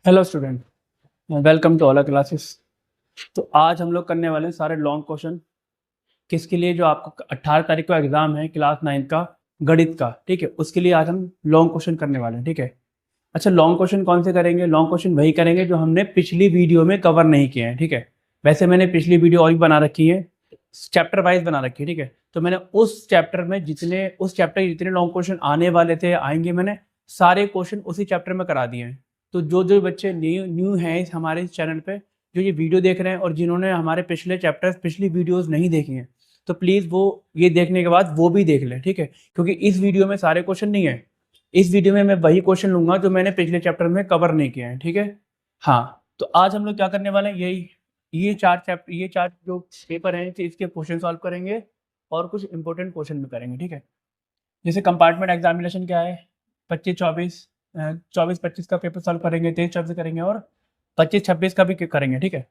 Hello student, welcome to all classes. तो आज हम लोग करने वाले हैं सारे लॉन्ग क्वेश्चन। किसके लिए? जो आपका 18 तारीख को एग्जाम है क्लास 9 का गणित का, ठीक है, उसके लिए आज हम लॉन्ग क्वेश्चन करने वाले हैं, ठीक है। अच्छा, लॉन्ग क्वेश्चन कौन से करेंगे? लॉन्ग क्वेश्चन वही करेंगे जो हमने पिछली वीडियो में कवर नहीं किए हैं, ठीक है। वैसे मैंने पिछली वीडियो और भी बना रखी है, चैप्टर वाइज बना रखी है, ठीक है। तो मैंने उस चैप्टर के जितने लॉन्ग क्वेश्चन आने वाले थे, आएंगे, मैंने सारे क्वेश्चन उसी चैप्टर में करा दिए हैं। तो जो जो बच्चे न्यू न्यू हैं हमारे चैनल पे, जो ये वीडियो देख रहे हैं और जिन्होंने हमारे पिछले चैप्टर्स पिछली वीडियोस नहीं देखी हैं, तो प्लीज़ वो ये देखने के बाद वो भी देख लें, ठीक है। क्योंकि इस वीडियो में सारे क्वेश्चन नहीं है। इस वीडियो में मैं वही क्वेश्चन लूंगा जो मैंने पिछले चैप्टर में कवर नहीं किए हैं, ठीक है। हाँ, तो आज हम लोग क्या करने वाले हैं, यही ये चार जो पेपर हैं इसके क्वेश्चन सॉल्व करेंगे और कुछ इंपॉर्टेंट क्वेश्चन भी करेंगे, ठीक है। जैसे कंपार्टमेंट एग्जामिनेशन क्या है, 24-25 का पेपर सॉल्व करेंगे, 23-24 करेंगे और 25-26 का भी करेंगे, ठीक है।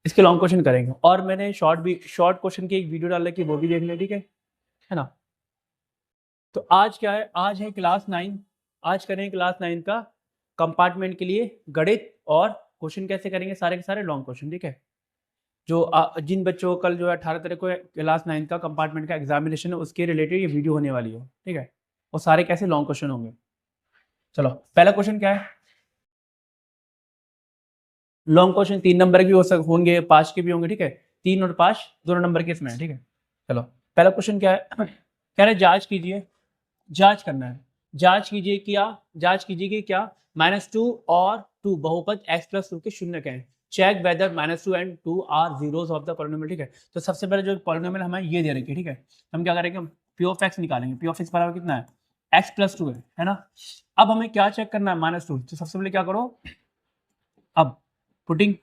इसके लॉन्ग क्वेश्चन करेंगे और मैंने शॉर्ट क्वेश्चन की एक वीडियो डाल रखी है, वो भी देख लें, ठीक है ना। तो आज क्या है, आज है क्लास 9। आज करेंगे क्लास 9 का कंपार्टमेंट के लिए गणित और क्वेश्चन कैसे करेंगे, सारे के सारे लॉन्ग क्वेश्चन, ठीक है। जिन बच्चों को कल जो है 18 तारीख को क्लास 9 का कंपार्टमेंट का एग्जामिनेशन है, उसके रिलेटेड ये वीडियो होने वाली है, ठीक है। और सारे कैसे लॉन्ग क्वेश्चन होंगे। चलो, पहला क्वेश्चन क्या है। लॉन्ग क्वेश्चन 3 नंबर के भी होंगे, 5 के भी होंगे, ठीक है। 3 और 5 दोनों नंबर के इसमें है, ठीक है। चलो, पहला क्वेश्चन क्या है, कह रहे जांच कीजिए, जांच करना है। जांच कीजिए कि क्या -2 और 2 बहुपद x+2 के शून्य क्या है। Check whether -2 and 2 are zeros of the polynomial, ठीक है। तो सबसे पहले जो पॉलिनोमियल हमें ये दे रखी है, ठीक है। हम क्या करेंगे, हम पी ऑफ एक्स निकालेंगे। पी ऑफ एक्स बराबर कितना है, x+2 है ना। अब हमें क्या चेक करना है, -2। तो सबसे पहले क्या करो, अब पुटिंग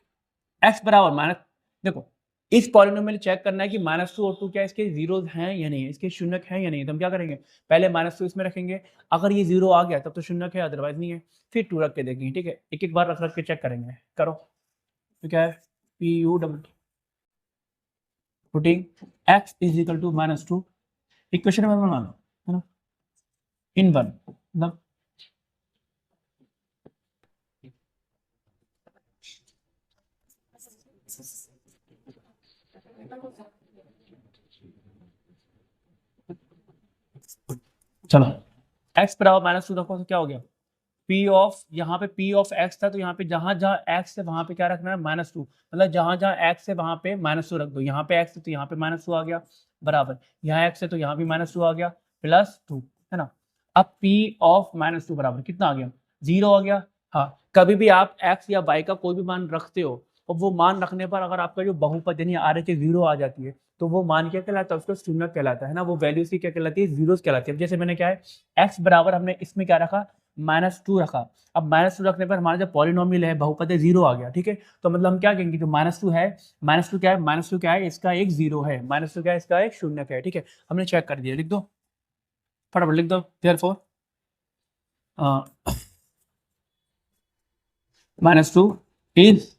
x बराबर माइनस, देखो इस पॉलिनोमियल चेक करना है कि -2 और 2 क्या इसके जीरो हैं या नहीं है, इसके शून्यक हैं या नहीं। तो हम क्या करेंगे, पहले -2 इसमें रखेंगे। अगर ये जीरो आ गया तब तो शून्यक है, अदरवाइज नहीं है। फिर 2 रख के देखेंगे, ठीक है। एक एक बार रख रख के चेक करेंगे। करो, तो क्या है, P U double putting x is equal to -2, equation में बना लो, है ना, इन वन, मतलब चलो x बराबर -2 रखो तो क्या हो गया, पी ऑफ, यहाँ पे पी ऑफ एक्स था, तो यहाँ पे जहां जहां एक्स है वहां पे क्या रखना है, -2। मतलब जहां जहां एक्स है वहां पे -2 रख दो। यहाँ पे एक्स है तो यहाँ पे -2 आ गया, बराबर यहाँ एक्स है तो यहाँ भी -2 आ गया, +2, है ना। अब पी ऑफ -2 बराबर कितना आ गया, 0 आ गया। हाँ, कभी भी आप एक्स या वाई का कोई भी मान रखते हो और वो मान रखने पर अगर आपका जो बहुपद यानी आर एच 0 आ जाती है, तो वो मान क्या कहलाता है, उसको शून्य कहलाता है ना। वो वैल्यू उसकी क्या कहलाती है, जीरोस कहलाती है। अब जैसे मैंने क्या है, एक्स बराबर हमने इसमें क्या रखा, -2 रखा। अब -2 रखने पर हमारा जो पॉलिनोमियल है, बहुपद है, 0 आ गया, ठीक है। तो मतलब हम क्या कहेंगे, जो -2 है, -2 क्या है, -2 क्या है, इसका एक 0 है, -2 क्या है, इसका एक शून्य है, ठीक है। हमने चेक कर दिया, लिख दो, फटाफट लिख दो, देयरफॉर -2 इज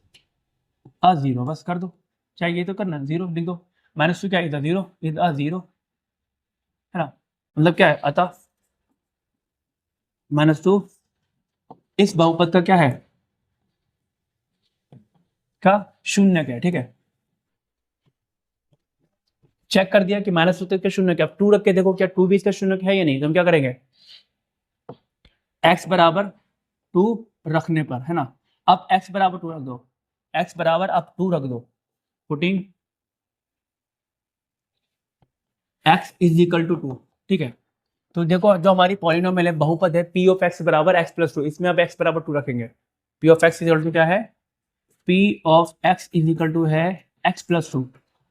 अ 0, बस कर दो, चाहे ये तो करना, 0 लिख दो। -2 क्या है, इज अ 0, इज अ 0, है ना। मतलब क्या है, अतः -2 इस बहुपद का क्या है, का शून्य क्या है, ठीक है। चेक कर दिया कि -2 तक का शून्य क्या, 2 रख के देखो क्या 2 भी इसका शून्य है या नहीं। तो हम क्या करेंगे, x बराबर 2 रखने पर, है ना। अब x बराबर 2 रख दो, x बराबर अब 2 रख दो, putting x is equal to 2, ठीक है। तो देखो जो हमारी पॉलिनोमियल है, बहुपद है, p ऑफ x बराबर x+2, इसमें अब x बराबर 2 रखेंगे। p of x is equal to क्या है, p of x is equal to है x+2।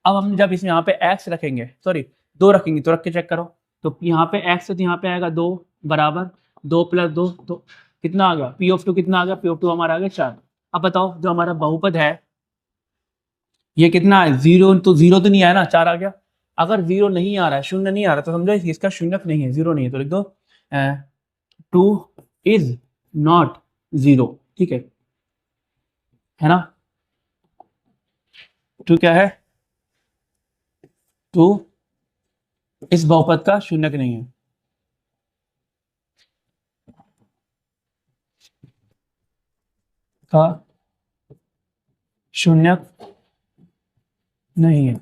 अब हम जब इसमें यहाँ पे x रखेंगे, सॉरी 2 रखेंगे, तो रख के चेक करो। तो यहाँ पे x है तो यहाँ पे आएगा 2 बराबर 2 + 2, तो कितना आ गया, p ऑफ 2 कितना आ गया, p ऑफ 2 हमारा आ गया 4। अब बताओ जो हमारा बहुपद है ये कितना है, 0, तो 0 तो नहीं आया ना, 4 आ गया। अगर 0 नहीं आ रहा है, शून्य नहीं आ रहा, तो समझो इसका शून्यक नहीं है, 0 नहीं है, तो लिख दो 2 इज नॉट 0, ठीक है ना। 2 क्या है, 2 इस बहुपद का शून्यक नहीं है। का शून्यक नहीं है।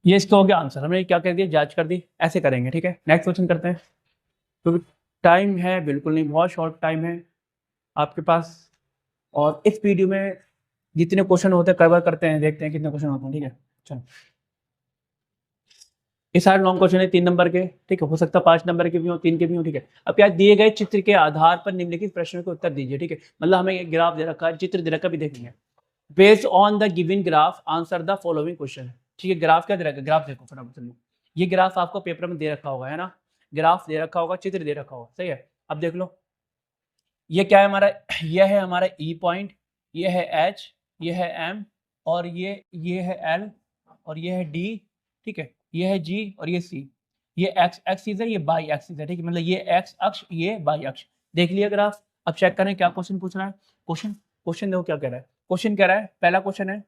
ये इसका हो गया आंसर। हमने क्या कर दिया, जांच कर दी। ऐसे करेंगे, ठीक है। नेक्स्ट क्वेश्चन करते हैं, क्योंकि टाइम है बिल्कुल नहीं, बहुत शॉर्ट टाइम है आपके पास। और इस वीडियो में जितने क्वेश्चन होते हैं कवर करते हैं, देखते हैं कितने क्वेश्चन होते हैं, ठीक है। चलो, ये सारे लॉन्ग क्वेश्चन है 3 नंबर के, ठीक है। हो सकता है 5 नंबर के भी हो, 3 के भी हो, ठीक है। अब क्या दिए गए चित्र के आधार पर निम्नलिखित प्रश्नों के उत्तर दीजिए, ठीक है। मतलब हमें एक ग्राफ दे रखा है, चित्र दे रखा, भी देखेंगे। Based on the given graph answer the following question, ठीक है। ग्राफ क्या दे रखा है, ग्राफ देखो फटाफट चलिए। ये ग्राफ आपको पेपर में दे रखा होगा, है ना। ग्राफ दे रखा होगा, चित्र दे रखा होगा, सही है। अब देख लो, ये क्या है हमारा, ये है हमारा ई पॉइंट, ये है एच, ये है एम, और ये है एल, और ये है डी, ठीक है। ये है जी और ये सी। ये एक्स एक्सिस है, ये बाई एक्सिस है, ठीक है। मतलब ये एक्स अक्ष, ये बाई अक्ष। देख लिया ग्राफ। अब चेक करें क्या क्वेश्चन पूछ रहा है। क्वेश्चन देखो क्या कह रहा है। क्वेश्चन कह रहा है, पहला क्वेश्चन है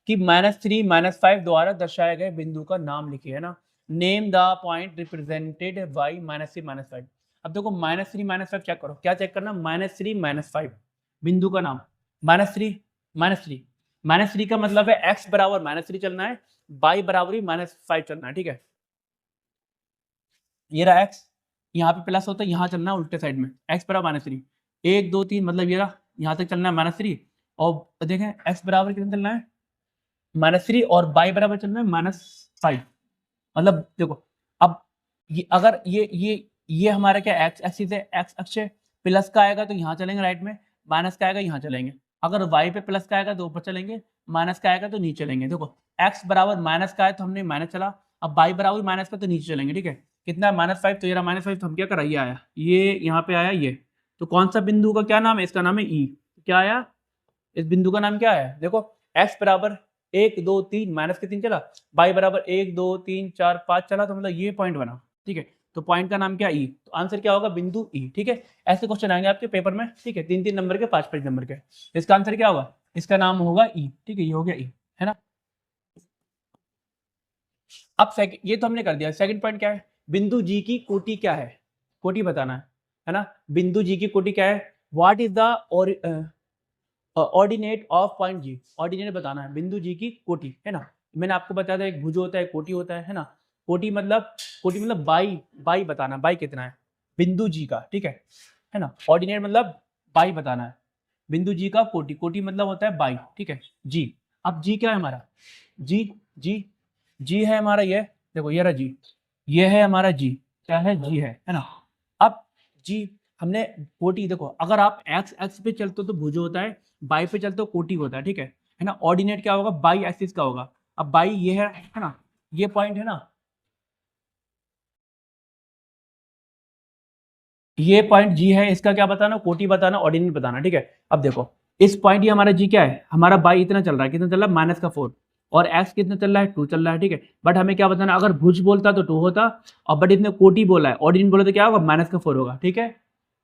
कि -3 -5 द्वारा दर्शाए गए बिंदु का नाम लिखिए, है ना। Name the point represented by -3 -5। अब देखो -3 -5 चेक करो, क्या चेक करना, -3 -5 बिंदु का नाम। -3 -3 -3 का मतलब है x बराबर -3 चलना है, y बराबर ही -5 चलना है, ठीक है। ये रहा x, यहाँ पे प्लस होता है, यहाँ चलना है उल्टे साइड में, x बराबर -3, 1 2 3, मतलब ये रहा, यहाँ तक चलना है -3। और देखें x बराबर कितना चलना है, -3, और y बराबर चलना है -5। मतलब देखो, अब ये अगर ये हमारा क्या एक्स एक्सिस है, एक्स अक्ष है। प्लस का आएगा तो यहाँ चलेंगे राइट में, माइनस का आएगा यहाँ चलेंगे। अगर वाई पे प्लस का आएगा तो ऊपर चलेंगे, माइनस का आएगा तो नीचे चलेंगे। देखो एक्स बराबर माइनस का है तो हमने माइनस चला, अब वाई बराबर माइनस का तो नीचे चलेंगे, ठीक है। कितना -5, तो ये रहा -5, तो हम क्या करा, ये आया, ये यहाँ पे आया ये। तो कौन सा बिंदु का क्या नाम है, इसका नाम है ई। क्या आया, इस बिंदु का नाम क्या है, देखो एक्स बराबर 1 2 3 माइनस के 3 चला, y बराबर 1 2 3 4 5 चला, तो मतलब ये पॉइंट बना, ठीक है। तो पॉइंट का नाम क्या, ई। तो आंसर क्या होगा, बिंदु ई, ठीक है। ऐसे क्वेश्चन आएंगे आपके पेपर में, ठीक है, 3 3 नंबर के, 5 5 नंबर के। इसका आंसर क्या होगा, इसका नाम होगा ई, ठीक है। ये हो गया ई, है ना। अब ये तो हमने कर दिया। सेकंड पॉइंट क्या है, बिंदु जी की कोटि क्या है, कोटि बताना है ना। बिंदु जी की कोटि क्या है, what is the ordinate of point G. Ordinate बताना है बिंदु जी की कोटि, है ना। मैंने आपको बताया था एक भुज होता है, कोटि होता है ना। कोटि मतलब बाई, बाई बताना, बाई कितना है बिंदु जी का, ठीक है ना। ऑर्डिनेट मतलब बाई बताना है बिंदु जी का कोटि, कोटि मतलब होता है बाई, ठीक है जी। अब जी क्या है हमारा, जी जी जी है हमारा, ये देखो ये रहा जी, ये है हमारा जी, क्या है, जी है ना। अब जी हमने कोटि, देखो अगर आप एक्स एक्स पे चलते हो तो भुज होता है, बाई पे चलते हो कोटि होता है, ठीक है ना। ऑर्डिनेट क्या होगा, बाई एक्सिस का होगा। अब बाई ये है ना, ये पॉइंट है ना, ये पॉइंट जी है, इसका क्या बताना, कोटि बताना, ऑर्डिनेट बताना, ठीक है। अब देखो इस पॉइंट, ये हमारा जी क्या है, हमारा बाई इतना चल रहा है, कितना चल रहा है, -4, और एक्स कितना चल रहा है, 2 चल रहा है, ठीक है। बट हमें क्या बताना, अगर भुज बोलता तो 2 होता, और बट इसने कोटि बोला है, ऑर्डिनेट बोला तो क्या होगा, -4 होगा, ठीक है।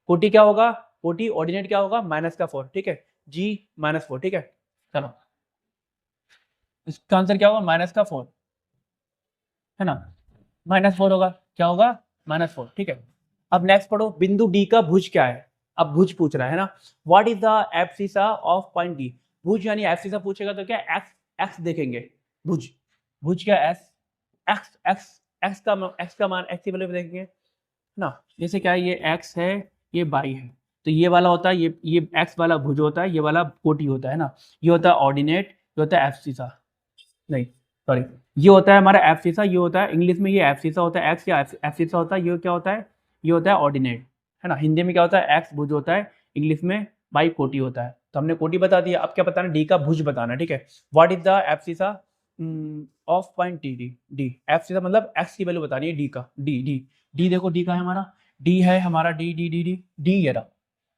कोटि क्या होगा, कोटि ऑर्डिनेट क्या होगा, -4, ठीक है जी, -4, ठीक है। चलो इसका आंसर क्या होगा, -4, है ना। -4 होगा, क्या होगा, -4, ठीक है। अब नेक्स्ट पढ़ो, बिंदु डी का भुज क्या है। अब भुज पूछ रहा है ना, what is the abscissa of point D. भुज यानी एब्सिसा पूछेगा तो क्या, एक्स एक्स देखेंगे, भुज, भुज क्या, एक्स एक्स एक्स एक्स का मान, एक्स की वैल्यू देखेंगे ना। जैसे क्या है, ये एक्स है, ये बाई है, तो ये वाला होता है, ये एक्स वाला भुज होता है, ये वाला कोटि होता है ना। ये होता है ऑर्डिनेट, ये होता है एब्सिसा, नहीं सॉरी, ये होता है हमारा एब्सिसा, ये होता है इंग्लिश में, ये एब्सिसा होता है, एक्स या एब्सिसा होता है, ये क्या होता है, ये होता है ऑर्डिनेट, है ना। हिंदी में क्या होता है, एक्स भुज होता है, इंग्लिश में बाई कोटि होता है। तो हमने कोटि बता दिया, अब क्या बताना, डी का भुज बताना, ठीक है। What is the abscissa of point D, D D abscissa मतलब एक्स की वैल्यू बतानी है, डी का, डी डी डी देखो डी का है हमारा, डी है हमारा, D D D D D, ये रहा,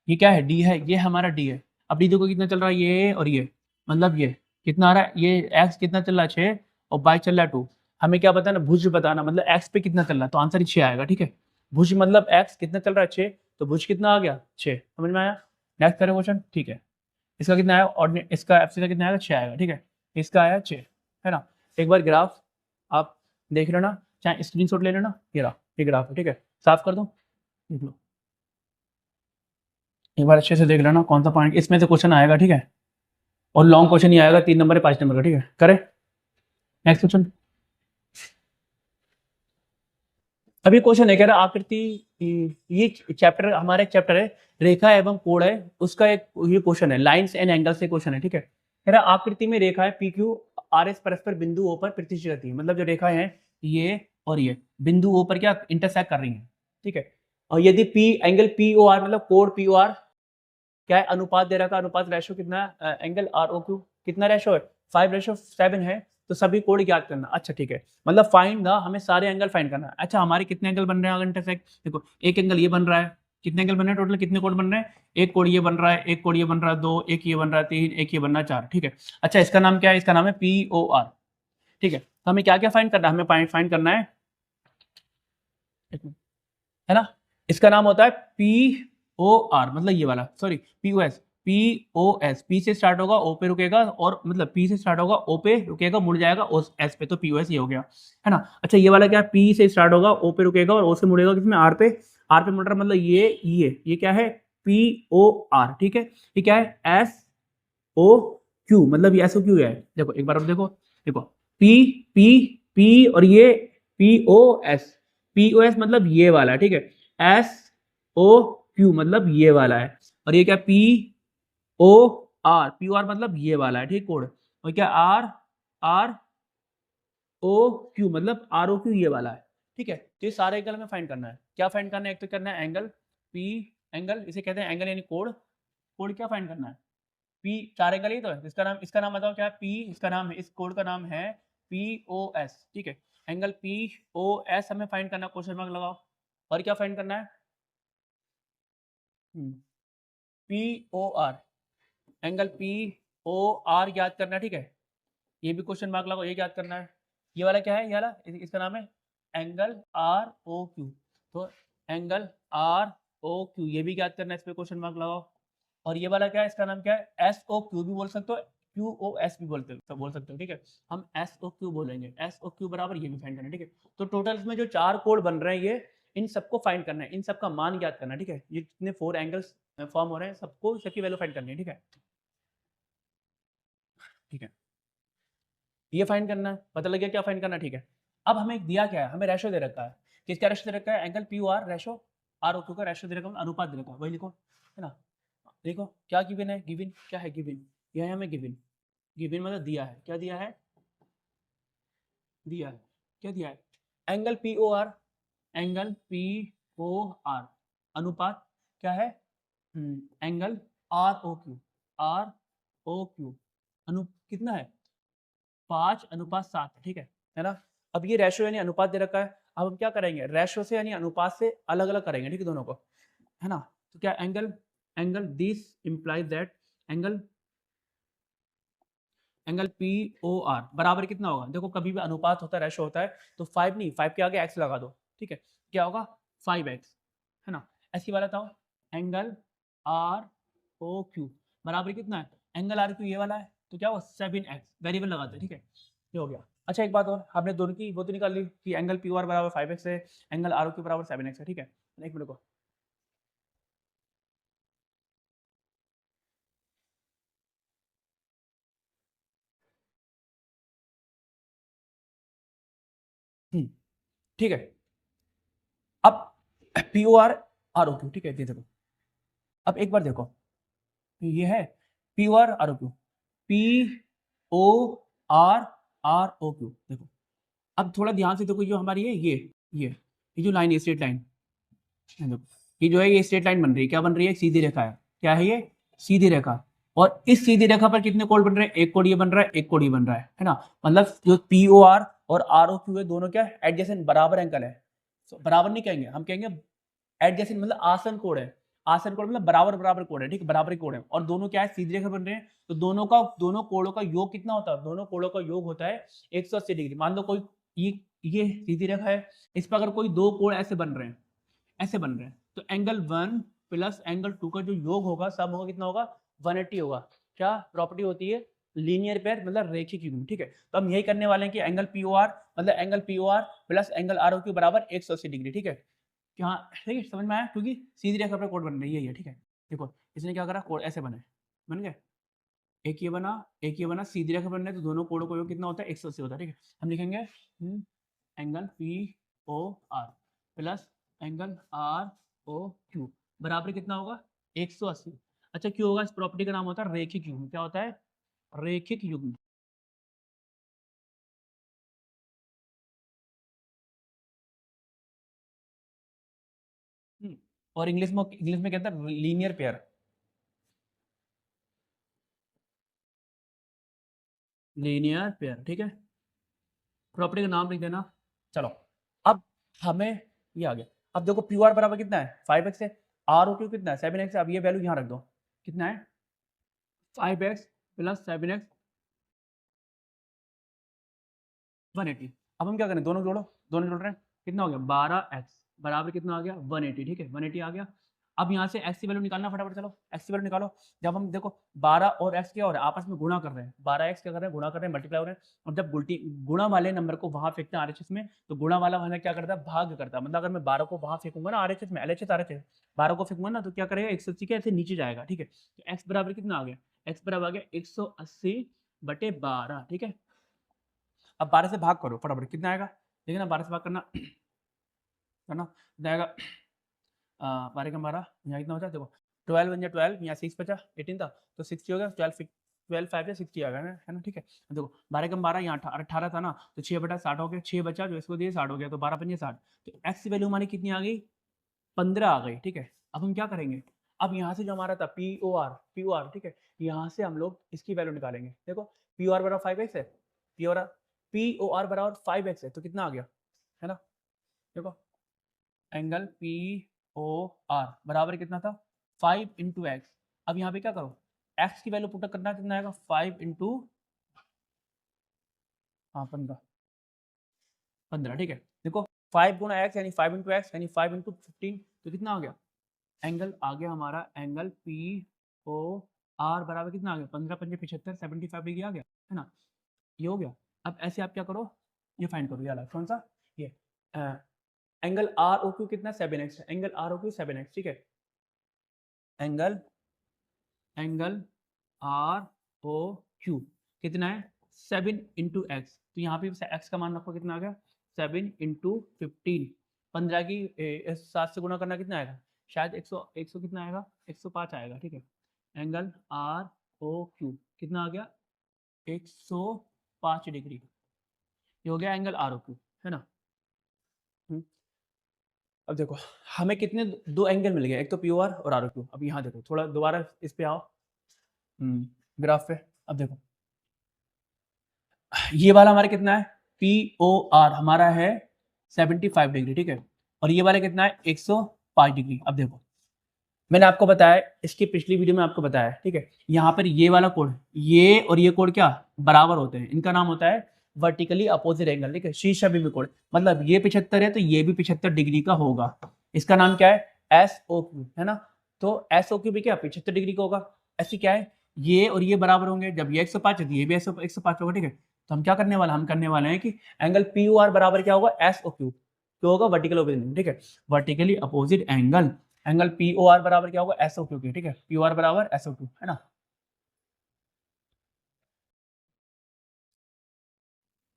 ये क्या है, डी है, ये हमारा डी है। अब डी देखो कितना चल रहा है, ये और ये, मतलब ये कितना आ रहा है, ये एक्स कितना चल रहा है, 6, और बाई चल रहा है 2। हमें क्या बताना, भुज बताना, मतलब एक्स पे कितना चल रहा है, तो आंसर ही 6 आएगा, ठीक है। भुज मतलब एक्स कितना चल रहा है, 6, तो भुज कितना आ गया, 6, समझ में आया। नेक्स्ट करें क्वेश्चन, ठीक है। इसका कितना आया, और इसका एफ का कितना आएगा, 6 आएगा, ठीक है। इसका आया 6, है ना। एक बार ग्राफ आप देख लेना, चाहे स्क्रीनशॉट ले लेना, ये रहा, ये ग्राफ है, ठीक है। साफ कर दूं, देख लो, एक बार अच्छे से देख लेना कौन सा पॉइंट इसमें से क्वेश्चन आएगा, ठीक है। और लॉन्ग क्वेश्चन ही आएगा, 3 नंबर है 5 नंबर का, ठीक है। करें नेक्स्ट क्वेश्चन। अभी क्वेश्चन है कह रहा आकृति, ये चैप्टर हमारा एक चैप्टर है रेखा एवं कोण है, उसका एक ये क्वेश्चन है, लाइंस एंड एंगल से क्वेश्चन है, ठीक है। कह रहा आकृति में रेखा है पी क्यू आर एस परस्पर बिंदु ओ पर प्रतिष्ठित रहती है, मतलब जो रेखा है ये और ये बिंदु ओ पर क्या इंटरसेक्ट कर रही है, ठीक है। और यदि P angle P O R मतलब कोण पी ओ आर क्या है, अनुपात दे रखा, अनुपात रेशो कितना है, एंगल आर ओ क्यू कितना रेशो है 5:7 है, तो सभी कोण ज्ञात करना। अच्छा ठीक है, मतलब फाइंड द, हमें सारे एंगल फाइंड करना है। अच्छा हमारे कितने एंगल बन रहे हैं अगर इंटरसेक्ट, देखो एक एंगल ये बन रहा है, कितने एंगल बन रहे हैं टोटल, कितने कोण बन रहे हैं, एक कोण ये बन रहा है, एक कोण ये बन रहा है 2, एक ये बन रहा है 3, एक ये बन रहा है 4, ठीक है। अच्छा इसका नाम क्या है, इसका नाम है पी ओ आर, ठीक है। तो हमें क्या क्या फाइंड करना है, हमें फाइंड करना है ना, इसका नाम होता है पी ओ आर, मतलब ये वाला, sorry P O S, P O S, P से स्टार्ट होगा ओ पे रुकेगा, और मतलब पी से स्टार्ट होगा ओ पे रुकेगा मुड़ जाएगा एस पे, तो पी ओ एस ये हो गया, है ना। अच्छा ये वाला क्या है, पी से स्टार्ट होगा ओ पे रुकेगा और ओ से मुड़ेगा किसमें, आर पे, आर पे मुड़ रहा, मतलब ये क्या है पी ओ आर, ठीक है। ये क्या है एस ओ क्यू, मतलब ये एस ओ क्यू है, देखो एक बार अब देखो, देखो पी पी पी और ये P O S, P O S मतलब ये वाला है, ठीक है। एस ओ क्यू मतलब ये वाला है, और ये क्या P O R, P O R मतलब ये वाला है, ठीक कोड। और क्या आर आर ओ क्यू मतलब आर ओ क्यू ये वाला है, ठीक है। तो ये सारे एंगल हमें फाइंड करना है, क्या फाइंड करना है, एक तो करना है एंगल पी, एंगल इसे कहते हैं एंगल यानी कोड, कोड क्या फाइंड करना है, पी, चार एंगल ही तो है, इसका नाम बताओ क्या है, पी, इसका नाम है, इस कोड का नाम है पी ओ एस, ठीक है। एंगल पी ओ एस हमें फाइंड करना है, क्वेश्चन मार्क लगाओ। और क्या फाइंड करना है, P O R, angle P O R याद करना है, ठीक है। ये भी क्वेश्चन मार्क लगाओ, ये याद करना है। ये वाला क्या है, ये वाला इसका नाम है एंगल आर ओ क्यू, तो एंगल आर ओ क्यू ये भी याद करना है, इस पर क्वेश्चन मार्क लगाओ। और ये वाला क्या है, इसका नाम क्या है एस ओ क्यू भी बोल सकते हो, क्यू ओ एस भी बोल सकते हो, ठीक है। हम एस ओ क्यू बोलेंगे, एस ओ क्यू बराबर ये भी फाइंड करना है, ठीक है। तो टोटल इसमें जो 4 कोड बन रहे हैं ये, इन सबको फाइंड करना है, इन सबका मान ज्ञात करना है, ठीक है। ये जितने 4 एंगल्स फॉर्म हो रहे हैं सबको, सबकी वैल्यू फाइंड करनी है, ठीक है, ठीक है। ये फाइंड करना है, पता लग गया क्या फाइंड करना है, ठीक है। अब हमें दिया क्या है, हमें रेशो दे रखा है, किसका रेशो दे रखा है, angle P R ratio R O Q का रेशो दे रखा है, अनुपात दे रखा है, वही लिखो, है ना। देखो क्या गिवन है, गिवन क्या है, गिवन यह है हमें गिवन, गिवन मतलब दिया है, क्या दिया है, दिया है, क्या दिया है, angle P O R, angle P O R अनुपात क्या है, angle R O Q, R O Q अनु कितना है 5:7, ठीक है ना। अब ये रेशो यानी अनुपात दे रखा है, अब हम क्या करेंगे, रेशो से यानी अनुपात से अलग अलग करेंगे, ठीक है दोनों को, है ना। तो क्या angle, angle this implies that angle, angle P O R बराबर कितना होगा, देखो कभी भी अनुपात होता है रेशो होता है तो 5 नहीं, 5 के आगे एक्स लगा दो, ठीक है, क्या होगा 5x, है ना। ऐसी वाला था एंगल आर ओ क्यू बराबर कितना है, एंगल आर क्यू ये वाला है, तो क्या हुआ 7x, वेरिएबल लगाते हैं, ठीक है, ये हो गया। अच्छा एक बात और, हमने दोनों की वो तो निकाल ली कि एंगल पी ओ आर बराबर 5x है, एंगल आर ओ क्यू बराबर 7x है, ठीक है। एक मिनट को, ठीक है। अब P O R O Q, ठीक है, ये देखो, अब एक बार देखो, ये है P O R O Q, P O R R O Q, देखो अब थोड़ा ध्यान से देखो, जो हमारी है ये जो लाइन है स्ट्रेट लाइन, देखो ये जो है ये स्ट्रेट लाइन बन रही है, क्या बन रही है, सीधी रेखा है, क्या है ये सीधी रेखा, और इस सीधी रेखा पर कितने कोण बन रहे हैं, एक कोण ये बन रहा है, एक कोण ये बन रहा है ना। मतलब जो पी ओ आर और आर ओ क्यू है दोनों क्या एडजेसेंट बराबर एंगल है, तो बराबर नहीं कहेंगे, हम कहेंगे एडजेसेंट मतलब आसन कोण है, आसन कोण मतलब बराबर बराबर कोण है, ठीक है, बराबर कोण है, और दोनों क्या है सीधी रेखा बन रहे हैं, तो दोनों कोणों का योग कितना होता है, दोनों कोणों का योग होता है 180 डिग्री। मान लो कोई ये सीधी रेखा है, इस पर अगर कोई दो कोण ऐसे बन रहे हैं, ऐसे बन रहे हैं, तो एंगल 1 प्लस एंगल 2 का जो योग होगा सब होगा कितना होगा 180 होगा। क्या प्रॉपर्टी होती है, लीनियर पेयर मतलब रेखिक युग्म, ठीक है। तो हम यही करने वाले हैं कि एंगल पी ओ आर मतलब angle P O R plus angle R O Q बराबर 180 डिग्री, ठीक है। क्या ठीक है, समझ में आया, क्योंकि सीधी रेखा पर कोण बन रही है ये, ठीक है। देखो इसने क्या करा, कोण ऐसे बने, बन गए, एक ये बना, एक ये बना, सीधी रेखा बनने तो दोनों कोणों का योग कितना होता है, 180 होता है, ठीक है। हम लिखेंगे angle P O R plus angle R O Q बराबर कितना होगा, 180। अच्छा क्यों होगा, इस प्रॉपर्टी का नाम होता है रेखिक युग्म। क्या होता है, रेखिक युग्म। और इंग्लिश में कहता है लीनियर पेयर, लीनियर पेयर, ठीक है। प्रॉपर्टी का नाम लिख देना। चलो अब हमें ये आ गया। अब देखो प्यू आर बराबर कितना है, 5x है, आर ओ क्यू कितना है, 7x है। अब ये वैल्यू यहाँ रख दो, कितना है, 5x प्लस 7x 180। अब हम क्या करें, दोनों जोड़ो, दोनों जोड़ रहे हैं, कितना हो गया 12x बराबर कितना आ गया 180, ठीक है 180 आ गया। अब यहाँ से x की वैल्यू निकालना फटाफट, चलो x की वैल्यू निकालो। जब हम देखो 12 और x क्या हो रहा है, आपस में गुणा कर रहे हैं, 12x क्या कर रहे हैं, गुणा कर रहे हैं, मल्टीप्लाई हो रहे हैं। और जब गुणा वाले नंबर को वहां फेंकते हैं RHS में, तो गुणा वाला वाला क्या करता है, भाग करता है। मतलब अगर मैं 12 को वहां फेंकूंगा ना RHS में, LHS RHS 12 को फेंकूंगा ना, तो क्या करेगा 180 के ऐसे नीचे जाएगा, ठीक है। तो x बराबर कितना आ गया, x बराबर आ गया 180/12, ठीक है। अब 12 से भाग करो फटाफट, कितना आएगा, देखिए ना 12 से भाग करना करना, कितना आएगा, 12 का 12 यहाँ कितना हो जाए, देखो 12 बन जाए 12, यहाँ 6 बचा, 18 था तो 60 हो गया, 12 5 से 60 आ गया है ना, ठीक है। देखो 12 का 12 यहाँ 18 था ना, तो 6/60 हो गया, 6 बचा जो इसको दिए 60 हो गया, तो 12 पंजे 60। तो एक्स की वैल्यू हमारी कितनी आ गई, 15 आ गई, ठीक है। अब हम क्या करेंगे, अब यहाँ से जो हमारा था पी ओ आर, ठीक है, यहाँ से हम लोग इसकी वैल्यू निकालेंगे। देखो पी ओ आर बराबर 5x है, पी ओ आर बराबर 5x है, तो कितना आ गया, है ना। देखो एंगल पी ओ आर बराबर कितना था, 5 × x। अब यहाँ पे क्या करो, x की वैल्यू पुट करना, कितना आएगा 5 इंटू, हाँ 15, ठीक है। देखो 5 × x यानी 5 × x यानी 5 × 15, तो कितना आ गया, एंगल आ गया हमारा, एंगल पी ओ आर बराबर कितना आ गया, 15 पंजे 75, 75 डिग्री आ गया, है ना। ये हो गया। अब ऐसे आप क्या करो, ये फाइंड करो, ये वाला कौन सा, ये एंगल आर ओ क्यू कितना 7x, angle R O Q 7x, ठीक है। Angle angle R O Q कितना है 7 × x, तो यहाँ पे x का मान रखो, कितना आ गया 7 × 15, 15 की 7 से गुणा करना कितना आएगा, शायद 100 कितना आएगा, 105 आएगा, ठीक है। एंगल आर ओ क्यू कितना आ गया 105 डिग्री, ये हो गया एंगल आर ओ क्यू, है ना। अब देखो हमें कितने दो एंगल मिल गए, एक तो पी ओ आर और आर ओ क्यू। अब यहाँ देखो थोड़ा दोबारा इस पे आओ, ग्राफ पे। अब देखो ये वाला हमारा कितना है, पी ओ आर हमारा है 75 डिग्री, ठीक है। और ये वाला कितना है 105 डिग्री। अब देखो मैंने आपको बताया, इसकी पिछली वीडियो में आपको बताया, ठीक है। यहाँ पर ये वाला कोण, ये और ये कोण क्या बराबर होते हैं, इनका नाम होता है वर्टिकली अपोजिट एंगल, ठीक है। शीर्ष भी कोण, मतलब ये 75 है तो ये भी 75 डिग्री का होगा। इसका नाम क्या है, एस ओ क्यू, है ना। तो एस ओ क्यू भी क्या 75 डिग्री का होगा। ऐसे क्या है, ये और ये बराबर होंगे, जब ये 105 है तो ये भी 105 होगा, ठीक है। तो हम क्या करने वाले, हम करने वाले हैं कि एंगल पी ओ आर बराबर क्या होगा, एस ओ क्यू, क्या होगा वर्टिकल अपोजिट, ठीक है। Vertically opposite angle, angle P O R बराबर क्या होगा एस ओ क्यू की, ठीक है। पी ओ आर बराबर एस ओ क्यू, है ना।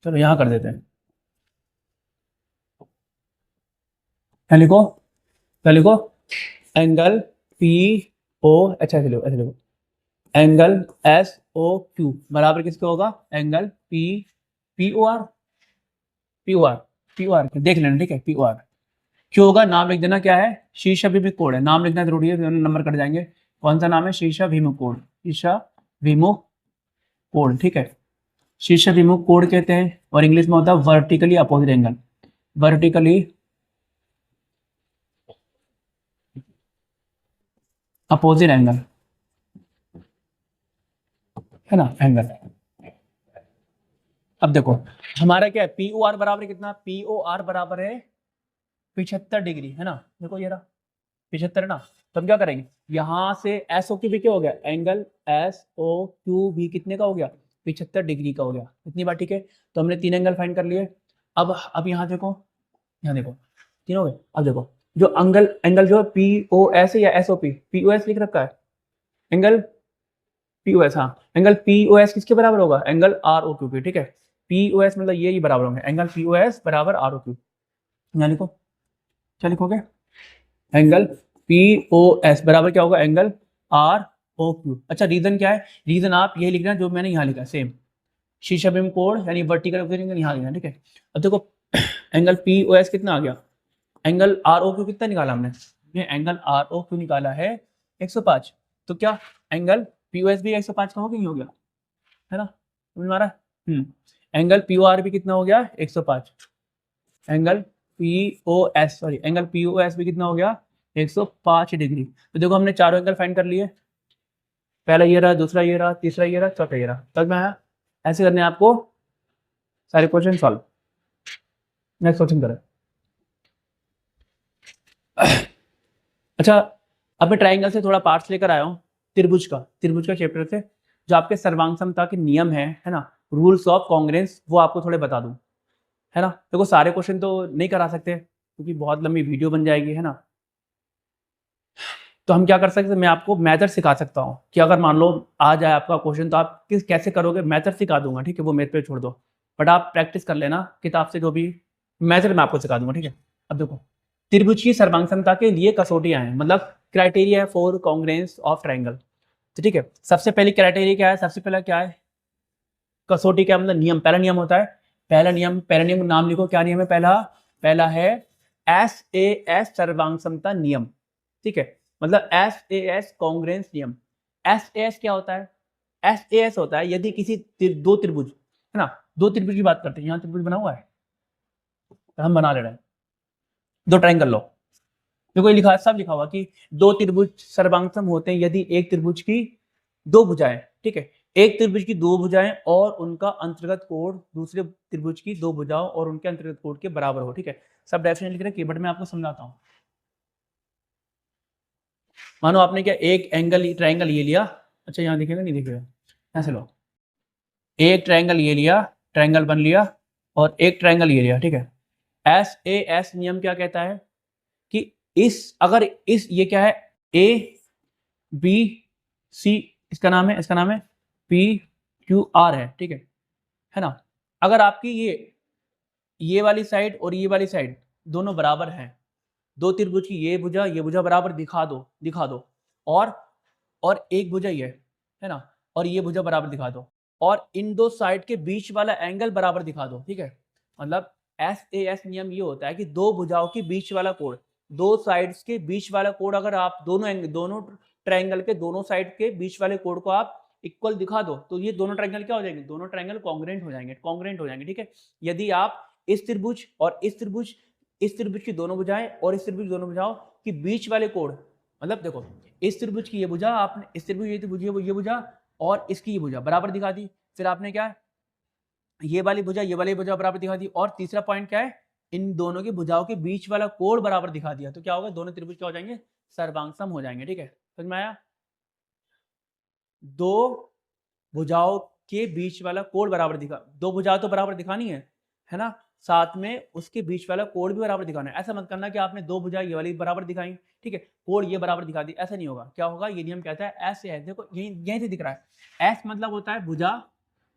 चलो यहाँ कर देते हैं, क्या लिखो, क्या लिखो, एंगल पी ओ, अच्छा ऐसे लिखो, एंगल एस ओ क्यू बराबर किसका होगा, angle P P O R, P O R, P O R देख लेना, ठीक है। पी ओ आर क्यों होगा, नाम लिख देना, क्या है शीर्ष अभिमुख कोण है, नाम लिखना जरूरी है, नंबर कट जाएंगे। कौन सा नाम है, शीर्षाभिमुख कोण, शीर्षाभिमुख कोण, ठीक है। शीर्षाभिमुख कोण कहते हैं, और इंग्लिश में होता है vertically opposite angle, vertically opposite angle, है ना, एंगल। अब देखो हमारा क्या है, पी ओ आर बराबर कितना, पी ओ आर बराबर है 75 डिग्री, है ना। देखो ये रहा 75 है ना। तो हम क्या करेंगे, यहाँ से एस ओ क्यू भी क्या हो गया, एंगल एस ओ क्यू भी कितने का हो गया 75 डिग्री का हो गया, इतनी बात, ठीक है। तो हमने 3 एंगल फाइंड कर लिए। अब यहाँ देखो, यहाँ देखो 3 हो गए। अब देखो जो एंगल जो पी ओ एस या S O P O S लिख रखा है, एंगल पी ओ एस, हाँ एंगल पी ओ एस किसके बराबर होगा, एंगल आर ओ क्यू के, ठीक है। पी ओ एस मतलब ये ही बराबर होंगे, एंगल पी ओ एस बराबर आर ओ क्यू। यहाँ लिखो, क्या लिखोगे, एंगल पी ओ एस बराबर क्या होगा, एंगल आर ओ क्यू। अच्छा रीजन क्या है, रीजन आप ये लिखना जो मैंने यहाँ लिखा सेम, शीशा बिम कोण यानी वर्टिकल एंगल यहाँ लिखना, ठीक है। अब देखो एंगल पी ओ एस कितना आ गया, एंगल आर ओ क्यू कितना निकाला हमने, ये एंगल आर ओ क्यू निकाला है 105। तो क्या एंगल पी ओ एस भी 105 का हो गया, नहीं हो गया, है ना, समझ में आ रहा है। एंगल पी ओ आर भी कितना हो गया 105, angle P O S sorry angle P O S भी कितना हो गया 105 डिग्री। तो देखो हमने चारों एंगल फाइंड कर लिए, पहला ये रहा, दूसरा ये रहा, तीसरा ये रहा, चौथा ये रहा, तब मैं आया। ऐसे करने आपको सारे क्वेश्चन सॉल्व। नेक्स्ट क्वेश्चन करें। अच्छा अब मैं ट्राइंगल से थोड़ा पार्ट्स लेकर आया हूँ, त्रिभुज का चैप्टर से, जो आपके सर्वांग समता के नियम है ना, रूल्स ऑफ कॉन्ग्रेंस, वो आपको थोड़े बता दूं, है ना। देखो सारे क्वेश्चन तो नहीं करा सकते क्योंकि बहुत लंबी वीडियो बन जाएगी, है ना। तो हम क्या कर सकते हैं, मैं आपको मेथड सिखा सकता हूँ कि अगर मान लो आ जाए आपका क्वेश्चन तो आप कैसे करोगे, मेथड सिखा दूंगा, ठीक है, वो मेरे पे छोड़ दो, बट आप प्रैक्टिस कर लेना किताब से, जो भी मेथड मैं आपको सिखा दूंगा, ठीक है। अब देखो त्रिभुज की सर्वांग समता के लिए कसौटियां हैं, मतलब criteria for congruence of triangle. तो ठीक है, सबसे पहली क्राइटेरिया क्या है, सबसे पहला क्या है, कसौटी क्या मतलब नियम, पहला नियम होता है, पहला नियम नाम लिखो, क्या नियम है, पहला है एस ए एस सर्वांग समता नियम, ठीक है, मतलब एस ए एस कॉन्ग्रेंस नियम। एस ए एस क्या होता है, एस ए एस होता है यदि किसी दो त्रिभुज, है ना, दो त्रिभुज की बात करते हैं, यहाँ त्रिभुज बना हुआ है, हम बना ले रहे हैं, दो ट्रायंगल लो, देखो ये लिखा, सब लिखा हुआ कि दो त्रिभुज सर्वांगसम होते हैं यदि एक त्रिभुज की दो भुजाएं, ठीक है, एक त्रिभुज की दो भुजाएं और उनका अंतर्गत कोण दूसरे त्रिभुज की दो भुजाओं और उनके अंतर्गत कोण के बराबर हो, ठीक है। सब डेफिनेशन लिख रहे हैं, बट मैं आपको समझाता हूं। मानो आपने क्या एक एंगल ट्रायंगल ये लिया, अच्छा यहाँ दिखेगा नहीं दिखेगा, ऐसे लो, एक ट्रायंगल ये लिया, ट्रायंगल बन लिया, और एक ट्रायंगल ये लिया, ठीक है। एस ए एस नियम क्या कहता है कि अगर इस ये क्या है, ए बी सी, इसका नाम है पी क्यू आर है, ठीक है ना। अगर आपकी ये वाली साइड और ये वाली साइड दोनों बराबर हैं, दो त्रिभुज की ये भुजा बराबर दिखा दो, और एक भुजा ये है ना, और ये भुजा बराबर दिखा दो, और इन दो साइड के बीच वाला एंगल बराबर दिखा दो, ठीक है। मतलब एस ए एस नियम ये होता है कि दो भुजाओं के बीच वाला कोण, दो साइड्स के बीच वाला कोण, अगर आप दोनों ट्रायंगल के दोनों साइड के बीच वाले कोण को आप इक्वल दिखा दो, तो ये दोनों ट्रायंगल क्या हो जाएंगे, दोनों ट्रायंगल कॉन्ग्रेंट हो जाएंगे, ठीक है। यदि आप इस त्रिभुज और इस त्रिभुज की दोनों भुजाएं और इस त्रिभुज की दोनों भुजाओं के बीच वाले कोण, मतलब देखो इस त्रिभुज की ये भुजा, आपने इस त्रिभुज ये भुजा और इसकी ये भुजा बराबर दिखा दी, फिर आपने क्या, ये वाली भुजा बराबर दिखा दी, और तीसरा पॉइंट क्या है, इन दोनों की भुजाओं के बीच वाला कोण बराबर दिखा दिया, तो क्या होगा, दोनों त्रिभुज क्या हो जाएंगे, सर्वांगसम हो जाएंगे, ठीक है। समझ में आया, दो भुजाओं के बीच वाला कोण बराबर दिखा, दो भुजाएं तो बराबर दिखानी है ना, साथ में उसके बीच वाला कोण भी बराबर दिखाना है। ऐसा मत करना कि आपने दो भुजाएं ये वाली बराबर दिखाई, ठीक है, कोण ये बराबर दिखा दी, ऐसा नहीं होगा। क्या होगा, ये नियम कहता है ऐसे है, देखो यहीं से दिख रहा है, एस मतलब होता है भुजा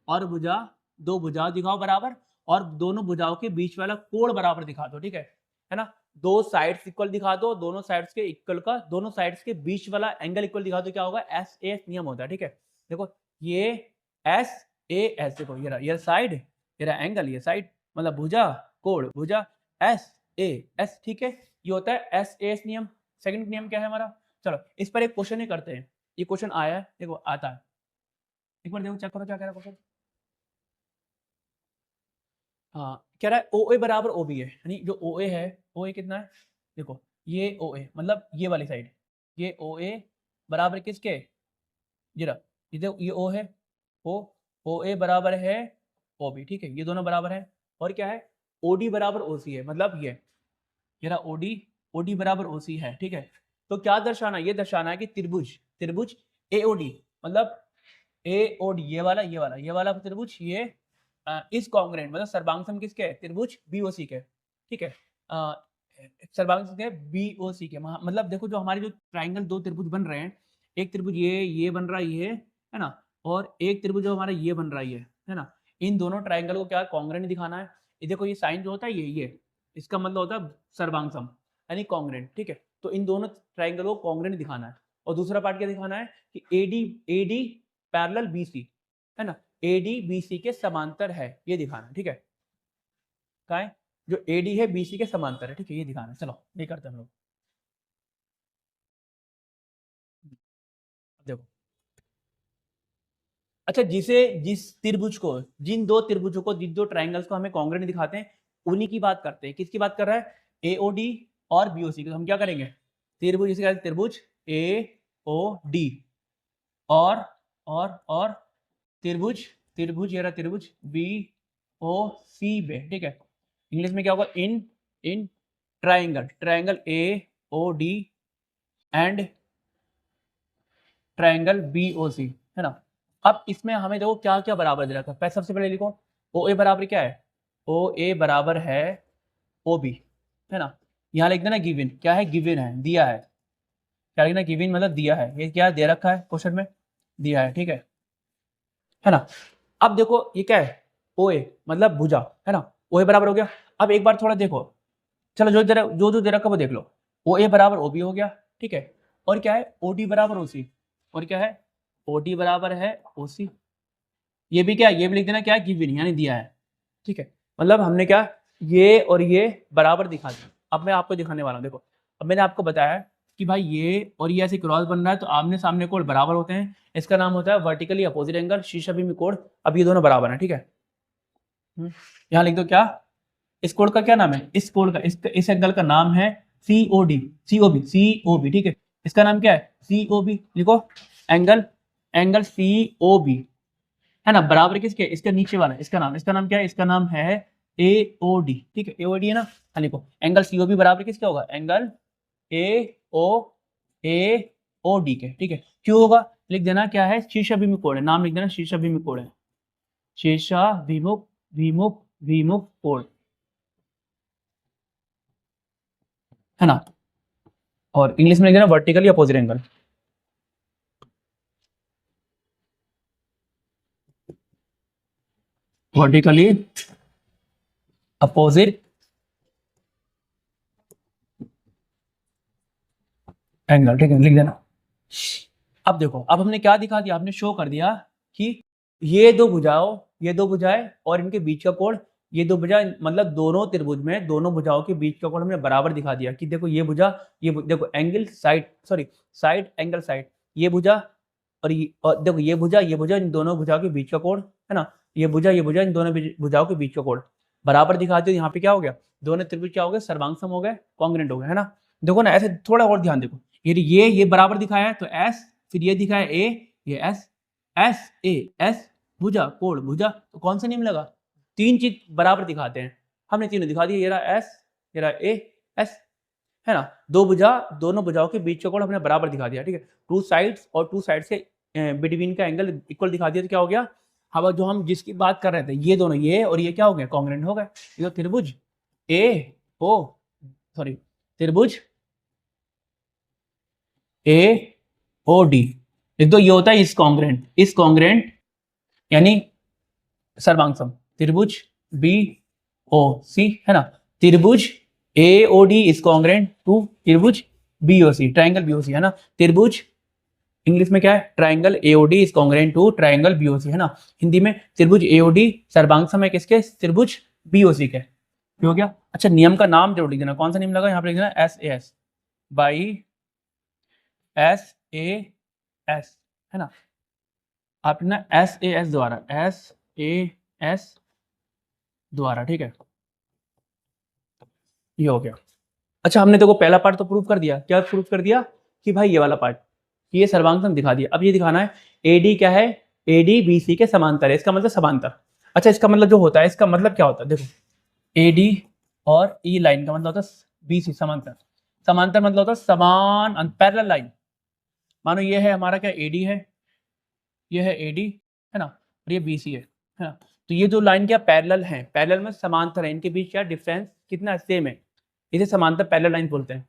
और भुजा, दो भुजा दिखाओ बराबर, और दोनों भुजाओं के बीच वाला कोण बराबर दिखा दो, ठीक है ना। दो साइड्स इक्वल दिखा दो, दोनों साइड्स के इक्वल का, दोनों साइड्स के बीच वाला एंगल इक्वल दिखा दो, क्या होगा, एस ए एस नियम होता है, ठीक है। देखो ये एस ए एस, देखो ये साइड, ये एंगल, ये साइड, मतलब भुजा कोण, भुजा एस ए एस, ठीक है, ये होता है एस ए एस नियम। सेकंड नियम क्या है हमारा, चलो इस पर एक क्वेश्चन ही करते हैं, ये क्वेश्चन आया है, देखो आता है, एक बार देखो चेक करो क्या कह रहा है क्वेश्चन। हाँ कह रहा है ओ ए बराबर ओ बी है, यानी जो ओ ए है, ओ ए कितना है, देखो ये ओ ए मतलब ये वाली साइड, ये ओ ए बराबर किसके, जरा ये देखो ये ओ है, ओ ए बराबर है ओ बी, ठीक है, ये दोनों बराबर है, और क्या है, ओ डी बराबर ओ सी है, मतलब ये रहा ओ डी बराबर ओ सी है, ठीक है। तो क्या दर्शाना, ये दर्शाना है कि त्रिभुज ए ओ डी, मतलब ए ओ डी, ये वाला त्रिभुज इस कॉन्ग्रेंट मतलब सर्वांगसम किसके है, त्रिभुज बी ओ सी के, ठीक है। सर्वांग है BOC के, मतलब देखो जो हमारे जो ट्राइंगल दो त्रिभुज बन रहे हैं, एक त्रिभुज ये बन रहा है है ना, और एक त्रिभुज जो हमारा ये बन रहा है ना, इन दोनों ट्राइंगल को क्या कॉन्ग्रेंट दिखाना है। ये देखो ये साइन जो होता है ये इसका मतलब होता है सर्वांग यानी कॉन्ग्रेंट, ठीक है। तो इन दोनों ट्राइंगल को कॉन्ग्रेंट दिखाना है। और दूसरा पार्ट क्या दिखाना है कि AD पैरेलल BC है ना, AD BC के समांतर है, ये दिखाना है, ठीक है। क्या है जो AD है BC के समांतर है, ठीक है, ये दिखाना है। चलो ये करते हैं हम लोग। देखो अच्छा, जिस त्रिभुज को, जिन दो त्रिभुजों को, जिन दो ट्राइंगल्स को हमें कॉन्ग्रेंट दिखाते हैं, उन्हीं की बात करते हैं। किसकी बात कर रहा है? AOD और BOC की। तो हम क्या करेंगे, त्रिभुज जिसे कहते हैं त्रिभुज AOD और त्रिभुज त्रिभुज ये रहा त्रिभुज BOC में, ठीक है। इंग्लिश में क्या होगा, in triangle AOD and triangle BOC, है ना। अब इसमें हमें देखो क्या क्या बराबर दे रखा है। सबसे पहले लिखो OA बराबर क्या है, OA बराबर है OB, है ना। यहाँ लिख देना गिवन, क्या है, गिवन है, दिया है। क्या लिखना, गिवन मतलब दिया है। ये क्या दे रखा है क्वेश्चन में, दिया है, ठीक है ना। अब देखो ये क्या है, OA मतलब भुजा, है ना। OA बराबर हो गया। अब एक बार थोड़ा देखो, चलो जो दे रखा वो देख लो। OA बराबर OB हो गया, ठीक है। और क्या है, OD बराबर OC, और क्या है, OD बराबर है OC। ये भी क्या है, ये भी लिख देना, क्या है, गिवन यानी दिया है, ठीक है। मतलब हमने क्या, ये और ये बराबर दिखा दिया। अब मैं आपको दिखाने वाला हूँ। देखो अब मैंने आपको बताया कि भाई ये और ये ऐसे क्रॉस बन रहा है तो आमने सामने कोण बराबर होते हैं। इसका नाम होता है वर्टिकली अपोजिट एंगल, शीर्षाभिमुखी कोण। अब ये दोनों बराबर हैं, ठीक है। यहाँ लिख दो क्या, इस कोण का क्या नाम है, इस कोण का, इस एंगल का नाम है COB, ठीक है। इसका नाम क्या है, COB लिखो। एंगल COB, है ना, बराबर किसके, इसके नीचे वाला, इसका नाम क्या है, इसका नाम है AOD, ठीक है। AOD है ना। हाँ लिखो एंगल COB बराबर किसके होगा, एंगल AOD के, ठीक है। क्यों होगा, लिख देना क्या है, शीर्षाभिमुख कोण है, नाम लिख देना, शीर्षाभिमुख कोण है, शीर्षाभिमुख विमुख कोण, है ना। और इंग्लिश में लिख देना vertically opposite angle. Vertically opposite angle, ठीक है, लिख देना। अब देखो, अब हमने क्या दिखा दिया, आपने शो कर दिया कि ये दो भुजाएं और इनके बीच का कोण, ये दो भुजाएं मतलब दोनों त्रिभुज में दोनों भुजाओं के बीच का कोण हमने बराबर दिखा दिया कि देखो ये भुजा, देखो angle side, sorry side angle side, ये भुजा और देखो ये भुजा इन दोनों भुजाओं के बीच का कोण, है ना। ये भुजा इन दोनों भुजाओं के बीच का कोण बराबर दिखा दिया। यहाँ पे क्या हो गया, दोनों त्रिभुज क्या हो गए, सर्वांगसम हो गए, कॉन्ग्रेंट हो गए, है ना। देखो ना ऐसे थोड़ा और ध्यान देखो, ये बराबर दिखाया है तो S, फिर ये दिखाया A, ये S भुजा कोण भुजा, तो कौन सा नियम लगा, तीन चीज बराबर दिखाते हैं, हमने तीनों दिखा दिया। ये रहा S, ये रहा A S, है ना। दोनों भुजाओं के बीच का कोण हमने बराबर दिखा दिया, ठीक है। टू साइड्स के बिटवीन का एंगल इक्वल दिखा दिया, तो क्या हो गया, अब जो हम जिसकी बात कर रहे थे, ये दोनों, ये और ये क्या हो गए, कॉन्ग्रेंट हो गए। ये तो त्रिभुज त्रिभुज AOD लिख दो, ये होता है इस कॉन्ग्रेंट यानी सर्वांगसम। त्रिभुज BOC, है ना, त्रिभुज AOD इज कॉन्ग्रेंट टू त्रिभुज BOC, ट्राइंगल BOC, है ना। त्रिभुज इंग्लिश में क्या है, triangle AOD is congruent to triangle BOC, है ना। हिंदी में त्रिभुज AOD सर्वांगसम है किसके, त्रिभुज BOC के। हो गया। अच्छा नियम का नाम जरूर लिख देना, कौन सा नियम लगा, यहाँ पे लिख देना SAS बाई SAS, है ना। आप ना SAS द्वारा, ठीक है, ये हो गया। अच्छा हमने देखो पहला पार्ट तो प्रूव कर दिया, क्या प्रूव कर दिया कि भाई ये वाला पार्ट, कि ये सर्वांगसम दिखा दिया। अब ये दिखाना है AD क्या है, AD BC के समांतर है, इसका मतलब समांतर। अच्छा इसका मतलब जो होता है, इसका मतलब क्या होता है, देखो AD और E लाइन का मतलब होता है BC समांतर, समांतर मतलब होता है समान पैरेलल लाइन। मानो ये है हमारा क्या, AD है, ये है AD, है ना, और ये BC है ना। तो ये जो लाइन क्या पैरेलल है, पैरेलल में समांतर है, इनके बीच क्या डिफरेंस कितना सेम है, इसे समांतर पैरेलल लाइन बोलते हैं।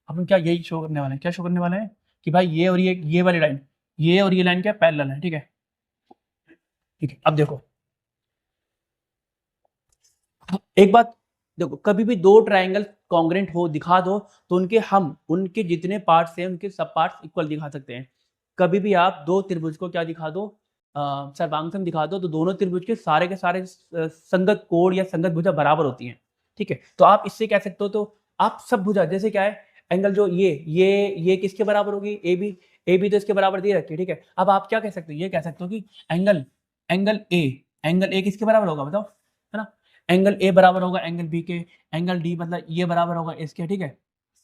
अपन क्या यही शो करने वाले हैं, क्या शो करने वाले हैं कि भाई ये और ये वाली लाइन, ये और ये लाइन क्या पैरेलल है, ठीक है। ठीक है, अब देखो एक बात, देखो कभी भी दो ट्रायंगल कॉन्ग्रेंट हो दिखा दो तो उनके जितने पार्ट्स हैं उनके सब पार्ट्स इक्वल दिखा सकते हैं। कभी भी आप दो त्रिभुज को क्या दिखा दो, सर्वांगसम दिखा दो, तो दोनों त्रिभुज के सारे संगत कोण या संगत भुजा बराबर होती हैं, ठीक है। तो आप इससे कह सकते हो, तो आप सब भुजा जैसे क्या है एंगल जो ये किसके बराबर होगी, ए बी तो इसके बराबर दे रखी है, ठीक है। अब आप क्या कह सकते हो, ये कह सकते हो कि एंगल एंगल ए किसके बराबर होगा बताओ, है ना। एंगल ए बराबर होगा एंगल बी के, एंगल डी मतलब ये बराबर होगा इसके, ठीक है।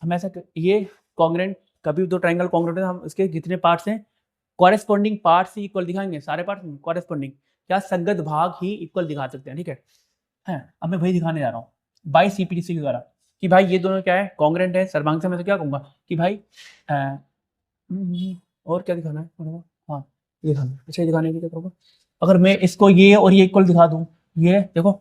हम ऐसा ये कॉन्ग्रेंट, कभी भी दो ट्रायंगल कॉन्ग्रेंट है हम इसके जितने पार्ट्स हैं कॉरेस्पॉन्डिंग पार्ट्स ही इक्वल दिखाएंगे, सारे पार्ट्स कॉरेस्पॉन्डिंग क्या संगत भाग ही इक्वल दिखा सकते हैं, ठीक है। अब मैं वही दिखाने जा रहा हूँ बाई सीपीडीसी के द्वारा कि भाई ये दोनों क्या है कॉन्ग्रेंट है सर्वांग में, तो क्या कहूँगा कि भाई और क्या दिखाना है, हाँ ये दिखाना, अच्छा ये दिखाने की क्या करूँगा, अगर मैं इसको ये और ये इक्वल दिखा दूँ, ये देखो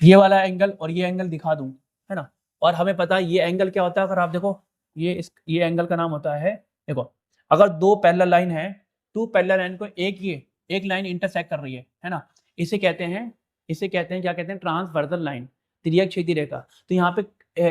ये वाला एंगल और ये एंगल दिखा दूं, है ना। और हमें पता है ये एंगल क्या होता है, अगर आप देखो ये एंगल का नाम होता है, देखो अगर दो पैरेलल लाइन है, टू पैरेलल लाइन को एक लाइन इंटरसेक्ट कर रही है ना, इसे कहते हैं क्या कहते हैं, ट्रांसवर्सल लाइन, तिर्यक क्षैतिज रेखा। तो यहाँ पे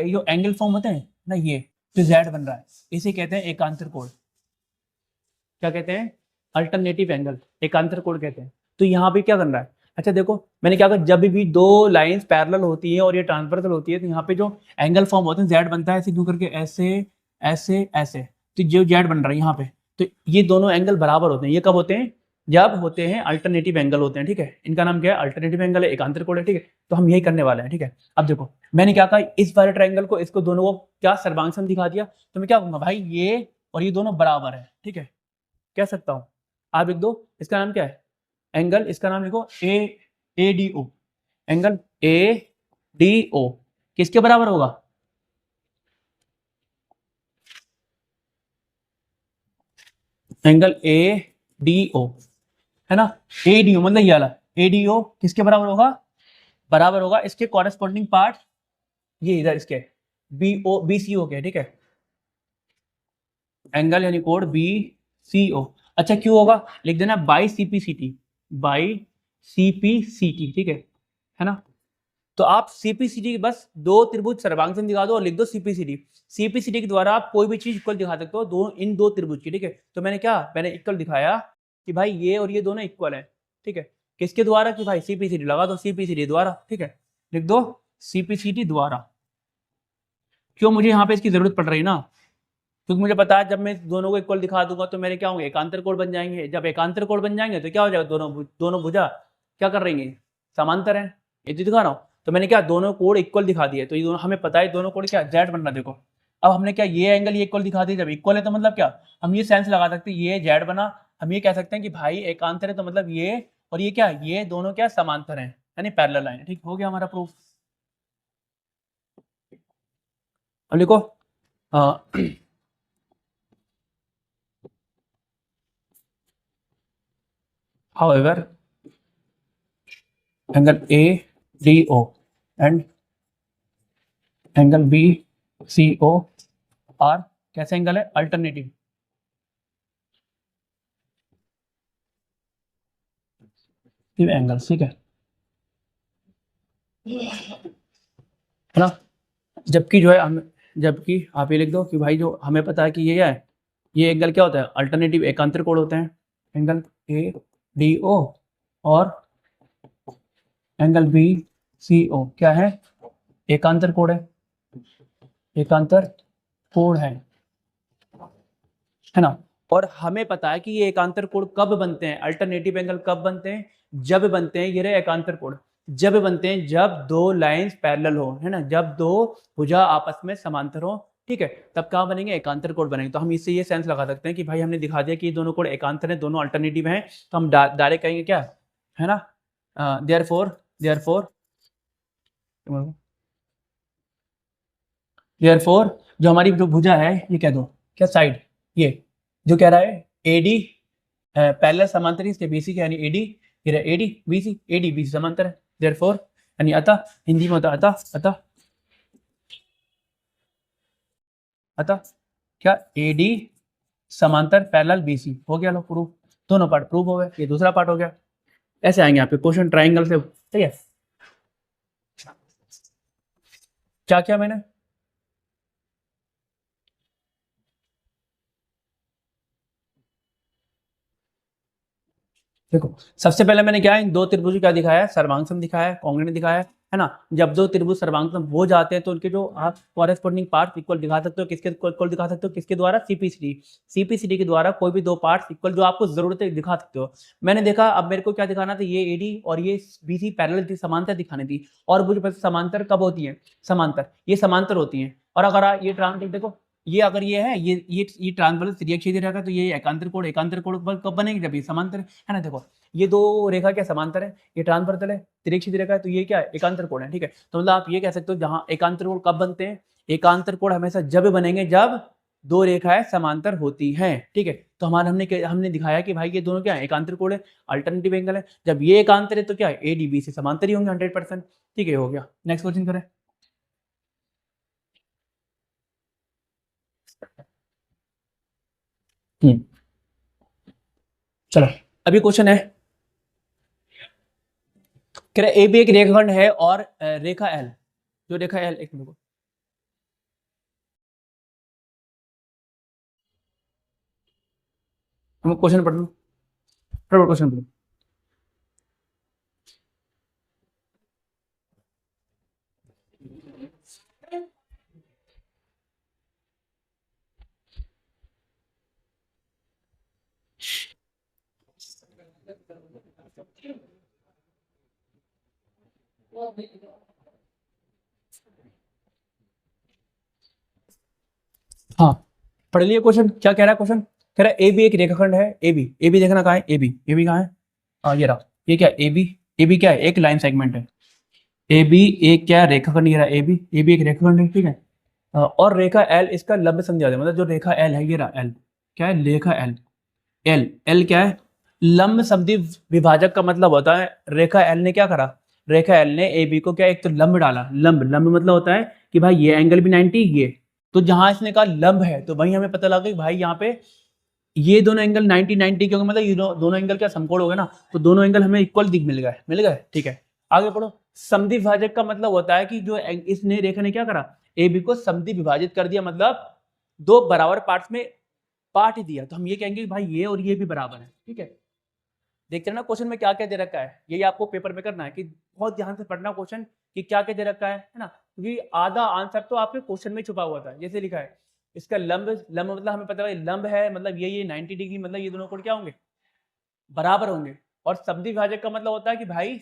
जो एंगल फॉर्म होते हैं ना, ये जो जेड बन रहा है इसे कहते हैं एकांतर कोण, क्या कहते हैं, अल्टरनेटिव एंगल, एकांतर कोण कहते हैं। तो यहाँ पे क्या करना है, अच्छा देखो मैंने क्या कहा, जब भी दो लाइंस पैरेलल होती है और ये ट्रांसवर्सल होती है तो यहाँ पे जो एंगल फॉर्म होते हैं जेड बनता है, ऐसे क्यों करके ऐसे ऐसे ऐसे, तो जो जेड बन रहा है यहाँ पे, तो ये दोनों एंगल बराबर होते हैं। ये कब होते हैं, जब होते हैं अल्टरनेटिव एंगल होते हैं, ठीक है। इनका नाम क्या है, अल्टरनेटिव एंगल है, एकांतर कोण है, ठीक है। तो हम यही करने वाले हैं, ठीक है। अब देखो मैंने क्या कहा, इस वाले ट्रायंगल को इसको दोनों को क्या सर्वांगसम दिखा दिया, तो मैं क्या कहूँगा भाई ये और ये दोनों बराबर है, ठीक है, कह सकता हूँ। आप लिख दो इसका नाम क्या है, एंगल, इसका नाम लिखो A D O, angle A D O किसके बराबर होगा, एंगल ए डी ओ, है ना। ए डी ओ मतलब ये वाला ए डी ओ किसके बराबर होगा, बराबर होगा इसके कॉरेस्पॉन्डिंग पार्ट, ये इधर इसके बी सी ओ के, ठीक है। एंगल यानी कोड बी सी ओ, अच्छा क्यों होगा, लिख देना बाई सीपीसीटी, बाई सीपीसीटी, ठीक है ना। तो आप सीपीसीटी बस दो त्रिभुज सर्वांगसम दिखा दो और लिख दो सीपीसीटी, सीपीसीटी के द्वारा आप कोई भी चीज इक्वल दिखा सकते हो, इन दो त्रिभुज की, ठीक है। तो मैंने इक्वल दिखाया कि भाई ये और ये दोनों इक्वल है, ठीक है। किसके द्वारा, कि भाई सीपीसीटी लगा दो, सीपीसीटी द्वारा, ठीक है, लिख दो सीपीसीटी द्वारा। क्यों मुझे यहाँ पे इसकी जरूरत पड़ रही है ना, क्योंकि मुझे पता है जब मैं दोनों को इक्वल दिखा दूंगा तो मेरे क्या होंगे, एकांतर कोण बन जाएंगे। जब एकांतर कोण बन जाएंगे तो क्या हो जाएगा, दोनों भुजा क्या कर रही है, समांतर है, ये तो दिखा रहा हूँ। तो मैंने क्या दोनों कोण इक्वल दिखा दिए, तो ये दोनों हमें पता है दोनों कोण क्या जेड बन रहा है, देखो। अब हमने क्या ये एंगल ये इक्वल दिखा दिया, जब इक्वल है तो मतलब क्या, हम ये सेंस लगा सकते हैं ये जेड बना, हम ये कह सकते हैं कि भाई एकांतर है, तो मतलब ये और ये क्या, ये दोनों क्या समांतर है, यानी पैरेलल लाइन है, ठीक हो गया हमारा प्रूफ। अब देखो however angle ADO and angle BCO are कैसे एंगल है, अल्टरनेटिव एंगल, ठीक है ना। जबकि जो है हम, जबकि आप ये लिख दो कि भाई जो हमें पता है कि ये क्या है, ये एंगल क्या होता है, अल्टरनेटिव एकांतर कोण होते हैं, एंगल ADO और एंगल BCO क्या है, एकांतर कोण है, एकांतर कोण है ना। और हमें पता है कि ये एकांतर कोण कब बनते हैं, अल्टरनेटिव एंगल कब बनते हैं, जब बनते हैं, ये रहे एकांतर कोण जब बनते हैं जब दो लाइंस पैरेलल हो, है ना, जब दो भुजा आपस में समांतर हो, ठीक है, तब कहाँ बनेंगे, एकांतर कोण बनेंगे। तो हम इससे ये सेंस लगा सकते हैं कि भाई हमने दिखा दिया कि दोनों कोण एकांतर हैं, दोनों अल्टरनेटिव हैं, तो हम डायरेक्ट कहेंगे क्या, है ना, देयरफॉर जो हमारी जो भुजा है, ये कह दो क्या साइड, ये जो कह रहा है एडी पैरेलल समांतर इसके बीसी के, यानी एडी, ये एडी बीसी समांतर है, देयरफॉर यानी अतः, हिंदी में होता है अतः अतः क्या AD समांतर पैरेलल BC हो गया। लो प्रूफ, दोनों पार्ट प्रूफ हो गए। ये दूसरा पार्ट हो गया। ऐसे आएंगे आपके क्वेश्चन ट्राइंगल से, ठीक है। क्या किया मैंने, देखो सबसे पहले मैंने क्या है, दो त्रिभुज क्या दिखाया है, सर्वांगसम दिखाया है, कॉन्ग्रुएंट दिखाया है ना। जब दो त्रिभुज सर्वांगसम हो जाते हैं तो उनके जो आप कॉरेस्पॉन्डिंग पार्ट इक्वल दिखा सकते हो, किसके इक्वल दिखा सकते हो, किसके द्वारा, सीपीसीडी के द्वारा कोई भी दो पार्ट इक्वल जो आपको जरूरत है दिखा सकते हो। मैंने देखा अब मेरे को क्या दिखाना था, ये एडी और ये बीसी पैरेलल थी, समांतर दिखानी थी। और मुझे पता समांतर कब होती है, समांतर ये समांतर होती है। और अगर ये ट्रांसलेट देखो, ये अगर ये है, ये ट्रांसवर्स त्रियक क्षेत्र रहेगा, तो ये एकांतर कोण कब बनेगी, जब ये समांतर है ना। देखो ये दो रेखा क्या समांतर है, ये ट्रांसवर्सल है, त्रियक क्षेत्र रेखा है, तो ये क्या है, एकांतर कोण है, ठीक है। तो मतलब आप ये कह सकते हो जहां एकांतर कोण कब बनते हैं, एकांतर कोण हमेशा जब बनेंगे जब दो रेखाएं समांतर होती हैं, ठीक है। तो हमारा हमने दिखाया कि भाई ये दोनों क्या है, एकांतर कोण है, अल्टरनेटिव एंगल है। जब ये एकांतर है तो क्या है, ADB से समांतर ही होंगे 100%, ठीक है। हो गया, नेक्स्ट क्वेश्चन करें। चलो अभी क्वेश्चन है, कह रहा ए बी एक रेखाखंड है और रेखा एल, जो रेखा एल, एक मिनट, हम क्वेश्चन पढ़ लो, क्वेश्चन पढ़ो। हाँ पढ़ लिए क्वेश्चन, क्या कह रहा है क्वेश्चन, कह रहा है ए बी एक रेखाखंड है, ए बी देखना कहाँ है, ए बी कहाँ है, ये रहा, ये क्या है, ए बी क्या है, एक लाइन सेगमेंट है। ए बी एक क्या है, रेखाखंड, ये रहा ए बी एक रेखाखंड है, ठीक है। और रेखा एल इसका लंब संध्या है, मतलब जो रेखा एल है, ये रहा एल, क्या है, रेखा एल, एल क्या है, लंब समद्वि विभाजक का मतलब होता है, रेखा एल ने क्या करा, रेखा एल ने ए बी को क्या, एक तो लंब डाला, लंब मतलब होता है कि भाई ये एंगल भी 90, ये तो जहां इसने कहा लंब है तो वहीं हमें पता लगा कि भाई यहाँ पे ये दोनों एंगल 90 क्योंकि मतलब ये दोनों एंगल क्या समकोण हो गए ना, तो दोनों एंगल हमें इक्वल दिख मिल गए, ठीक है। आगे पढ़ो। समद्वि विभाजक का मतलब होता है कि जो इसने रेखा ने क्या करा, ए बी को समद्वि विभाजित कर दिया, मतलब दो बराबर पार्ट्स में बांट दिया, तो हम ये कहेंगे भाई ये और ये भी बराबर है, ठीक है। देखते हैं ना क्वेश्चन में क्या क्या दे रखा है, यही आपको पेपर में करना है कि बहुत ध्यान से पढ़ना क्वेश्चन कि क्या क्या दे रखा है ना, क्योंकि आधा आंसर तो आपके क्वेश्चन में छुपा हुआ था। जैसे लिखा है इसका लंब, मतलब हमें पता है लंब है, मतलब ये 90 डिग्री, मतलब ये दोनों कोण क्या होंगे, बराबर होंगे। और समद्वि विभाजक का मतलब होता है कि भाई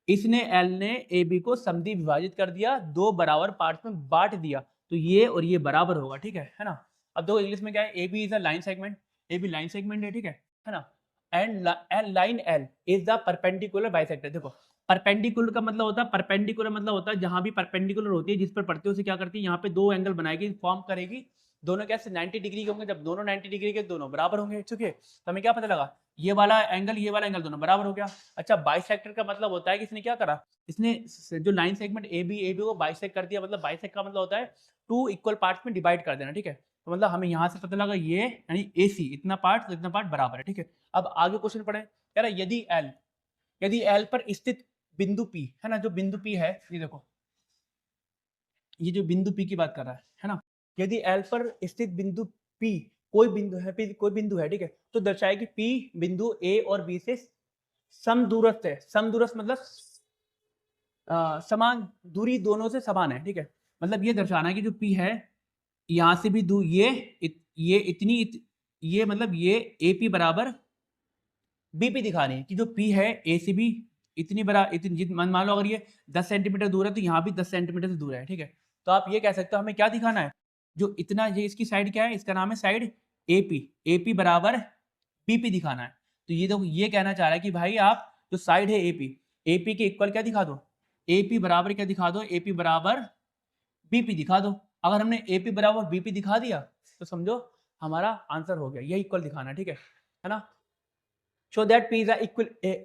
इसने एल ने ए बी को समद्वि विभाजित कर दिया, दो बराबर पार्ट्स में बांट दिया, तो ये और ये बराबर होगा, ठीक है ना। अब देखो इंग्लिश में क्या है, A B is a line segment, A B line segment है, ठीक है ना। And line L is the perpendicular bisector. देखो परपेंडिकुलर का मतलब होता है, परपेंडिकुलर मतलब होता है जहां भी परपेंडिकुलर होती है, जिस पर पड़ते हो उसे क्या करती है, यहाँ पे दो एंगल बनाएगी, फॉर्म करेगी, दोनों कैसे 90 डिग्री के होंगे, जब दोनों 90 डिग्री के दोनों बराबर होंगे, ठीक है। तो हमें क्या पता लगा, ये वाला एंगल दोनों बराबर हो गया। अच्छा बाइसेक्टर का मतलब होता है कि इसने क्या करा, इसने जो लाइन सेगमेंट ए बी को बाइसेक्ट कर दिया, मतलब बाइसेक्ट का मतलब होता है टू इक्वल पार्ट्स में डिवाइड कर देना, ठीक है। तो मतलब हमें यहाँ से पता लगा ये यानी ए सी इतना पार्ट तो इतना पार्ट बराबर है, ठीक है। अब आगे क्वेश्चन पढ़े, कह रहा यदि एल पर स्थित बिंदु पी है ना, जो बिंदु पी है, ये देखो ये जो बिंदु पी की बात कर रहा है ना, यदि एल पर स्थित बिंदु पी कोई बिंदु है, कोई बिंदु है, ठीक है, तो दर्शाए कि पी बिंदु ए और बी से समदूरस्थ है। समदूरस्थ मतलब समान दूरी दोनों से समान है, ठीक है। मतलब ये दर्शाना है कि जो पी है यहां से भी दूर ये इतनी ये मतलब ये ए पी बराबर बीपी दिखानी है कि जो पी है ए से भी इतनी बड़ा इतनी मान लो अगर ये 10 सेंटीमीटर दूर है तो यहाँ भी 10 सेंटीमीटर से दूर है, ठीक है। तो आप ये कह सकते हो हमें क्या दिखाना है, जो इतना ये इसकी साइड क्या है, इसका नाम है साइड एपी बराबर बीपी दिखाना है। तो ये देखो ये कहना चाह रहा है कि भाई आप जो साइड है एपी के इक्वल क्या दिखा दो, एपी बराबर क्या दिखा दो, एपी बराबर बीपी दिखा दो। अगर हमने एपी बराबर बीपी दिखा दिया तो समझो हमारा आंसर हो गया, ये इक्वल दिखाना, ठीक है ना। Show that P is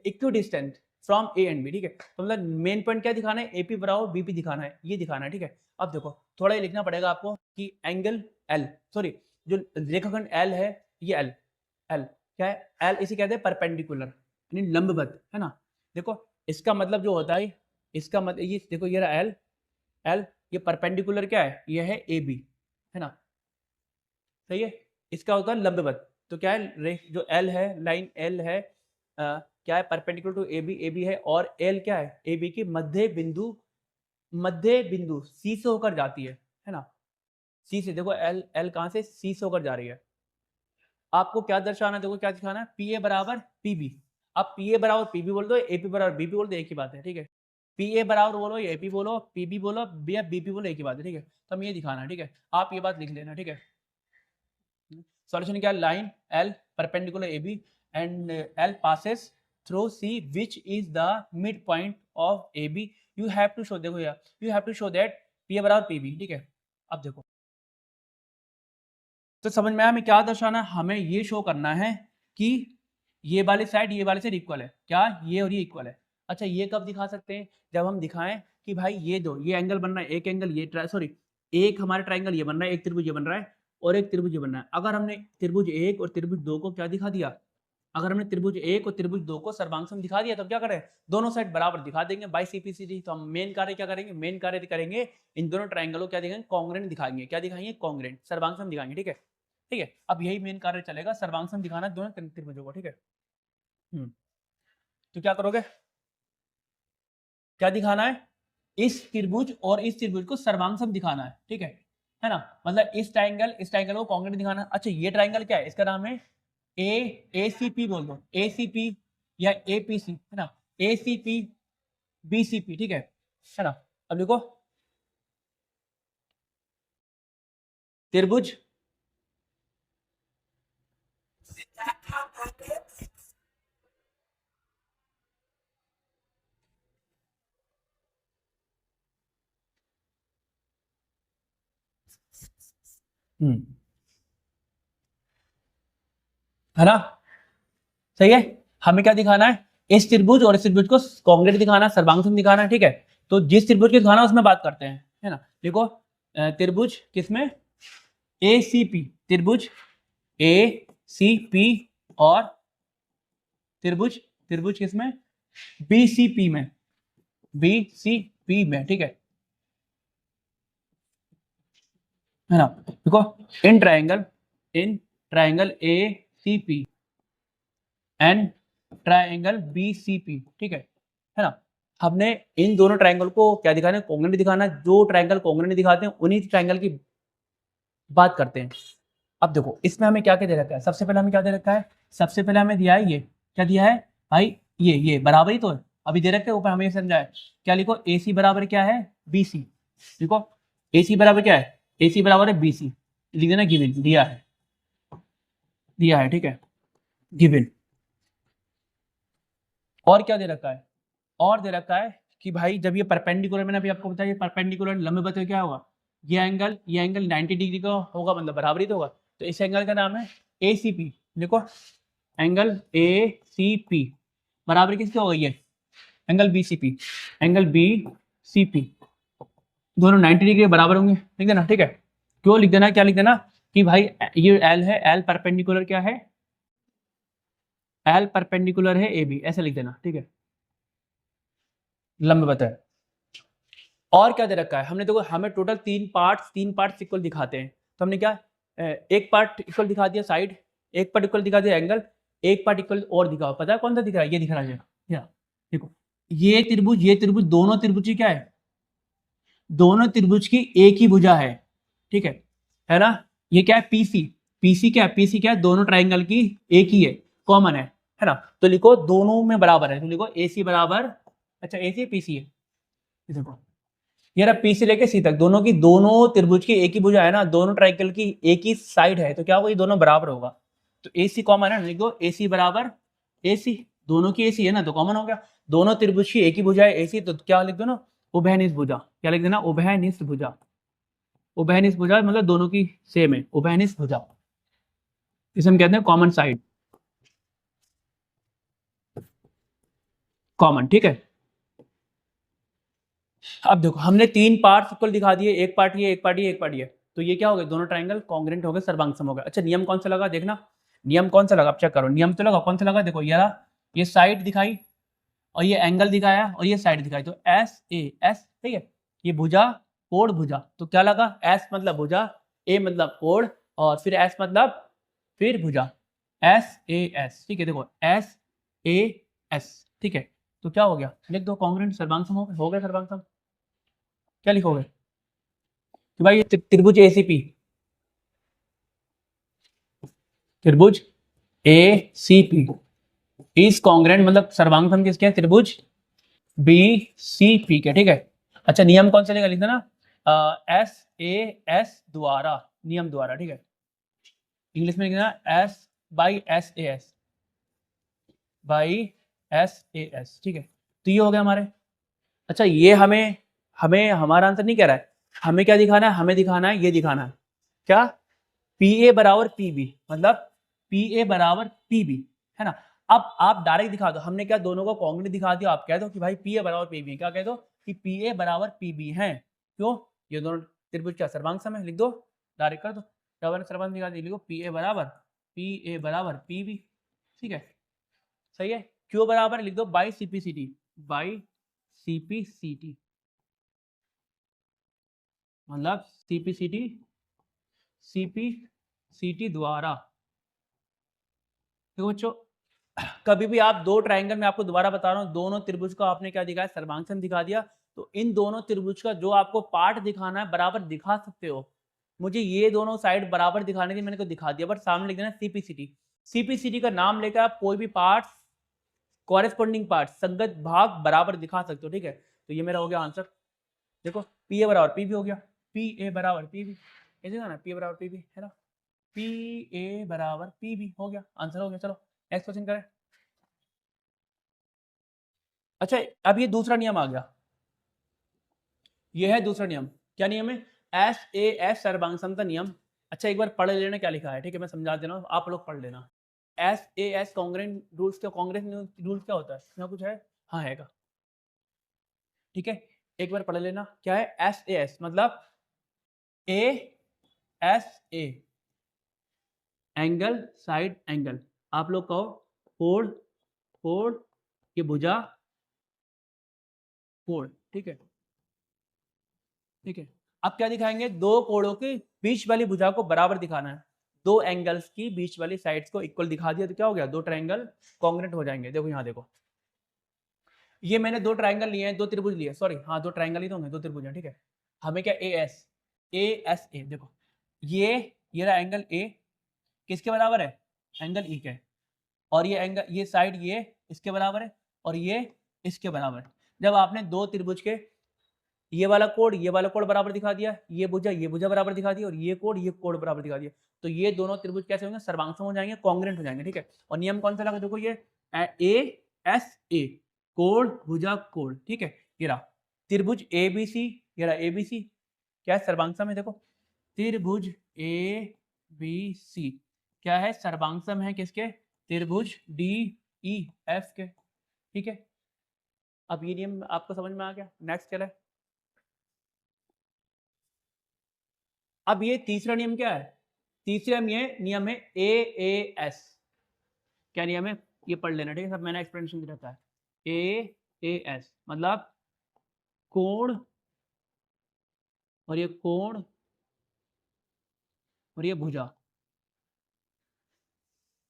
equidistant from A and B, ठीक है। तो मतलब मेन पॉइंट क्या दिखाना है, एपी बराबर बीपी दिखाना है, ये दिखाना है, ठीक है। अब देखो थोड़ा ये लिखना पड़ेगा आपको कि एंगल एल, सॉरी जो रेखाखंड एल है ये एल, एल क्या है, एल इसे कहते हैं परपेंडिकुलर यानी लंबवत, है ना। देखो इसका मतलब जो होता है, इसका मतलब ये देखो ये रहा एल, एल ये परपेंडिकुलर क्या है, ये है ए बी, है ना, सही है। इसका होता है लंबवत, तो क्या है जो एल है, लाइन एल है क्या है परपेंडिकुलर टू ए बी है, और एल क्या है ए बी की मध्य बिंदु सी से होकर जाती है ना, सी से, देखो एल एल कहां से, सी से होकर जा रही है। आपको क्या दर्शाना है, देखो क्या दिखाना है, पी ए बराबर पी बी। आप पी ए बराबर पी बी बोल दो, ए पी बराबर बी पी बोल दो, एक ही बात है, ठीक है। पी ए बराबर बोलो, ए पी बोलो, पी बी बोलो या बी पी बोलो, एक ही बात है, ठीक है। तो हमें ये दिखाना है, ठीक है, आप ये बात लिख लेना, ठीक है। सॉल्यूशन क्या है, line L perpendicular A B and L passes through C which is the mid point of A B. You have to show, देखो यार you have to show that P A बराबर पी बी, ठीक है। अब देखो तो समझ में आया हमें क्या दर्शाना है, हमें ये शो करना है कि ये वाली साइड ये वाले साइड इक्वल है, क्या ये और ये इक्वल है। अच्छा ये कब दिखा सकते हैं, जब हम दिखाएं कि भाई ये दो, ये एंगल बन रहा है, एक एंगल ये सॉरी एक हमारा ट्राइंगल ये बन रहा है, एक त्रिभुज ये बन रहा है और एक त्रिभुज ये बन रहा है। अगर हमने त्रिभुज एक और त्रिभुज दो को क्या दिखा दिया, अगर हमने त्रिभुज एक और त्रिभुज दो को सर्वांग दिखा दिया तो क्या करें, दोनों साइड बराबर दिखा देंगे बाई सीपीसीडी। तो हम मेन कार्य क्या करेंगे, मेन कार्य करेंगे इन दोनों ट्राइंगल को क्या दिखाएंगे, कॉन्ग्रेंट दिखाएंगे, क्या दिखाएंगे, कॉन्ग्रेंट सर्वांग दिखाएंगे, ठीक है। ठीक है, अब यही मेन कार्य चलेगा, सर्वांग दिखाना दोनों त्रिभुजों को, ठीक है। तो क्या करोगे, क्या दिखाना है, इस त्रिभुज और इस त्रिभुज को सर्वांग दिखाना है ना, मतलब इस ट्राइंगल को कॉन्ग्रेंट दिखाना है। अच्छा ये ट्राइंगल क्या है, इसका नाम है ए सी पी बोल दो, ए सी पी या ए पी सी, है ना, A C P B C P, ठीक है ना। अब देखो त्रिभुज है ना, सही है। हमें क्या दिखाना है, इस त्रिभुज और इस त्रिभुज को कॉन्ग्रेंट दिखाना है, सर्वांग दिखाना है, ठीक है। तो जिस त्रिभुज को दिखाना है उसमें बात करते हैं, है ना। देखो त्रिभुज किसमें, ए सी पी, त्रिभुज ए सी पी और त्रिभुज त्रिभुज किसमें, बी सी पी में, बी सी पी में, ठीक है ना। देखो इन triangle A C P and triangle B C P, ठीक है ना। हमने इन दोनों ट्राइंगल को क्या दिखाना है, कॉन्ग्रेंट दिखाना है। जो ट्राइंगल कॉन्ग्रेंट दिखाते हैं उन्हीं ट्राइंगल की बात करते हैं। अब देखो इसमें हमें क्या क्या दे रखा है, सबसे पहले हमें क्या दे रखा है, सबसे पहले हमें दिया है ये, क्या दिया है भाई, ये बराबर ही तो है, अभी दे रखे ऊपर हमें समझा है, क्या लिखो, ए सी बराबर क्या है बी सी, देखो ए सी बराबर क्या है, ए सी बराबर है बी सी, लिख देना गिवन, दिया है, ठीक है, गिवन। और क्या दे रखा है, और दे रखा है कि भाई जब ये परपेंडिकुलर, मैंने अभी आपको बताया ये परपेंडिकुलर लंबवत क्या होगा, ये एंगल 90 डिग्री का होगा, मतलब बराबर ही तो होगा। तो इस एंगल का नाम है ए सी पी, देखो एंगल ए सी पी बराबर किसके होगा, ये angle B C P, angle B C P दोनों 90 डिग्री बराबर होंगे, लिख देना, ठीक है। क्यों लिख देना, क्या लिख देना कि भाई ये एल है, एल परपेंडिकुलर क्या है, एल परपेंडिकुलर है ए बी, ऐसे लिख देना, ठीक है, लंबवत है। और क्या दे रखा है हमने, देखो हमें टोटल तीन पार्ट्स इक्वल दिखाते हैं। तो हमने क्या एक पार्ट इक्वल दिखा दिया साइड, एक पार्ट इक्वल दिखा दिया एंगल, एक पार्ट इक्वल और दिखा, पता है कौन सा दिख रहा है, ये दिख रहा है, देखो ये त्रिभुज दोनों त्रिभुज की क्या है, दोनों त्रिभुज की एक ही भुजा है, ठीक है ना। ये क्या है पीसी, पीसी क्या है, दोनों ट्राइंगल की एक ही है, कॉमन है ना। तो लिखो दोनों में बराबर है, तो लिखो ए सी बराबर, अच्छा ए सी पीसी है, देखो ये रहा पी से लेके सी तक, दोनों की, दोनों त्रिभुज की एक ही भुजा है ना, दोनों ट्राइंगल की एक ही साइड है, तो क्या होगा, ये दोनों बराबर होगा। तो ए सी कॉमन है, लिख दो ए सी बराबर ए सी, दोनों की ए सी है ना, तो कॉमन हो गया। दोनों त्रिभुज की एक ही भुजा है ए सी, तो क्या लिख दो ना, उभयनिष्ठ भुजा, क्या लिख देना, उभयनिष्ठ भुजा, उभयनिष्ठ भुजा मतलब दोनों की सेम है, उभयनिष्ठ भुजा, इसे हम कहते हैं कॉमन साइड, कॉमन, ठीक है। अब देखो हमने तीन पार्ट्स इक्वल दिखा दिए, एक पार्ट ये, एक पार्ट ये, एक पार्ट ये। तो ये क्या हो गया, दोनों ट्राइंगल कॉन्ग्रेंट हो गए, सर्वांगसम हो गए। अच्छा नियम कौन सा लगा, देखना नियम कौन सा लगा, आप चेक करो, नियम तो लगा, कौन सा लगा, देखो ये साइड दिखाई और ये एंगल दिखाया और ये साइड दिखाई, तो एस ए एस, ठीक है, ये भुजा कोण भुजा, तो क्या लगा, एस मतलब भुजा, ए मतलब कोण, और फिर एस मतलब फिर भुजा, एस ए एस, ठीक है, देखो एस ए एस, ठीक है, तो क्या हो गया, लिख दो कॉन्ग्रेंट सर्वांगसम हो गया सर्वांगसम। क्या लिखोगे कि भाई ये त्रिभुज एसीपी, त्रिभुज एसीपी इज कॉन्ग्रेंट, मतलब सर्वांगसम किसके, त्रिभुज बी सी पी के, ठीक है। अच्छा नियम कौन सा लेगा, लिख देना एस ए एस द्वारा, नियम द्वारा, ठीक है, इंग्लिश में लिख देना S by S A S, by S A S, ठीक है, तो ये हो गया हमारे। अच्छा ये हमें हमें हमारा आंसर नहीं कह रहा है, हमें क्या दिखाना है, हमें दिखाना है, ये दिखाना है क्या, पी ए बराबर पी बी, मतलब पी ए बराबर पी बी, है ना। अब आप डायरेक्ट दिखा दो, हमने क्या दोनों को कॉन्ग्रेंट दिखा दिया, आप कह दो कि भाई पी ए बराबर पी बी, क्या कह दो कि पी ए बराबर पी बी है, क्यों, ये दोनों त्रिभुज क्या सर्वांगसम है, लिख दो डायरेक्ट कर दो, सर्वांग दिखा दी, लिखो पी ए बराबर पी बी, ठीक है, सही है, क्यों बराबर लिख दो by C P C T, by C P C T, मतलब C P C T, C P C T द्वारा। देखो बच्चों कभी भी आप दो ट्रायंगल में, आपको दोबारा बता रहा हूँ, दोनों त्रिभुज का आपने क्या दिखाया, सर्वांगसम दिखा दिया, तो इन दोनों त्रिभुज का जो आपको पार्ट दिखाना है बराबर दिखा सकते हो। मुझे ये दोनों साइड बराबर दिखाने थी, मैंने को दिखा दिया, बट सामने लिख देना सीपीसीटी, सीपीसीटी का नाम लेकर आप कोई भी पार्ट, कॉरेस्पॉन्डिंग पार्ट, संगत भाग बराबर दिखा सकते हो, ठीक है। तो ये मेरा हो गया आंसर, देखो पी ए बराबर पी भी हो गया, पी ए बराबर पी भी, ऐसे ना पी ए बराबर पी भी, है ना, पी ए बराबर पी भी हो गया, आंसर हो गया। चलो नेक्स्ट क्वेश्चन करें। अच्छा अब ये दूसरा नियम आ गया, ये है दूसरा नियम, क्या नियम है, एस ए एस सर्वांगसमता नियम। अच्छा एक बार पढ़ लेना क्या लिखा है, ठीक है, मैं समझा दे रहा हूँ, आप लोग पढ़ लेना। S A S congruent rules, क्या कॉन्ग्रेंट रूल्स क्या होता है, यहाँ कुछ है, हाँ हैगा, ठीक है, एक बार पढ़ लेना, क्या है एस ए एस, मतलब A S A, angle side angle, आप लोग कहो कोण, कोण, ये भुजा कोण, ठीक है, ठीक है। अब क्या दिखाएंगे, दो कोणों के बीच वाली भुजा को बराबर दिखाना है, दो एंगल्स की बीच वाली साइड्स को इक्वल दिखा दिया, तो क्या हो गया, दो ट्रायंगल कॉन्ग्रेंट हो जाएंगे। देखो यहाँ देखो, ये मैंने दो ट्रायंगल लिए हैं, दो त्रिभुज लिए, सॉरी हाँ दो ट्रायंगल ही तो होंगे, दो त्रिभुज हैं, ठीक है। हमें क्या ए एस ए, देखो ये रहा एंगल ए, किसके बराबर है, एंगल ई के, और ये एंगल, ये साइड ये इसके बराबर है और ये इसके बराबर है। जब आपने दो त्रिभुज के ये वाला कोण बराबर दिखा दिया, ये भुजा बराबर दिखा दिया, और ये कोण बराबर दिखा दिया, तो ये दोनों त्रिभुज कैसे होंगे, सर्वांगसम हो जाएंगे, कॉन्ग्रेंट हो जाएंगे, ठीक है। और नियम कौन सा लगा, देखो ये ए एस ए, कोण भुजा कोण, ठीक है, ये रहा त्रिभुज ए बी सी, ये रहा ए बी सी, क्या है सर्वांगसम है, देखो त्रिभुज ए बी सी क्या है, सर्वांगसम है किसके, त्रिभुज डी ई एफ के, ठीक है। अब ये नियम आपको समझ में आ गया, नेक्स्ट चले। अब ये तीसरा नियम क्या है, तीसरा नियम है ए ए एस, क्या नियम है, ये पढ़ लेना, ठीक है, सब मैंने एक्सप्लेनेशन दे रखा है, ए ए एस मतलब कोण, और ये कोण, और ये भुजा,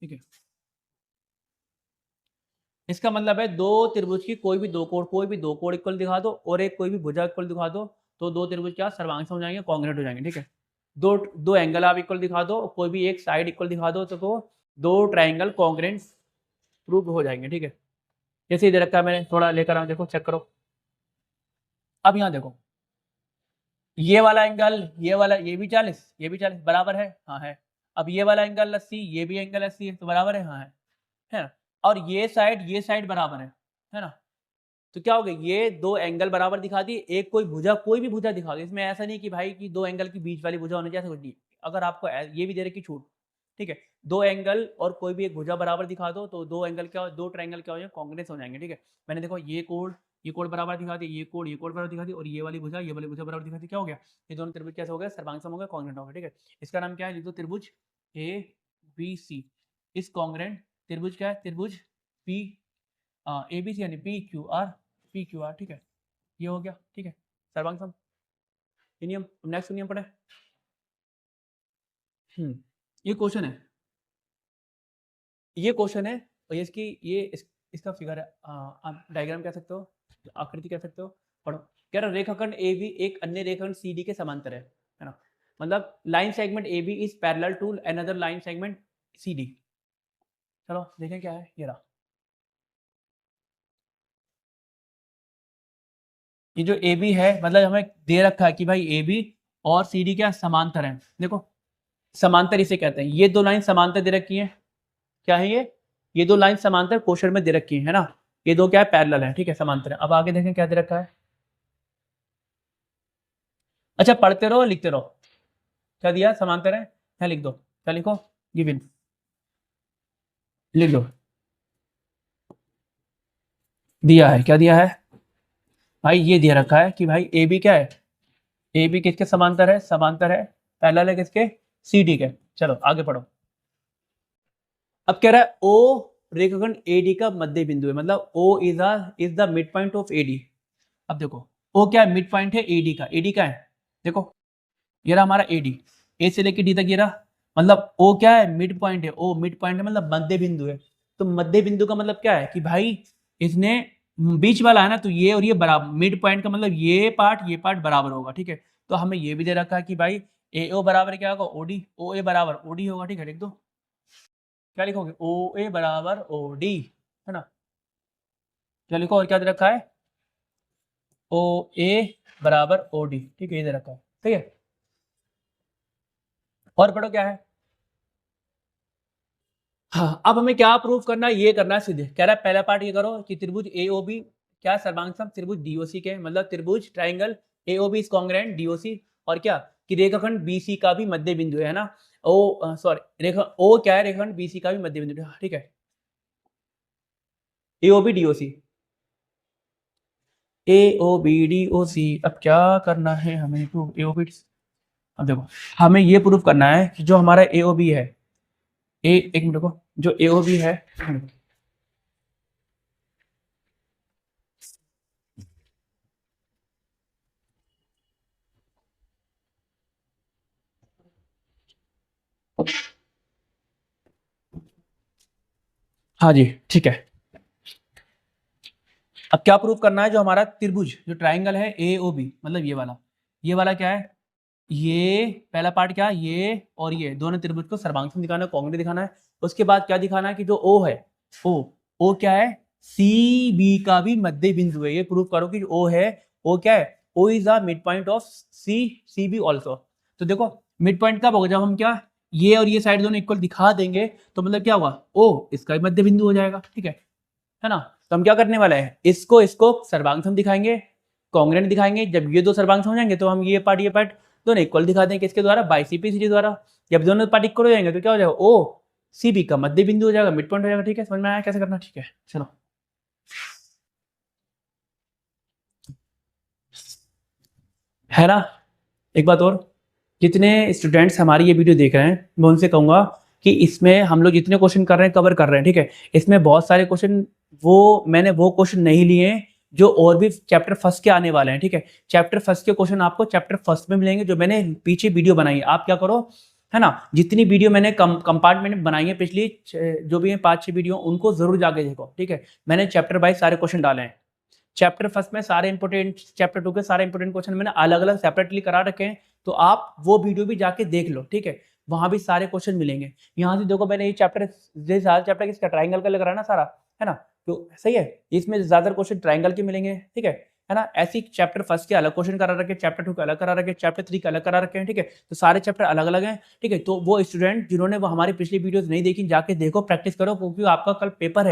ठीक है। इसका मतलब है दो त्रिभुज की कोई भी दो कोण इक्वल दिखा दो, और एक कोई भी भुजा इक्वल दिखा दो, तो दो त्रिभुज क्या सर्वांगसम हो जाएंगे, कॉन्ग्रेंट हो जाएंगे, ठीक है। दो दो एंगल आप इक्वल दिखा दो, कोई भी एक साइड इक्वल दिखा दो, तो दो ट्राइंगल कॉन्ग्रेंट प्रूव हो जाएंगे, ठीक है। जैसे इधर रखा है मैंने, थोड़ा लेकर आओ, देखो चेक करो। अब यहाँ देखो, ये वाला एंगल, ये भी 40, ये भी 40 बराबर है, हाँ है। अब ये वाला एंगल 80, ये भी एंगल 80 है, तो बराबर है, हाँ है ना। और ये साइड बराबर है ना। तो क्या हो गया, ये दो एंगल बराबर दिखा दी, एक कोई भी भुजा दिखा दी, इसमें ऐसा नहीं कि भाई कि दो एंगल की बीच वाली भुजा होनी चाहिए, ऐसा कुछ नहीं। अगर आपको ये भी दे रखी छूट, ठीक है, दो एंगल और कोई भी एक भुजा बराबर दिखा दो, तो दो एंगल क्या, दो ट्रायंगल क्या हो जाएंगे, कॉन्ग्रेंस हो जाएंगे, ठीक है। मैंने देखो ये कोण ये कोण बराबर दिखा दी, ये कोण बराबर दिखा दी, और ये वाली भुजा बराबर दिखा दी। क्या हो गया? ये दोनों त्रिभुज कैसे हो गए? सर्वांग हो गए, कॉन्ग्रेंट हो गए। ठीक है, इसका नाम क्या है? लिख दो त्रिभुज ABC। इस कॉन्ग्रेंट त्रिभुज क्या है? त्रिभुज P ABC यानी PQR। ठीक है, ये हो गया। ठीक है, सर्वांग सम नियम। नेक्स्ट नियम पढ़े। ये क्वेश्चन है, और इसका फिगर है, आप डायग्राम कह सकते हो, आकृति कह सकते हो। पढ़ो। कह रहा रेखाखंड ए बी एक अन्य रेखाखंड सी डी के समांतर है ना? मतलब line segment A B is parallel to another line segment C D. चलो देखें क्या है। ये रहा, ये जो ए बी है, मतलब हमें दे रखा है कि भाई ए बी और सी डी क्या समांतर है। देखो, समांतर इसे कहते हैं। ये दो लाइन समांतर दे रखी है। क्या है ये दो लाइन समांतर क्वेश्चन में दे रखी है ना? ये दो क्या है? पैरेलल है। ठीक है, समांतर है। अब आगे देखें क्या दे रखा है। अच्छा, पढ़ते रहो, लिखते रहो। क्या दिया? समांतर है। क्या लिख दो? क्या लिखो? गिवन लिख दो। दिया है, क्या दिया है भाई? ये दिया रखा है कि भाई ए बी क्या है? ए बी किसके समांतर है? समांतर है, पैरेलल है किसके? सी डी के। चलो आगे पढ़ो। अब कह रहा है ओ रेखाखंड AD का मध्य बिंदु है, मतलब O is the mid point of AD। अब देखो, O क्या है? मिड पॉइंट है AD का। AD का है, देखो ये रहा हमारा AD, A से लेके D तक ये रहा। मतलब O क्या है? मिड पॉइंट है। O मिड पॉइंट है, मतलब मध्य बिंदु है। तो मध्य बिंदु का मतलब क्या है कि भाई इसने बीच वाला है ना, तो ये और ये बराबर, मिड पॉइंट का मतलब ये पार्ट बराबर होगा। ठीक है, तो हमें ये भी दे रखा है कि भाई AO बराबर क्या होगा? OD। OA बराबर OD होगा। ठीक है, लिख दो। क्या लिखोगे? OA बराबर OD, है ना? क्या लिखो? और क्या दे रखा है? OA बराबर OD। ठीक है, ये दे रखा है। ठीक है, और पढ़ो क्या है। हाँ, अब हमें क्या प्रूव करना है? ये करना है सीधे। कह रहा है पहला पार्ट ये करो कि त्रिभुज AOB क्या सर्वांग त्रिभुज DOC के, मतलब त्रिभुज triangle AOB is congruent DOC, और क्या कि रेखाखंड BC का भी मध्य बिंदु है ना? ओ सॉरी, रेखा O क्या है? रेखाखंड BC का भी मध्य बिंदु है। ठीक है, AOB DOC, AOB DOC। अब क्या करना है हमें? तो AOB, अब देखो हमें ये प्रूव करना है कि जो हमारा AOB है, एक मिनट को, जो AOB है, हाँ जी ठीक है। अब क्या प्रूव करना है? जो हमारा त्रिभुज जो ट्राइंगल है AOB, मतलब ये वाला क्या है? ये पहला पार्ट क्या है? ये और ये दोनों त्रिभुज को सर्वांग दिखाना है, कॉन्ग्रुएंट दिखाना है। उसके बाद क्या दिखाना है कि जो O है, O क्या है? CB का भी मध्य बिंदु है। ये प्रूव करो कि O है, O क्या है? O is the mid point of CB also. तो देखो मिड पॉइंट कब होगा? जब हम क्या ये और ये साइड दोनों इक्वल दिखा देंगे, तो मतलब क्या हुआ? O इसका भी मध्य बिंदु हो जाएगा। ठीक है ना? तो हम क्या करने वाले हैं? इसको इसको सर्वांग दिखाएंगे, कॉन्ग्रुएंट दिखाएंगे। जब ये दो सर्वांग हो जाएंगे तो हम ये पार्ट दोनों इक्वल दिखा देंगे। किसके द्वारा? बाई CP CD द्वारा। जब दोनों पार्ट इक्वल हो जाएंगे तो क्या हो जाएगा? O CB का मध्य बिंदु हो जाएगा, मिड पॉइंट हो जाएगा। ठीक है, समझ में आया कैसे करना? ठीक है, चलो है ना? एक बात और, जितने स्टूडेंट्स हमारी ये वीडियो देख रहे हैं, मैं उनसे कहूंगा कि इसमें हम लोग जितने क्वेश्चन कर रहे हैं, कवर कर रहे हैं। ठीक है, इसमें बहुत सारे क्वेश्चन मैंने वो क्वेश्चन नहीं लिए हैं जो और भी चैप्टर फर्स्ट के आने वाले हैं। ठीक है, चैप्टर फर्स्ट के क्वेश्चन आपको चैप्टर फर्स्ट में मिलेंगे, जो मैंने पीछे वीडियो बनाई है। आप क्या करो, है ना, जितनी वीडियो मैंने कंपार्टमेंट में बनाई है पिछली जो भी है 5-6 वीडियो, उनको जरूर जाके देखो। ठीक है, मैंने चैप्टर वाइज सारे क्वेश्चन डाले हैं। चैप्टर फर्स्ट में सारे इंपोर्टेंट, चैप्टर 2 के सारे इंपोर्टेंट क्वेश्चन मैंने अलग अलग सेपरेटली करा रखे हैं, तो आप वो वीडियो भी जाके देख लो। ठीक है, वहां भी सारे क्वेश्चन मिलेंगे। यहाँ से देखो, मैंने ये सारा चैप्टर किसका? ट्राइंगल का लग रहा है ना सारा, है ना? तो सही है, इसमें ज्यादा क्वेश्चन ट्राइंगल के मिलेंगे। ठीक है ना? ऐसे चैप्टर फर्स्ट के अलग क्वेश्चन करा रखे, चैप्टर 2 के अलग करा रखे, चैप्टर 3 के अलग करा रखे हैं। ठीक है, तो सारे चैप्टर अलग अलग हैं। ठीक है, तो वो स्टूडेंट जिन्होंने वो हमारी पिछली वीडियोस नहीं देखी, जाके देखो, प्रैक्टिस करो, क्योंकि आपका कल पेपर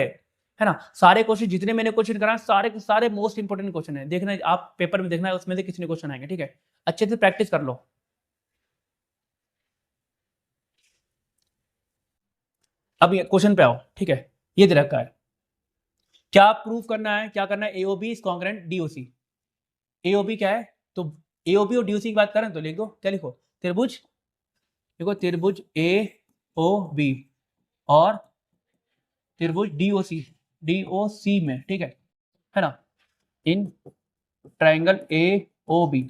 है ना? सारे क्वेश्चन जितने मैंने क्वेश्चन कराए, सारे के सारे मोस्ट इंपोर्टेंट क्वेश्चन है। देखना, आप पेपर में देखना है, उसमें से कितने क्वेश्चन आएंगे। ठीक है, अच्छे से प्रैक्टिस कर लो। अब ये क्वेश्चन पे आओ। ठीक है, ये दे रखा है क्या प्रूफ करना है, क्या करना है, AOB is congruent DOC. AOB क्या है, तो एओबी और डीओसी की बात करें तो लिख दो, क्या लिखो, त्रिभुज, देखो त्रिभुज एओबी और त्रिभुज डीओसी, डीओसी में, ठीक है ना, in triangle AOB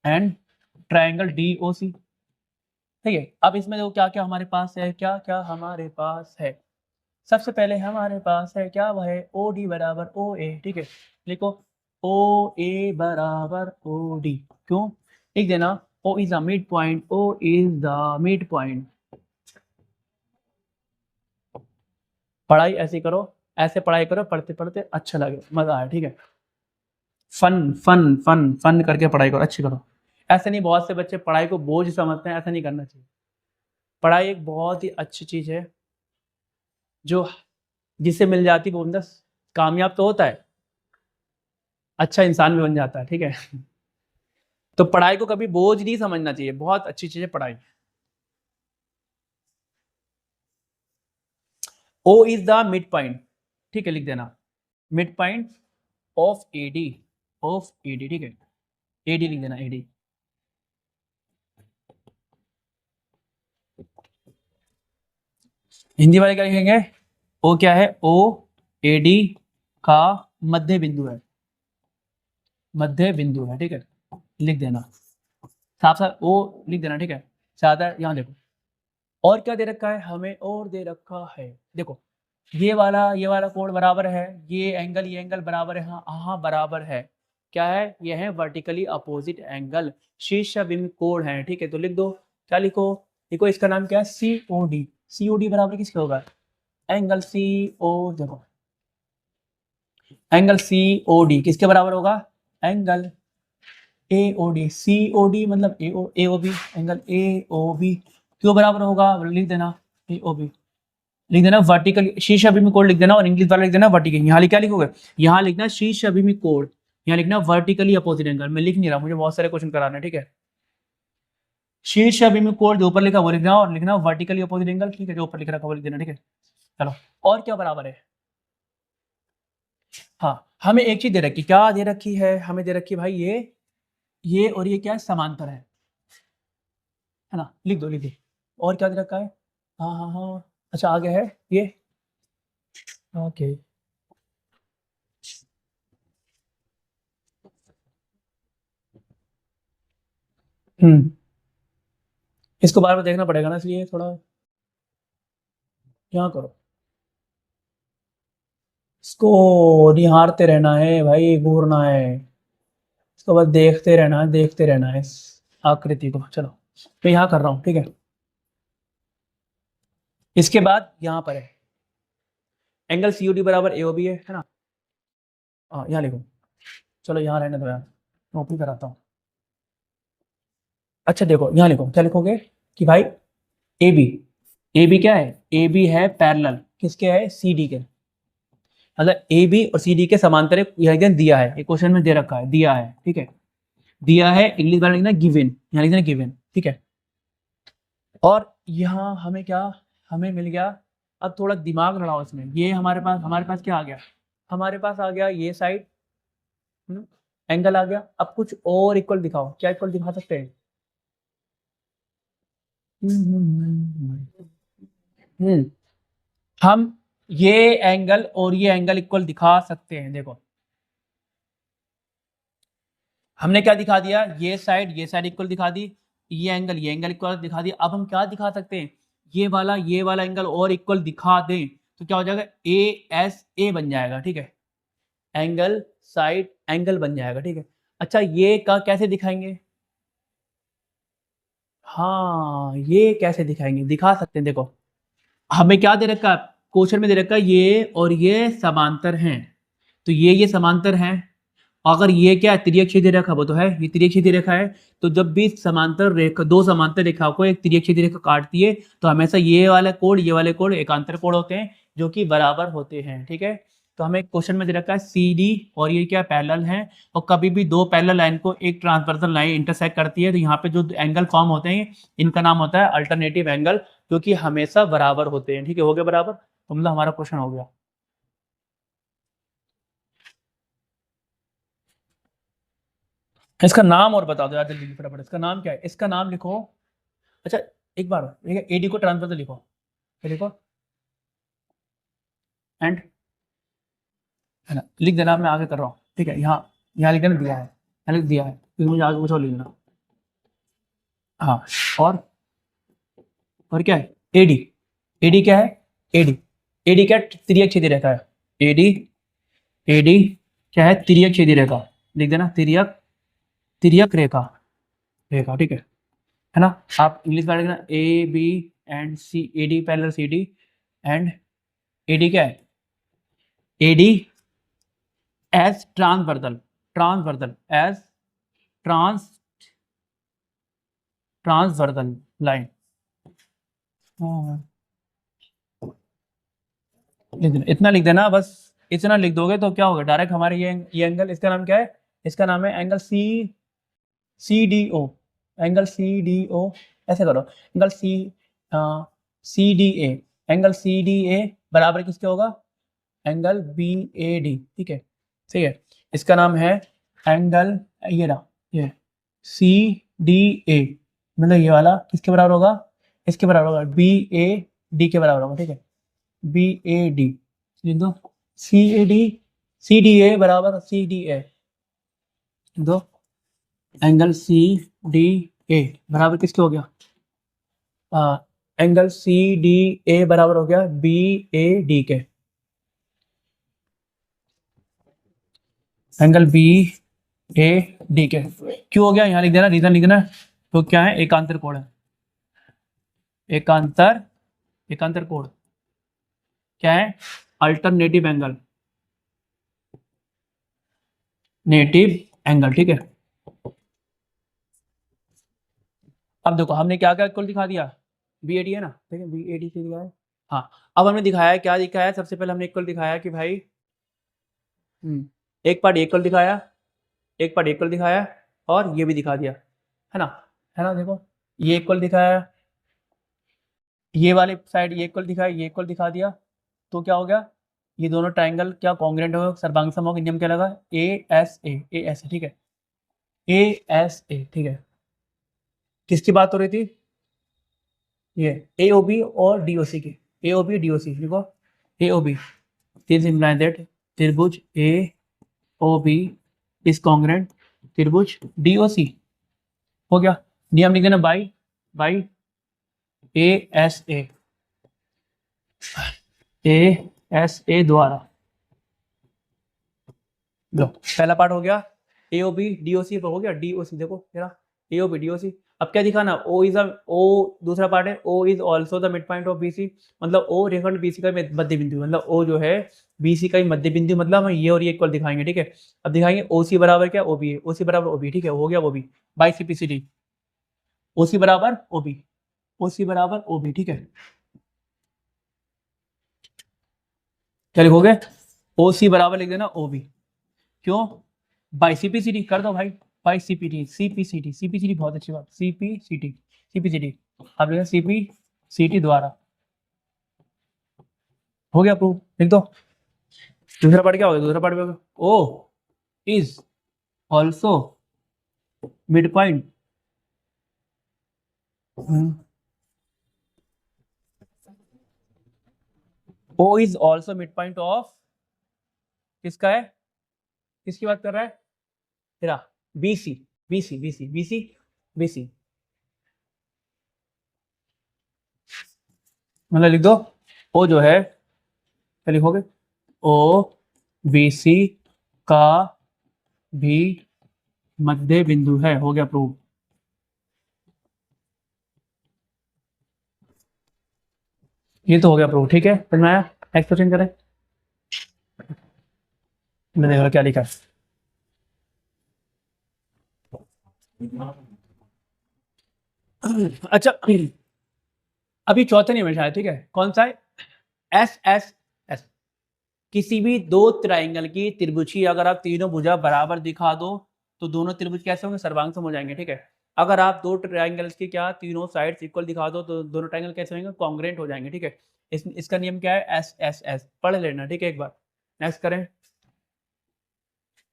and triangle DOC, ठीक है। अब इसमें देखो क्या क्या हमारे पास है, क्या क्या हमारे पास है। सबसे पहले हमारे पास है क्या, वह है ओ डी बराबर ओ ए, ठीक है, लिखो ओ ए बराबर ओ डी। क्यों लिख देना, O is the mid point, O is the mid point. पढ़ाई ऐसे करो, ऐसे पढ़ाई करो, पढ़ते पढ़ते अच्छा लगे, मजा आए, ठीक है। फन फन फन फन करके पढ़ाई करो, अच्छी करो। ऐसे नहीं, बहुत से बच्चे पढ़ाई को बोझ समझते हैं, ऐसा नहीं करना चाहिए। पढ़ाई एक बहुत ही अच्छी चीज है, जो जिसे मिल जाती वो बंदा कामयाब तो होता है, अच्छा इंसान भी बन जाता है, ठीक है। तो पढ़ाई को कभी बोझ नहीं समझना चाहिए, बहुत अच्छी चीज है पढ़ाई। O is the mid point, ठीक है, लिख देना mid point of AD, of AD, ठीक है, एडी लिख देना, एडी। हिंदी वाले क्या लिखेंगे, ओ क्या है, ओ एडी का मध्य बिंदु है, मध्य बिंदु है, ठीक है, लिख देना साफ साफ ओ लिख देना, ठीक है। ज्यादा यहाँ देखो और क्या दे रखा है हमें, और दे रखा है, देखो ये वाला कोण बराबर है, ये एंगल बराबर है, हाँ हाँ बराबर है, क्या है, ये है वर्टिकली अपोजिट एंगल, शीर्ष बिंब कोण है, ठीक है। तो लिख दो, क्या लिखो, लिखो इसका नाम क्या है, सी O D. C O D बराबर किसके होगा, एंगल सी ओ, देखो एंगल सी ओ डी किसके बराबर होगा, angle A O D, C O D मतलब A O B, angle A O B क्यों बराबर होगा, लिख देना ए ओ बी, लिख देना वर्टिकल, शीर्ष अभिमुख कोण लिख देना, और इंग्लिश वाला लिख देना वर्टिकल। यहाँ क्या लिखोगे, यहाँ लिखना शीर्ष अभिमुख कोण, यहाँ लिखना वर्टिकली अपोजिट एंगल। मैं लिख नहीं रहा, मुझे बहुत सारे क्वेश्चन कराने, ठीक है। शीर्ष अभिमुख कोण जो ऊपर लिखा वो लिखना, और लिखना वर्टिकली अपोजिट एंगल, ठीक है, जो ऊपर लिख रखा वो लिख देना, ठीक है। चलो और क्या बराबर है, हाँ हमें एक चीज दे रखी, क्या दे रखी है, हमें दे रखी है भाई ये और ये क्या है, समांतर है ना, लिख दो लिख दो। और क्या दे रखा है, हाँ हाँ हाँ, अच्छा आगे है ये, ओके इसको बार बार देखना पड़ेगा ना, इसलिए थोड़ा क्या करो, इसको निहारते रहना है भाई, घूरना है, इसको बस देखते रहना है, देखते रहना है इस आकृति को। चलो मैं यहाँ कर रहा हूँ, ठीक है। इसके बाद यहाँ पर है एंगल सी ओ डी बराबर ए ओ बी है ना, हाँ यहाँ लिखो, चलो यहाँ रहने दो यार, कॉपी कराता हूँ। अच्छा देखो यहाँ लिखो, क्या लिखोगे कि भाई ए बी, ए बी क्या है, ए बी है पैरेलल किसके है, सी डी के, मतलब ए बी और सी डी के समांतर दिया है, एक क्वेश्चन में दे रखा है, दिया है, ठीक है, दिया है, इंग्लिश वाला लिखना गिवन, यहाँ लिखना गिवन, ठीक है। और यहाँ हमें क्या, हमें मिल गया, अब थोड़ा दिमाग लड़ाओ इसमें, ये हमारे पास क्या आ गया, हमारे पास आ गया ये साइड, एंगल आ गया। अब कुछ और इक्वल दिखाओ, क्या इक्वल दिखा सकते हैं, हम ये एंगल और ये एंगल इक्वल दिखा सकते हैं, देखो हमने क्या दिखा दिया, ये साइड इक्वल दिखा दी, ये एंगल इक्वल दिखा दिया। अब हम क्या दिखा सकते हैं, ये वाला एंगल और इक्वल दिखा दें तो क्या हो जाएगा, ए एस ए बन जाएगा, ठीक है, एंगल साइड एंगल बन जाएगा, ठीक है। अच्छा ये का कैसे दिखाएंगे, हाँ ये कैसे दिखाएंगे, दिखा सकते हैं, देखो हमें क्या दे रखा है, क्वेश्चन में दे रखा है ये और ये समांतर हैं, तो ये समांतर हैं, अगर ये क्या त्रिअक्षीय रेखा, वो तो है ये त्रिअक्षीय रेखा है, तो जब भी समांतर रेखा, दो समांतर रेखाओं को एक त्रिअक्षीय रेखा काटती है तो हमेशा ये वाले कोण एकांतर कोण होते हैं जो कि बराबर होते हैं, ठीक है। तो हमें क्वेश्चन में दे रखा है सी डी और ये क्या पैरेलल है, और कभी भी दो पैरेलल लाइन को एक ट्रांसवर्सल लाइन इंटरसेक्ट करती है तो यहाँ पे जो एंगल फॉर्म होते हैं इनका नाम होता है अल्टरनेटिव एंगल, जो कि हमेशा बराबर होते हैं, ठीक है, हो गया बराबर, तो मतलब हमारा क्वेश्चन हो गया। इसका नाम और बता दो यार जल्दी फटाफट, इसका नाम क्या है, इसका नाम लिखो। अच्छा एक बार एडी को ट्रांसफर लिखो, लिखो एंड, है ना, लिख देना, मैं आगे कर रहा हूँ, ठीक है। यहाँ यहाँ लिख देना, दिया है, यहाँ लिख दिया है, फिर मुझे आगे कुछ और लिखना। हाँ, और क्या है, एडी, एडी क्या है, एडी, एडी क्या, तिर्यक छेदी रेखा है, एडी, एडी क्या है, तिर्यक छेदी रेखा, लिख देना, तिर्यक, तिर्यक रेखा, रेखा, ठीक है ना। आप इंग्लिश में लिखना A B and C, A D parallel C D, and A D क्या है, A D as transversal, transversal as transversal line, इतना लिख देना बस, इतना लिख दोगे तो क्या होगा, डायरेक्ट हमारे ये एंगल, इसका नाम क्या है, इसका नाम है angle C D O, angle C D O, ऐसे करो, angle C D A, angle C D A बराबर किसके होगा, एंगल बी ए डी, ठीक है, ठीक है। इसका नाम है एंगल, ये रहा, ये सी डी ए, मतलब ये वाला किसके बराबर होगा, इसके बराबर होगा, बी ए डी के बराबर होगा, ठीक है, बी ए डी, लिख दो, सी डी ए बराबर सी डी ए, दो, एंगल सी डी ए बराबर किसके हो गया, एंगल सी डी ए बराबर हो गया बी ए डी के, एंगल बी ए डी के, क्यों हो गया, यहाँ लिख देना, रीजन लिख देना, तो क्या है, एकांतर कोण है, एकांतर कोण क्या है, अल्टरनेटिव एंगल, नेटिव एंगल, ठीक है। अब देखो हमने क्या क्या इक्वल दिखा दिया, बी ए डी है ना, ठीक है, बी ए डी से दिया है, हाँ। अब हमने दिखाया क्या दिखाया है, सबसे पहले हमने इक्वल दिखाया कि भाई एक पार्ट इक्वल दिखाया, एक पार्ट इक्वल दिखाया, और ये भी दिखा दिया, है ना, है ना, देखो ये इक्वल दिखाया, ये वाले साइड ये इक्वल दिखाया, ये इक्वल दिखा दिया, तो क्या हो गया, ये दोनों ट्राइंगल क्या कॉन्ग्रुएंट हो, सर्वांग समकोण नियम क्या लगा, ए एस ए, ठीक है, ए एस ए, ठीक है। किसकी बात हो रही थी, ये ए ओ बी और डी ओ सी की, ए ओ बी डी ओ सी, देखो ए ओ बी, दैट त्रिभुज ए ओ बी इज कॉन्ग्रुएंट त्रिभुज डी ओ सी, हो गया, नियम लिख देना, बाई ए एस ए द्वारा, लो पहला पार्ट हो गया, ए ओ बी डी ओ सी हो गया, डी ओ सी देखो मेरा, ए ओ बी डी ओ सी, अब क्या दिखाना, ओ इज ओ, दूसरा पार्ट है, O is also the mid point of B C, मतलब ओ रेखंड बी सी का मध्य बिंदु, मतलब ओ जो है बी सी का ही मध्य बिंदु, मतलब हम ये और ये इक्वल दिखाएंगे, ठीक है। अब दिखाएंगे ओ सी बराबर क्या, ओ बी है, ओ सी बराबर ओ बी, ठीक है, हो गया वो भी by C P C D, O C बराबर ओ बी, ओ सी बराबर ओ बी, ठीक है, क्या लिखोगे, ओ सी बराबर लिख देना ओ बी, क्यों, by C P C D कर दो भाई, by C P T, C P C T, C P C T बहुत अच्छी बात, C P C T, C P C T, अब लिखा सी पी सी टी द्वारा, हो गया अप्रूव, लिख दो। दूसरा पार्ट क्या हो गया, दूसरा पार्ट में O is also mid point, O is also mid point of, किसका है, किसकी बात कर रहा है, तेरा B C, B C, B C, B C, B C, मतलब लिख दो, ओ जो है क्या लिखोगे, ओ बी सी का भी मध्य बिंदु है, हो गया प्रूव, ये तो हो गया प्रूव, ठीक है, समझ में आया। नेक्स्ट क्वेश्चन करें, मैं देख रहा क्या लिखा है, अच्छा अभी चौथे नहीं में शायद, ठीक है, कौन सा है, एस एस एस, किसी भी दो त्रिकोण की त्रिभुजी अगर आप तीनों भुजा बराबर दिखा दो तो दोनों त्रिभुज कैसे होंगे, सर्वांग सम हो जाएंगे, ठीक है। अगर आप दो ट्रायंगल्स की क्या तीनों साइड्स इक्वल दिखा दो तो दोनों ट्रायंगल कैसे होंगे, कॉन्ग्रुएंट हो जाएंगे, ठीक है। इसका नियम क्या है, एस एस एस, पढ़ लेना, ठीक है, एक बार। नेक्स्ट करें,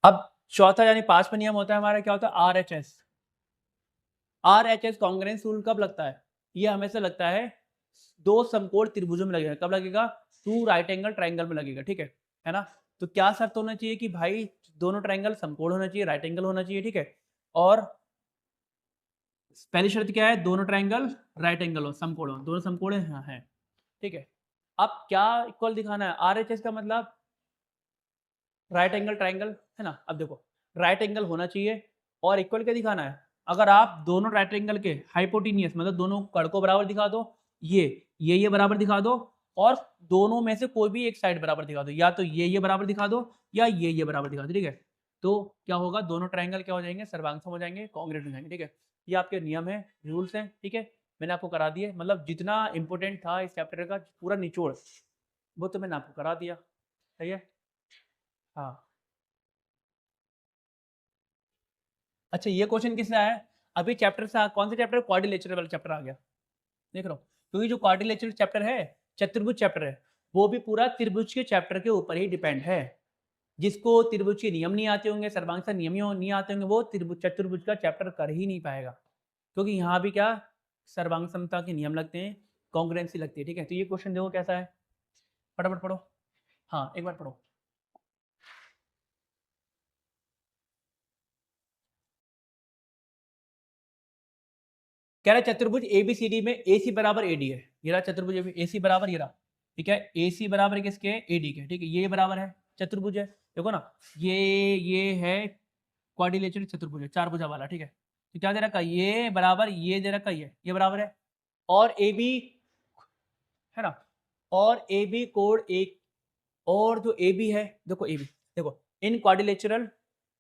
अब चौथा यानी 5वां नियम होता है हमारा, क्या होता है, RHS। RHS कॉन्ग्रुएंस रूल कब लगता है, ये हमेशा लगता है दो समकोण त्रिभुजों में लगेगा। कब लगेगा, टू राइट एंगल ट्राइंगल में लगेगा, ठीक है ना। तो क्या शर्त होना चाहिए कि भाई दोनों ट्राइंगल समकोण होना चाहिए, राइट एंगल होना चाहिए, ठीक है। और पहली शर्त क्या है, दोनों ट्राइंगल राइट एंगल हो, समकोण हो, दोनों समकोण हैं, ठीक है। अब क्या इक्वल दिखाना है, RHS का मतलब राइट एंगल ट्राइंगल है ना। अब देखो राइट एंगल होना चाहिए और इक्वल क्या दिखाना है, अगर आप दोनों राइट एंगल के हाइपोटेनियस मतलब दोनों कड़ को बराबर दिखा दो, ये बराबर दिखा दो, और दोनों में से कोई भी एक साइड बराबर दिखा दो, या तो ये बराबर दिखा दो या ये बराबर दिखा दो, ठीक है। तो क्या होगा, दोनों ट्राइंगल क्या हो जाएंगे, सर्वांगसम हो जाएंगे, कॉन्ग्रुएंट हो जाएंगे, ठीक है। ये आपके नियम है, रूल्स हैं, ठीक है। मैंने आपको करा दिए, मतलब जितना इंपॉर्टेंट था इस चैप्टर का पूरा निचोड़ वो तो मैंने आपको करा दिया, सही है। हाँ, अच्छा ये क्वेश्चन किसने आया है? अभी चैप्टर से कौन सा चैप्टर, क्वाड्रिलेटरल वाला चैप्टर आ गया, देख रहा हूँ। क्योंकि जो क्वाड्रिलेटरल चैप्टर है, चतुर्भुज चैप्टर है, वो भी पूरा त्रिभुज के चैप्टर के ऊपर ही डिपेंड है। जिसको त्रिभुज के नियम नहीं आते होंगे, सर्वांग नियम नहीं आते होंगे, वो त्रिभुज चतुर्भुज का चैप्टर कर ही नहीं पाएगा। क्योंकि यहाँ भी क्या सर्वांग समता के नियम लगते हैं, कॉन्ग्रुएंसी लगती है, ठीक है। तो ये क्वेश्चन देखो कैसा है, फटाफट पढ़ो। हाँ एक बार पढ़ो। कह रहा है चतुर्भुज ABCD में AC बराबर AD है। ये रहा चतुर्भुज AC बराबर, ये रहा, ठीक है। AC बराबर किसके, AD के, ठीक है। ये बराबर है, चतुर्भुज है, देखो ना, ये है क्वाड्रिलेटरल चतुर्भुज है, चार भुजा वाला, ठीक है। तो क्या दे रखा है, ये बराबर ये दे रखा है, ये बराबर है, और AB है ना, और AB कोड एक, और जो AB है, देखो AB, देखो in quadrilateral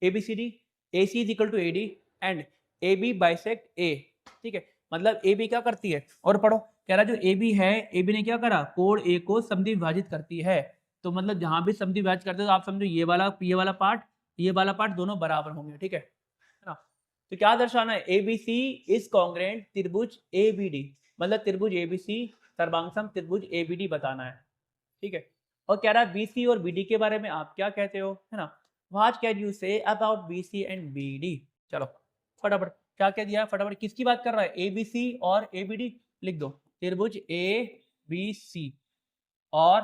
ABCD AC is equal to AD and AB bisect A, ठीक है। मतलब AB क्या करती है, और पढ़ो, कह रहा जो AB है, AB ने क्या करा, कोण A को समद्वि विभाजित करती है। तो मतलब जहां भी समद्वि विभाजित करते हो तो आप समझो ये वाला पार्ट दोनों बराबर होंगे, ठीक है ना। तो क्या दर्शाना है, ABC इज कॉन्ग्रुएंट त्रिभुज ABD, मतलब त्रिभुज ABC सर्वांगसम त्रिभुज ABD बताना है, ठीक है। और कह रहा है BC और BD के बारे में आप क्या कहते हो, है ना। What can you say about BC and BD। चलो फटाफट, क्या कह दिया फटाफट, किसकी बात कर रहा है, ABC और ABD, लिख दो त्रिभुज ABC और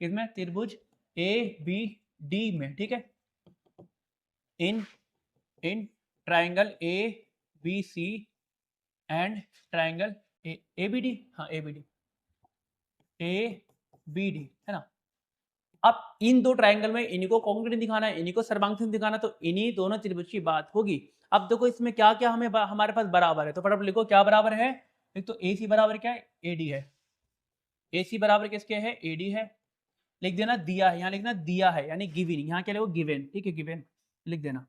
किसमें, त्रिभुज ABD में, ठीक है। इन इन triangle ABC and triangle ABD, हाँ ABD है ना। अब इन दो ट्राइंगल में इन्हीं को कॉन्ग्रुएंट दिखाना है, इन्हीं को सर्वांगसम दिखाना, तो इन्हीं दोनों त्रिभुज की बात होगी। अब देखो इसमें क्या क्या हमें हमारे पास बराबर है, तो फटाफट लिखो क्या बराबर है। एक तो AC बराबर क्या है, AD है। AC बराबर किसके है, AD है। लिख देना दिया है, यहाँ लिखना दिया है यानी गिवन, यहाँ क्या लिखो गिवन, ठीक है, गिवन लिख देना।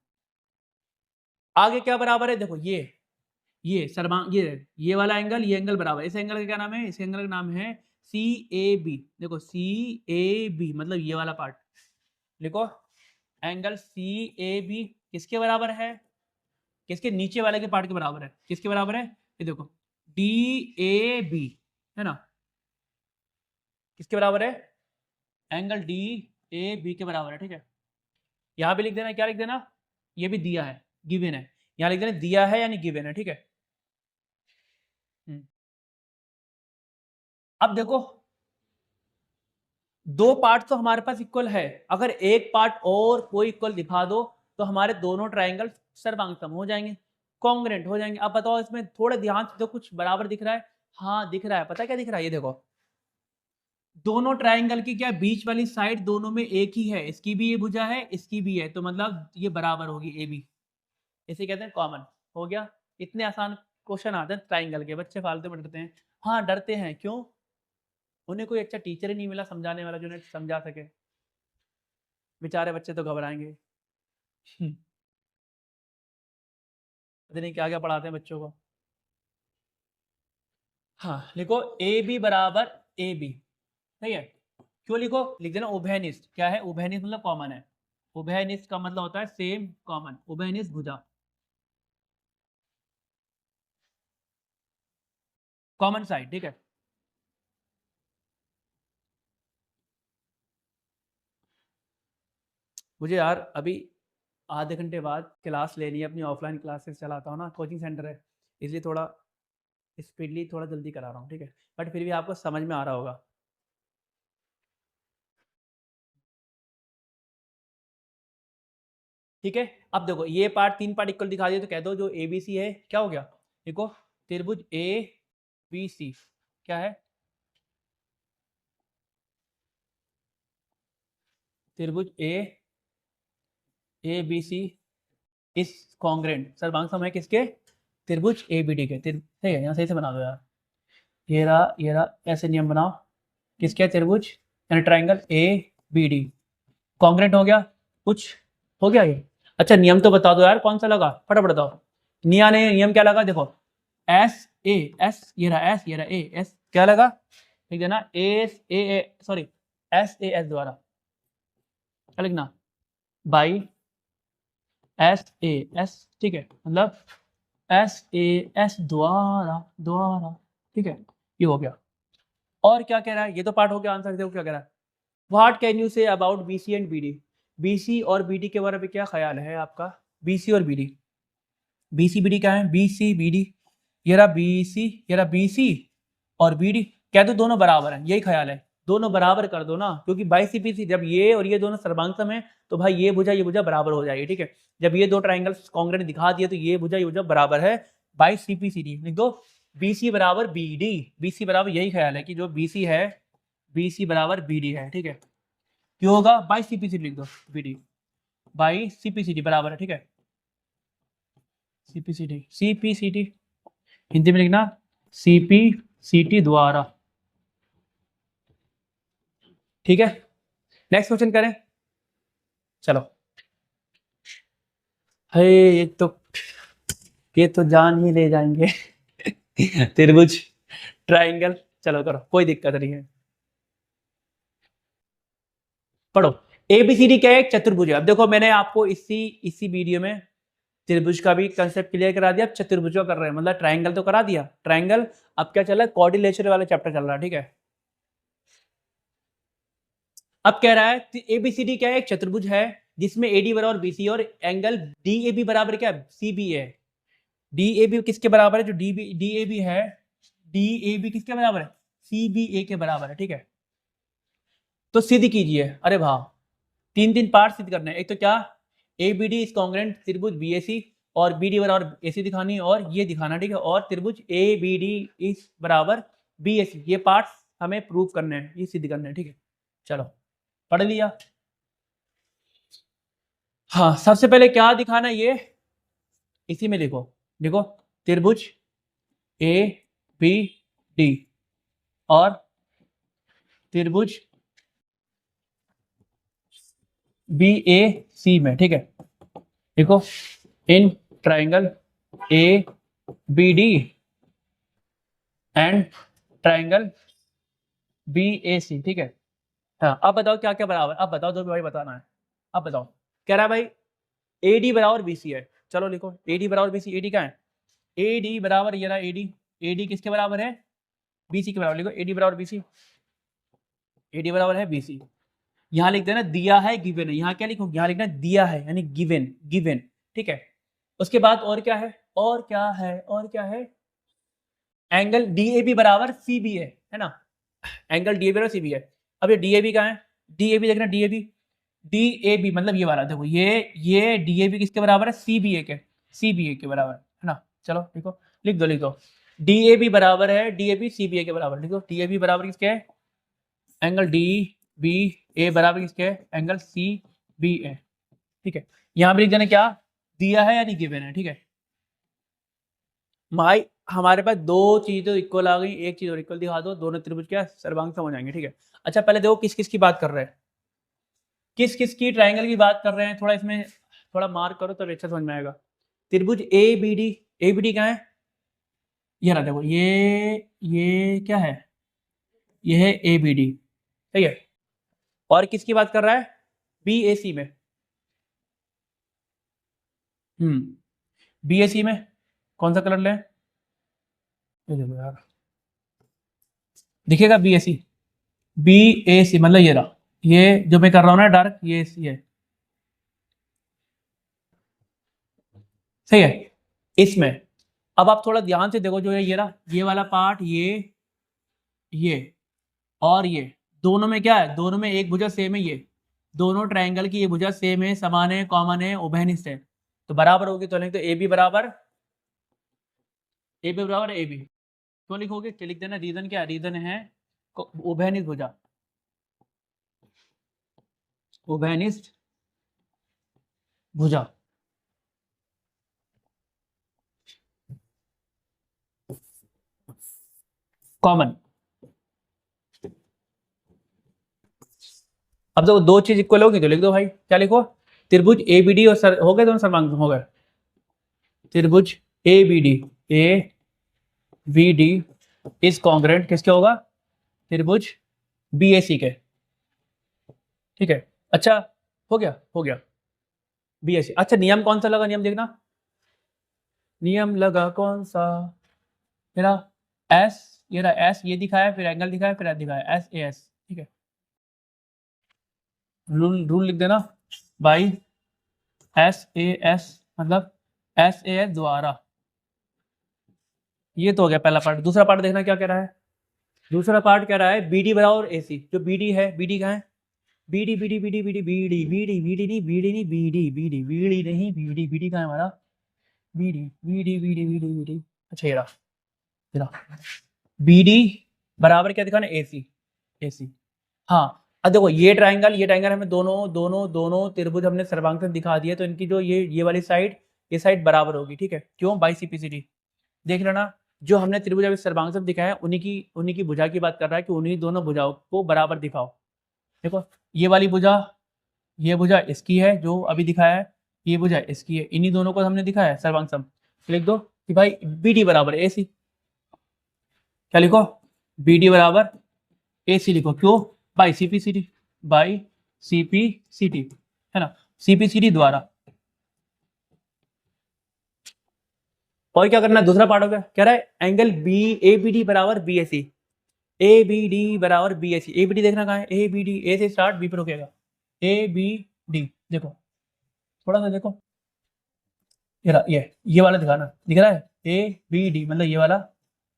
आगे क्या बराबर है, देखो ये सर्वांग ये वाला एंगल, ये एंगल बराबर, इस एंगल का क्या नाम है, इस एंगल का नाम है CAB। देखो CAB मतलब ये वाला पार्ट, लिखो एंगल CAB किसके बराबर है, किसके, नीचे वाले के पार्ट के बराबर है, किसके बराबर है, ये देखो DAB है ना, किसके बराबर है, एंगल DAB के बराबर है, ठीक है। यहां भी लिख देना, क्या लिख देना, ये भी दिया है, गिवन है, यहां लिख देना दिया है यानी गिवन है, ठीक है। अब देखो दो पार्ट तो हमारे पास इक्वल है, अगर एक पार्ट और कोई इक्वल दिखा दो तो हमारे दोनों ट्राइंगल सर्वांगसम हो जाएंगे, कॉन्ग्रुएंट हो जाएंगे। अब बताओ इसमें थोड़े ध्यान से, तो कुछ बराबर दिख रहा है, हाँ दिख रहा है, पता है क्या दिख रहा है, ये देखो दोनों ट्राइंगल की क्या बीच वाली साइड दोनों में एक ही है, इसकी भी ये भुजा है, इसकी भी है, तो मतलब ये बराबर होगी AB, इसे कहते हैं कॉमन। हो गया, इतने आसान क्वेश्चन आते हैं ट्राइंगल के, बच्चे फालतू में डरते हैं। हाँ डरते हैं, क्यों, उन्हें कोई अच्छा टीचर ही नहीं मिला समझाने वाला जो उन्हें समझा सके, बेचारे बच्चे तो घबराएंगे। पता नहीं क्या क्या पढ़ाते हैं बच्चों को। हाँ लिखो AB बराबर AB, सही है। क्यों लिखो, लिख देना उभयनिष्ठ, क्या है उभयनिष्ठ मतलब कॉमन है, उभयनिष्ठ का मतलब होता है सेम कॉमन, उभयनिष्ठ भुजा कॉमन साइड, ठीक है। मुझे यार अभी आधे घंटे बाद क्लास लेनी है, अपनी ऑफलाइन क्लासेस चलाता हूँ ना, कोचिंग सेंटर है, इसलिए थोड़ा स्पीडली थोड़ा जल्दी करा रहा हूँ, ठीक है, बट फिर भी आपको समझ में आ रहा होगा। ठीक है, अब देखो ये पार्ट 3 पार्ट इक्वल दिखा दिए तो कह दो जो ए बी सी है क्या हो गया, देखो त्रिभुज ए बी सी क्या है, त्रिभुज ए बी सी इस कॉन्ग्रेंट सर्वांग है किसके, त्रिभुज ए बी डी के, सही है, यहाँ सही से बना दो यार, ये रहा ऐसे नियम बनाओ, किसके त्रिभुज यानी triangle A B D congruent हो गया, कुछ हो गया ये। अच्छा नियम तो बता दो यार कौन सा लगा, फटाफट बताओ। निया ने नियम क्या लगा, देखो एस ए एस, ये रहा एस, ये रहा ए एस, क्या लगा लिख देना, S A sorry S A S द्वारा, क्या लिखना, बाई एस ए एस, ठीक है, मतलब एस ए एस द्वारा द्वारा, ठीक है, ये हो गया। और क्या कह रहा है, ये तो पार्ट हो गया, आंसर देखो क्या कह रहा है, what can you say about B C and B D, B C और बी डी के बारे में क्या ख्याल है आपका, बी सी और B D, B C B D क्या है, बी सी बी डी, ये रहा बी सी, ये रहा बी सी और बी डी, कह दो दोनों बराबर हैं, यही ख्याल है, दोनों बराबर कर दो ना, क्योंकि बाई सी पी सी जब ये और ये दोनों सर्वांगसम है तो भाई ये भुजा बराबर हो जाएगी, ठीक है, जब ये दो ट्राइंगल्स कॉन्ग्रेंट दिखा दिए तो ये भुजा बराबर है, by C P C D लिख दो, बी सी बराबर बी डी, बी सी बराबर, यही ख्याल है कि जो बी सी है बी सी बराबर बी डी है, ठीक है, क्यों होगा, बाई सी पी सी लिख दो, B D by C P C D बराबर है, ठीक है, C P C D, C P C D Hindi में लिखना सी पी सी टी द्वारा, ठीक है, नेक्स्ट क्वेश्चन करें, चलो, है ये तो जान ही ले जाएंगे त्रिभुज ट्राइंगल, चलो करो कोई दिक्कत नहीं है, पढ़ो, एबीसीडी क्या है, एक चतुर्भुज है। अब देखो मैंने आपको इसी वीडियो में त्रिभुज का भी कंसेप्ट क्लियर करा दिया, अब चतुर्भुज का कर रहे हैं, मतलब ट्राइंगल तो करा दिया, ट्राइंगल अब क्या चल रहा है, कोऑर्डिनेशन वाला चैप्टर चल रहा है, ठीक है, अब कह रहा है एबीसीडी क्या है, एक चतुर्भुज है जिसमें एडी बराबर बीसी और एंगल डी ए बी बराबर क्या सी बी है, डी ए बी किसके बराबर है, जो डी ए बी है, डी ए बी किसके बराबर है, सी बी ए के बराबर है, ठीक है, तो सिद्ध कीजिए, अरे वाह, तीन पार्ट सिद्ध करने हैं, एक तो क्या, A B D is congruent त्रिभुज बी ए सी, और बी डी बराबर ए सी दिखानी और ये दिखाना, ठीक है, और त्रिभुज ए बी डी इज बराबर बी ए सी, ये पार्ट हमें प्रूव करने हैं, ये सिद्ध करने हैं, ठीक है, चलो पढ़ लिया। हाँ सबसे पहले क्या दिखाना है, ये इसी में लिखो, देखो त्रिभुज ए बी डी और त्रिभुज बी ए सी में, ठीक है, देखो इन triangle A B D and triangle B A C, ठीक है, हाँ अब बताओ क्या क्या बराबर, अब बताओ दो भाई बताना है, अब बताओ, कह रहा है भाई ए डी बराबर बी सी है, चलो लिखो ए डी बराबर बी सी, ए डी क्या है, ए डी बराबर ये रहा ए डी किसके बराबर है, बी सी के बराबर, लिखो ए डी बराबर बी सी, ए डी बराबर है बी सी, यहाँ लिख देना दिया है गिवन है, यहाँ क्या लिखो, यहाँ लिखना दिया है यानी गिवन गिवन, ठीक है, उसके बाद और क्या है, और क्या है, और क्या है, एंगल डी ए बी बराबर सी बी है ना, एंगल डी ए बी बराबर सी बी है, अब ये डी ए बी कहाँ है, डी ए बी देखना डी ए बी मतलब ये वाला, देखो ये डी ए बी किसके बराबर है, सी बी ए के बराबर है ना, चलो देखो लिख दो डी ए बी बराबर है, D A B C B A के बराबर, लिखो डी ए बी बराबर किसके है, एंगल डी बी ए बराबर किसके है, एंगल सी बी ए, ठीक है, यहाँ पे लिख देना क्या दिया है यानी गिवन है, ठीक है, भाई हमारे पास दो चीज तो इक्वल आ गई, एक चीज और इक्वल दिखा दो, दोनों त्रिभुज क्या सर्वांग सम हो जाएंगे, ठीक है, अच्छा पहले देखो किस किस की बात कर रहे हैं, किस किस की ट्राइंगल की बात कर रहे हैं, थोड़ा इसमें थोड़ा मार्क करो तब अच्छा समझ में आएगा, त्रिभुज ए बी डी क्या है, ये रहा देखो ये क्या है, ये है ए बी डी, ठीक है, और किसकी बात कर रहा है, बी ए सी में, बी ए सी में कौन सा कलर लें, ये देखो यार दिखेगा बी ए सी मतलब ये रहा, ये जो मैं कर रहा हूँ ना डार्क, ये सी है, सही है। इसमें अब आप थोड़ा ध्यान से देखो, जो है ये रहा, ये वाला पार्ट, ये और ये दोनों में क्या है, दोनों में एक भुजा सेम है, ये दोनों ट्रायंगल की ये भुजा सेम है, समान है, कॉमन है, उभयनिष्ठ है, तो बराबर होगी। तो लिख दो ए बी बराबर ए बी। क्यों लिखोगे, क्या लिख देना, रीजन क्या है, रीजन है उभयनिष्ठ भुजा, उभयनिष्ठ भुजा। कॉमन। अब देखो दो चीज इक्वल होगी तो लिख दो भाई, क्या लिखो, त्रिभुज ए बी डी और सर हो गए दोनों सर्वांग हो गए, त्रिभुज A B D is congruent किसके होगा, त्रिभुज बी ए सी के। ठीक है, अच्छा हो गया बी ए सी। अच्छा नियम कौन सा लगा, नियम देखना, नियम लगा कौन सा, मेरा एस, ये रहा एस, ये दिखाया, फिर एंगल दिखाया, फिर दिखाया एस ए एस। ठीक है, रूल लिख देना, बाई एस ए एस, मतलब एस ए एस द्वारा। ये तो हो गया पहला पार्ट। दूसरा पार्ट देखना क्या कह रहा है, दूसरा पार्ट कह रहा है बी डी बराबर ए सी। जो बी डी है, बी डी कहाँ है, B D B D B D B D B D B D B D नहीं, बी डी नहीं, B D B D B D नहीं, बी डी कहाँ है हमारा, B D B D B D B D B D. अच्छा ये रहा B D बराबर क्या दिखाना, ए सी, ए सी। हाँ, अब देखो ये ट्रायंगल हमें दोनों दोनों दोनों त्रिभुज हमने सर्वांग दिखा दिया, तो इनकी जो ये वाली साइड, ये साइड बराबर होगी। ठीक है, क्यों, by C P C D. देख लेना, जो हमने त्रिभुज अभी सर्वांग दिखाया उन्हीं की भुजा की बात कर रहा है, कि उन्हीं दोनों भुजाओं को बराबर दिखाओ। देखो ये वाली भुजा, ये भुजा इसकी है जो अभी दिखाया है, ये भुजा इसकी है, इन्हीं दोनों को हमने दिखाया है सर्वांग सम। लिख दो कि भाई बी डी बराबर ए सी। क्या लिखो, बी डी बराबर ए सी लिखो, क्यों, by C P C D, by C P C T, है ना, सी पी सी डी द्वारा। और क्या करना है, दूसरा पार्ट हो गया, कह रहा है angle B A B D बराबर B A C, A B D बराबर B A C. A B D देखना कहाँ है, ए बी डी, ए से स्टार्ट बी पर रुकेगा, ए बी डी। देखो थोड़ा सा देखो, ये वाला दिखाना, दिख रहा है ए बी डी, मतलब ये वाला,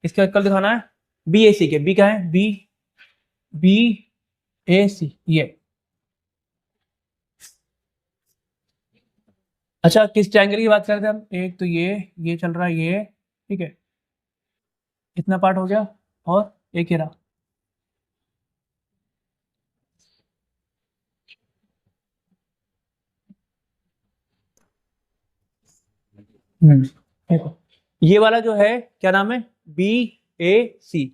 इसके कल दिखाना है बी ए सी के, बी क्या है, बी बी ए सी ये। अच्छा किस ट्रायंगल की बात कर रहे थे हम, एक तो ये चल रहा है ये, ठीक है, इतना पार्ट हो गया, और एक ही रहा। देखो ये वाला जो है क्या नाम है, B A C,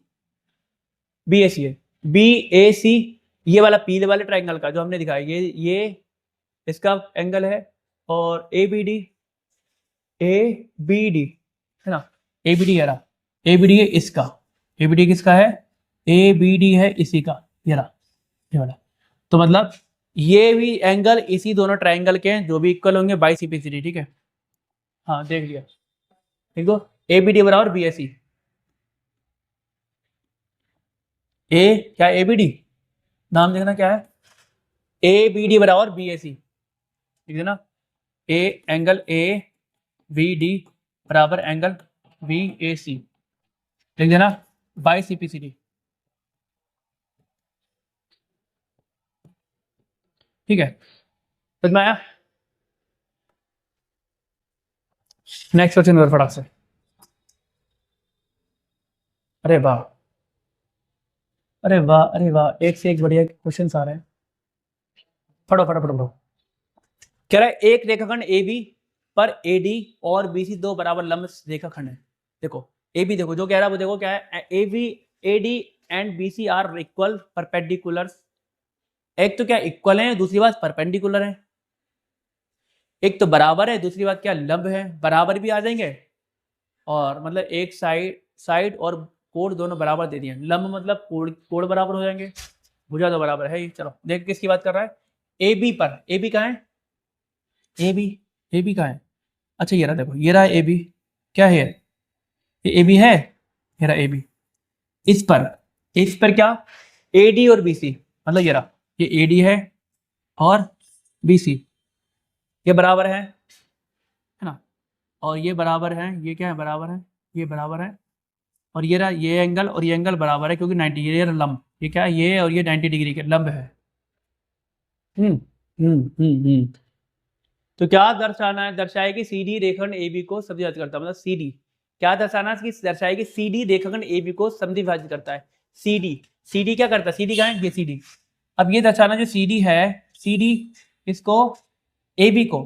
B A सी है, बी ए सी। ये वाला पीले वाले ट्रायंगल का जो हमने दिखाया, ये इसका एंगल है, और ए बी डी है ना, ए बी डी है, ए बी डी है इसका, ए बी डी किसका है, ए बी डी है इसी का, ये रहा, ये वाला। तो मतलब ये भी एंगल इसी दोनों ट्रायंगल के हैं, जो भी इक्वल होंगे by C P C D. ठीक है, हाँ देख लिया, लिख दो ए बी डी बराबर बी एस सी। ए क्या, ए बी डी, नाम देखना क्या है, ए बी डी बराबर बी ए सी, ठीक है ना, A angle A B D बराबर एंगल बी ए सी, लिख देना by C P C D. ठीक है, समझ में आया। नेक्स्ट क्वेश्चन और फटाक से, अरे वाह, अरे वाह, अरे वाह, एक से एक बढ़िया क्वेश्चन आ रहे हैं, पढ़ो पढ़ो पढ़ो पढ़ो। कह रहा है एक रेखाखंड ए बी पर ए डी और बी सी दो बराबर लंब रेखाखंड है। देखो ए बी, देखो जो कह रहा है वो देखो क्या है, A B A D and B C are equal perpendicular. एक तो क्या इक्वल है, दूसरी बात परपेंडिकुलर है, एक तो बराबर है, दूसरी बात क्या लंब है, बराबर भी आ जाएंगे, और मतलब एक साइड और कोण दोनों बराबर दे दिए, लंब मतलब कोण बराबर हो जाएंगे, भुजा तो बराबर है ही। चलो देख किसकी बात कर रहा है, ए बी पर, ए बी कहाँ है, ए बी कहाँ है, अच्छा ये रहा, देखो ये रहा ए बी, क्या है ये ए बी है, ये रहा ए बी, इस पर क्या, ए डी और बी सी, मतलब ये रहा, ये ए डी है और बी सी, ये बराबर है ना, और ये बराबर है, ये क्या है, बराबर है, ये बराबर है, और ये रहा ये एंगल और ये एंगल बराबर है क्योंकि 90, ये लंब, ये क्या है, ये और ये 90 डिग्री के लंब है। हम्म हम्म। तो क्या दर्शाना है, दर्शाएगी सीडी रेखाखंड AB को समद्विभाजित करता है, मतलब CD क्या दर्शाना है कि दर्शाएगी CD रेखाखंड AB को समद्विभाजित करता है। CD क्या करता है, CD क्या है, ये CD। अब ये दर्शाना जो CD है, CD इसको AB का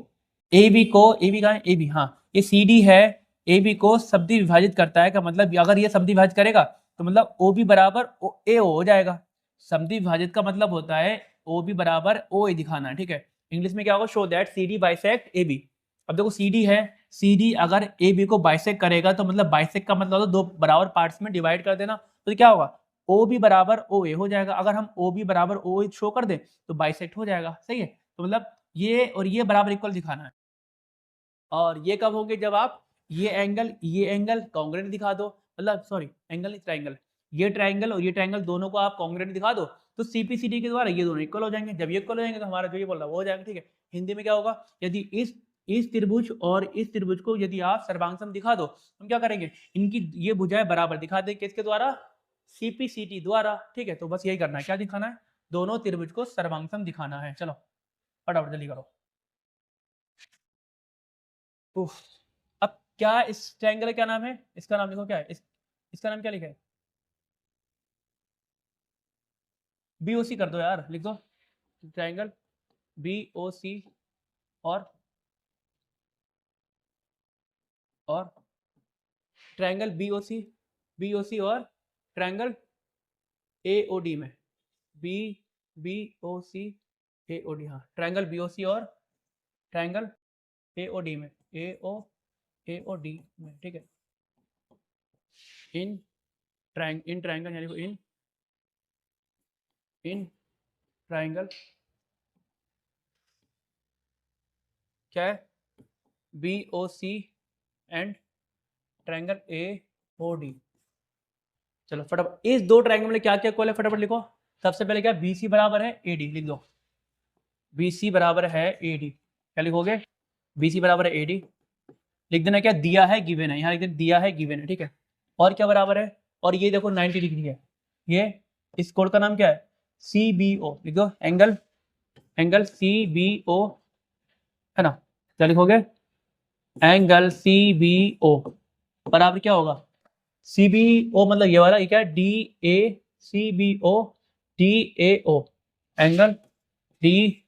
है AB, हाँ ये CD है, AB को समद्विभाजित करता है, का मतलब अगर ये समद्विभाजित करेगा तो मतलब OB बराबर AO हो जाएगा। समद्विभाजित का मतलब होता है OB बराबर OA दिखाना है, ठीक है। इंग्लिश में क्या होगा, show that CD bisect AB। अब देखो CD है, CD अगर AB को बाइसेक्ट करेगा तो मतलब बाइसेक्ट का मतलब होता है दो बराबर पार्ट्स में डिवाइड कर देना, तो क्या होगा, OB बराबर OA हो जाएगा। अगर हम OB बराबर OA शो कर दें तो बाइसेक्ट हो जाएगा, सही है। तो मतलब ये और ये बराबर इक्वल दिखाना है। और ये कब होंगे, जब आप ये एंगल कॉन्ग्रुएंट दिखा दो, मतलब सॉरी एंगल नहीं, ट्राइंगल, ये ट्राइंगल और ये ट्राइंगल दोनों को आप कॉन्ग्रुएंट दिखा दो तो CPCD के द्वारा ये दोनों इक्वल हो जाएंगे। जब ये इक्वल हो जाएंगे तो हमारा जो ये बोल रहा है वो हो जाएगा, ठीक है। हिंदी में क्या होगा, यदि इस त्रिभुज और इस त्रिभुज को यदि आप सर्वांगसम दिखा दो, हम क्या करेंगे, इनकी ये भुजाएं बराबर दिखा दें, किसके द्वारा, CPCD द्वारा, ठीक है। तो बस यही करना है, क्या दिखाना है, दोनों त्रिभुज को सर्वांगसम दिखाना है। चलो फटाफट जल्दी करो। उफ। अब क्या इस ट्रायंगल का क्या नाम है, इसका नाम लिखो, क्या है इसका नाम क्या लिखा है, BOC कर दो यार, लिख दो ट्रायंगल BOC और ट्रायंगल BOC और ट्रायंगल AOD में BOC AOD, हाँ ट्रायंगल BOC और ट्रायंगल AOD में AOD में, ठीक है। इन ट्रायंगल यानी इन ट्रायंगल क्या है, BOC एंड ट्रायंगल AOD। चलो फटाफट इस दो ट्रायंगल में क्या क्या इक्वल है फटाफट लिखो। सबसे पहले क्या, BC बराबर है AD, लिख दो BC बराबर है AD, क्या लिखोगे, BC बराबर है AD, लिख देना क्या दिया है गिवन है, यहाँ लिख देना दिया है गिवन है, ठीक है। और क्या बराबर है, और ये देखो 90 डिग्री है, ये इस कोण का नाम क्या है, CBO, लिख दो एंगल CBO है ना, क्या लिखोगे, एंगल CBO बराबर क्या होगा, CBO मतलब ये वाला, ये क्या है, CBO DAO, एंगल DAO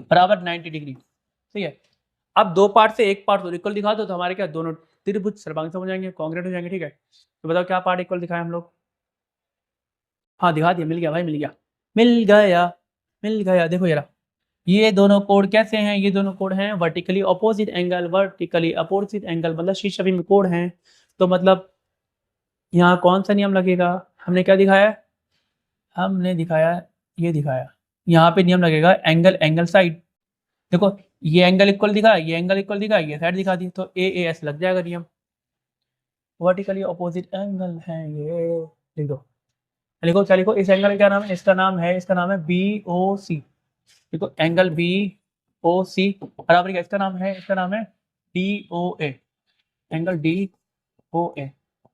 बराबर 90 डिग्री, ठीक है। अब दो पार्ट से एक पार्ट इक्वल दिखा दो तो हमारे क्या दोनों त्रिभुज सर्वांगसम हो जाएंगे, कॉन्ग्रुएंट हो जाएंगे, ठीक है। तो बताओ क्या पार्ट इक्वल दिखाए हम लोग, हाँ दिखा दिया, मिल गया भाई, मिल गया। देखो यार ये दोनों कोण कैसे हैं, ये दोनों कोण हैं वर्टिकली अपोजिट एंगल, मतलब शीर्ष में कोण हैं। तो मतलब यहाँ कौन सा नियम लगेगा, हमने क्या दिखाया, हमने दिखाया ये दिखाया, यहाँ पे नियम लगेगा एंगल साइड। देखो ये एंगल इक्वल दिखा, ये एंगल इक्वल दिखा, ये साइड दिखा दी, तो AAS लग जाएगा नियम, वर्टिकली अपोजिट एंगल है ये, लिख दो, लिखो क्या लिखो, इस एंगल का क्या नाम है, इसका नाम है BOC, देखो एंगल BOC बराबर क्या, इसका नाम है DOA, एंगल DOA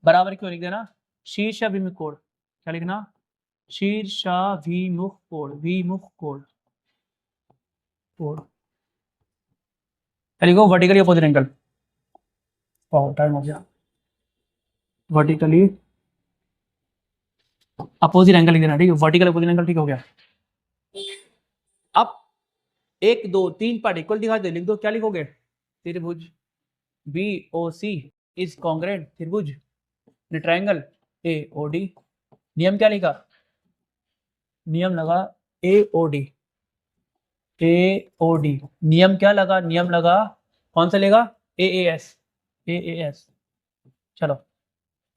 बराबर क्यों लिख देना, शीर्षाभिमुख कोण, क्या लिखना, शीर्षाभिमुख कोण, लिखो वर्टिकली अपोजिट एंगल, टाइम हो गया, वर्टिकली अपोजिट एंगल लिख देना, ठीक है, वर्टिकल अपोजिट एंगल, ठीक हो गया। अब 1 2 3 पार्ट इक्वल दिखा दे, लिख दो क्या लिखोगे, त्रिभुज BOC इज कॉन्ग्रुएंट त्रिभुज ट्रायंगल AOD, नियम क्या लिखा, नियम लगा AOD, नियम क्या लगा, नियम लगा कौन सा लेगा, AAS, चलो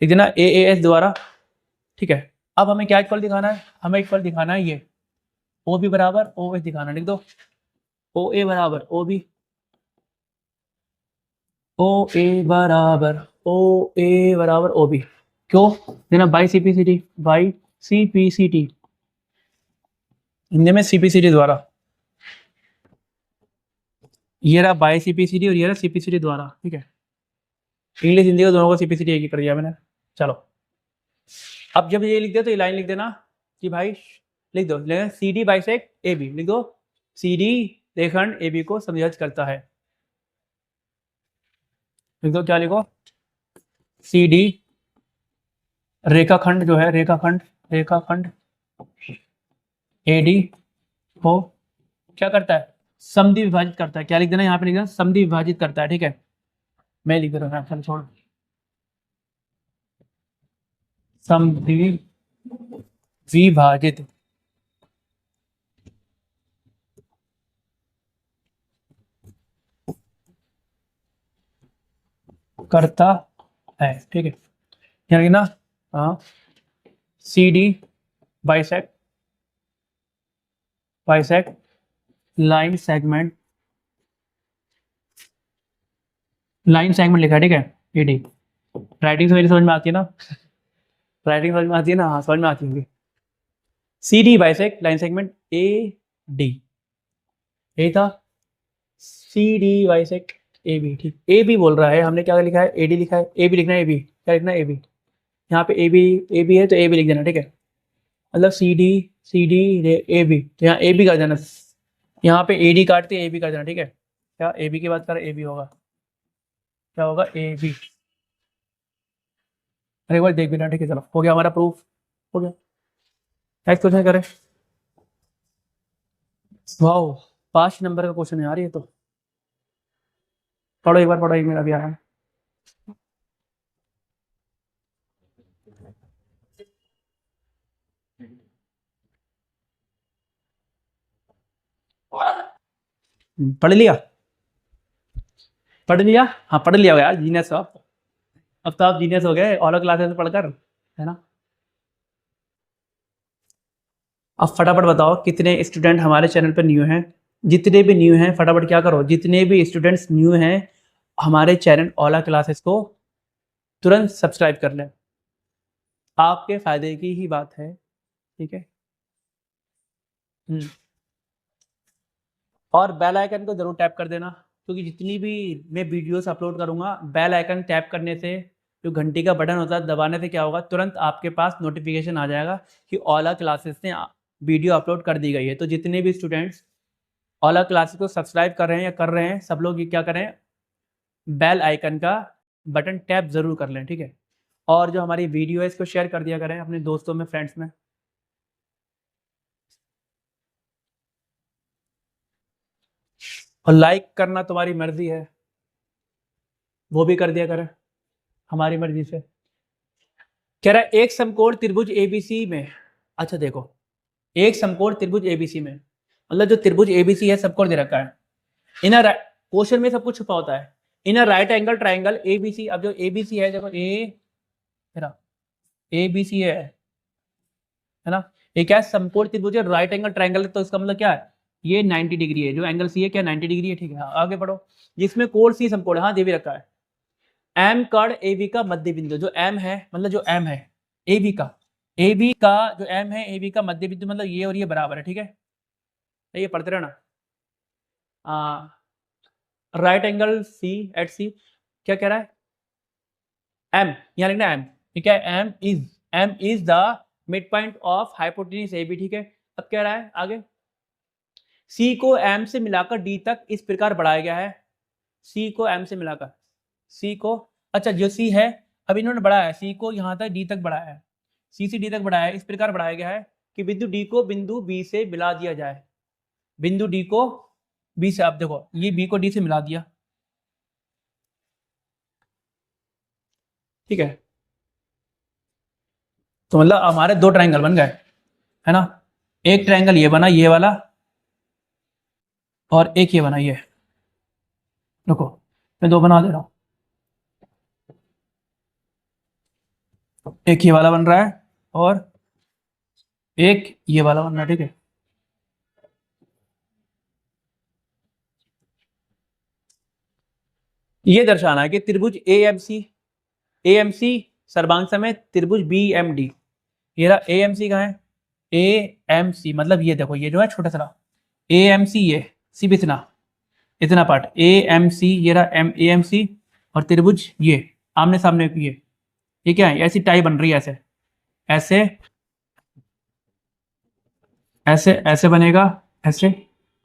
लिख देना AAS द्वारा, ठीक है। अब हमें क्या इक्वल दिखाना है, हमें इक्वल दिखाना है ये OB बराबर OS दिखाना, लिख दो OA बराबर OB, OA बराबर OB, क्यों देना, बाई CPCD, हिंदी में CPCD द्वारा, ये रहा बाय CPCD और ये रहा CPCD द्वारा, ठीक है। इंग्लिश हिंदी को दोनों को CPCD एक ही कर दिया मैंने। चलो अब जब ये लिख दे तो ये लाइन लिख देना कि भाई लिख दो CD बाइसेक्ट AB, लिख दो CD रेखाखंड AB को समविभुज करता है। लिख दो, क्या लिखो, CD रेखाखंड जो है, रेखाखंड AD को क्या करता है, समद्वि विभाजित करता है। क्या लिख देना यहाँ पे, लिख देना समद्वि विभाजित करता है, ठीक है। मैं लिख दे रहा हूँ, छोड़, समद्वि विभाजित करता है, ठीक है। यहाँ लिखना, हाँ, CD बाइसेक्ट लाइन सेगमेंट लिखा है, ठीक है। AD राइटिंग समझ में आती है ना, राइटिंग समझ में आती है ना, हाँ समझ में आती होगी। CD bisect line segment AD, ये था CD बाइसेक्ट AB, ठीक। AB बोल रहा है, हमने क्या लिखा है, AD लिखा है, AB लिखना है, AB क्या लिखना है, AB। यहाँ पे AB है तो AB लिख देना, ठीक है। मतलब CD AB, तो यहाँ AB कर देना, यहाँ पे AD काटते AB कर देना, ठीक है। क्या AB की बात कर, AB होगा, क्या होगा, AB। अरे एक बार देख लेना, ठीक है। चलो हो गया हमारा प्रूफ, हो गया। नेक्स्ट क्वेश्चन करें। वाओ 5 नंबर का क्वेश्चन है यार ये तो। पढ़ो एक बार, पढ़ो, एक मेरा भी आया है। पढ़ लिया, हाँ पढ़ लिया होगा यार, जीनियस हो आप। अब तो आप जीनियस हो गए ऑल क्लासेस में पढ़कर, है ना। अब फटाफट बताओ कितने स्टूडेंट हमारे चैनल पर न्यू हैं। जितने भी न्यू हैं फटाफट क्या करो, जितने भी स्टूडेंट्स न्यू हैं हमारे चैनल ओला क्लासेस को तुरंत सब्सक्राइब कर लें, आपके फायदे की ही बात है, ठीक है। और बेल आइकन को जरूर टैप कर देना, क्योंकि जितनी भी मैं वीडियोस अपलोड करूंगा, बेल आइकन टैप करने से, जो घंटी का बटन होता है दबाने से क्या होगा, तुरंत आपके पास नोटिफिकेशन आ जाएगा कि ओला क्लासेस ने वीडियो अपलोड कर दी गई है। तो जितने भी स्टूडेंट्स ओला क्लासेस को सब्सक्राइब कर रहे हैं या कर रहे हैं, सब लोग ये क्या करें, बेल आइकन का बटन टैप जरूर कर लें, ठीक है। और जो हमारी वीडियो है इसको शेयर कर दिया करें अपने दोस्तों में, फ्रेंड्स में। और लाइक करना तुम्हारी मर्जी है, वो भी कर दिया करें हमारी मर्जी से। कह रहा है एक समकोण त्रिभुज ABC में, अच्छा देखो, एक समकोण त्रिभुज ABC में, मतलब जो त्रिभुज ABC है समकोण दे रखा है। इन क्वेश्चन में सब कुछ छुपा होता है। In right angle triangle ABC, अब जो ABC है देखो, ABC है ना, ये क्या है, समकोण त्रिभुज है, राइट एंगल ट्राइंगल, तो इसका मतलब क्या है, ये 90 डिग्री है, जो एंगल C है क्या 90 डिग्री है, ठीक है। हाँ, आगे बढ़ो, जिसमें कोण C समकोण है, हाँ ये भी रखा है। M कर्ण AB का मध्य बिंदु, जो M है, मतलब जो M है AB का जो M है AB का मध्य बिंदु, मतलब ये और ये बराबर है, ठीक है। ये पढ़ते रहना। Right angle C at C, क्या कह रहा है, M, यहाँ लिखना M, ठीक है। M is the mid point of hypotenuse AB, ठीक है। अब कह रहा है आगे, C को M से मिलाकर D तक इस प्रकार बढ़ाया गया है। C को M से मिलाकर, C को, अच्छा जो C है अब इन्होंने बढ़ाया है, C को यहाँ तक D तक बढ़ाया है, C से D तक बढ़ाया है, इस प्रकार बढ़ाया गया है कि बिंदु D को बिंदु B से मिला दिया जाए। बिंदु D को B से, आप देखो ये B को D से मिला दिया, ठीक है। तो मतलब हमारे 2 ट्रायंगल बन गए, है ना। एक ट्रायंगल ये बना, ये वाला, और एक ये बना, ये देखो मैं 2 बना दे रहा हूँ। एक ये वाला बन रहा है और एक ये वाला बन रहा है, ठीक है। ये दर्शाना है कि त्रिभुज AMC सर्वांग समेत त्रिभुज BMD, ये रहा AMC कहाँ है, AMC मतलब ये देखो, ये जो है छोटा सा AMC, ये सी भी इतना, इतना पार्ट ए एम सी, ये रहा एम ए एम सी, और त्रिभुज ये आमने सामने ये क्या है, ऐसी टाई बन रही है, ऐसे ऐसे ऐसे ऐसे बनेगा, ऐसे,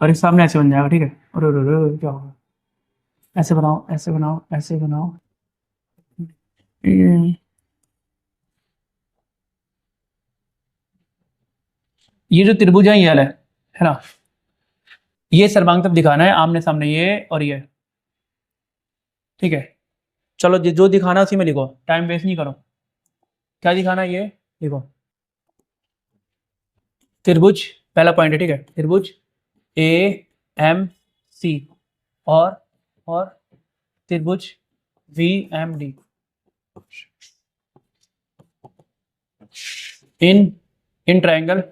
और एक सामने ऐसे बन जाएगा, ठीक है। और क्या होगा, ऐसे बनाओ, ऐसे बनाओ, ऐसे बनाओ, ये जो त्रिभुज है ये वाला है ना, ये सर्वांग तब दिखाना है, आमने सामने ये और ये, ठीक है। चलो जो दिखाना है उसी में लिखो, टाइम वेस्ट नहीं करो। क्या दिखाना है ये लिखो, त्रिभुज पहला पॉइंट है, ठीक है, त्रिभुज ए एम सी और त्रिभुज V M D in triangle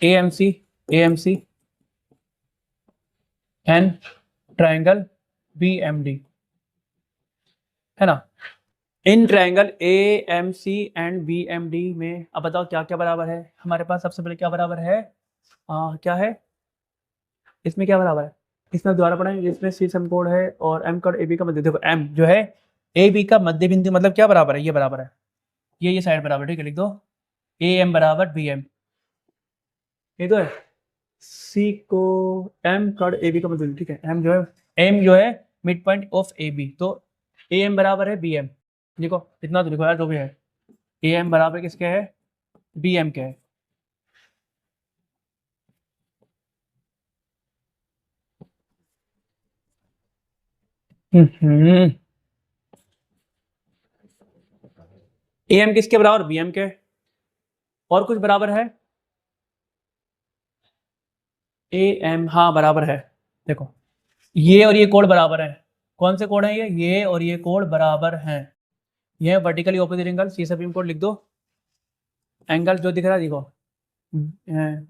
A M C and triangle B M D, है ना। In triangle A M C and B M D में अब बताओ क्या क्या बराबर है हमारे पास। सबसे पहले क्या बराबर है, क्या है इसमें, क्या बराबर है इसमें, दोबारा पढ़ेंगे। इसमें सी समकोण है और एम कॉर्ड ए बी का मध्य, देखो एम जो है ए बी का मध्य बिंदु, मतलब क्या बराबर है, ये बराबर है, ये साइड बराबर, ठीक है, लिख दो ए एम बराबर बी एम, ये तो है। सी को एम कॉर्ड ए बी का मध्य बिंदु, ठीक है, एम जो है mid point of A B, तो ए एम बराबर है बी एम, लिखो इतना तो लिखो यार, जो भी है ए एम बराबर किसके है, बी एम के है। ए एम किसके बराबर, बी एम के। और कुछ बराबर है, ए एम हाँ बराबर है, देखो ये और ये कोण बराबर है। कौन से कोण है ये और ये कोण बराबर हैं। ये वर्टिकली ऑपोजिट एंगल, सी सब कोड लिख दो। एंगल जो दिख रहा है देखो,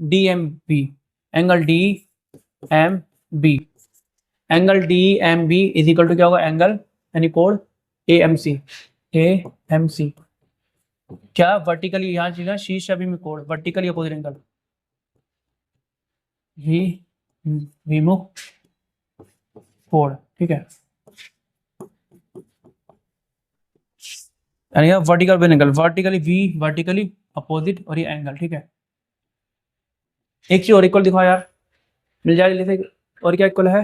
D M B, angle D M B, angle D M B is equal to क्या होगा, एंगल यानी कोण ए एम सी, क्या वर्टिकली यहाँ चीज शीर्ष अभी में कोण, वर्टिकली अपोजिट एंगल, वी विमुख कोण, ठीक है, यानी vertical angle, vertically we vertically opposite और ये एंगल, ठीक है। एक चीज और इक्वल दिखाओ यार, मिल जाए जैसे, और क्या इक्वल है,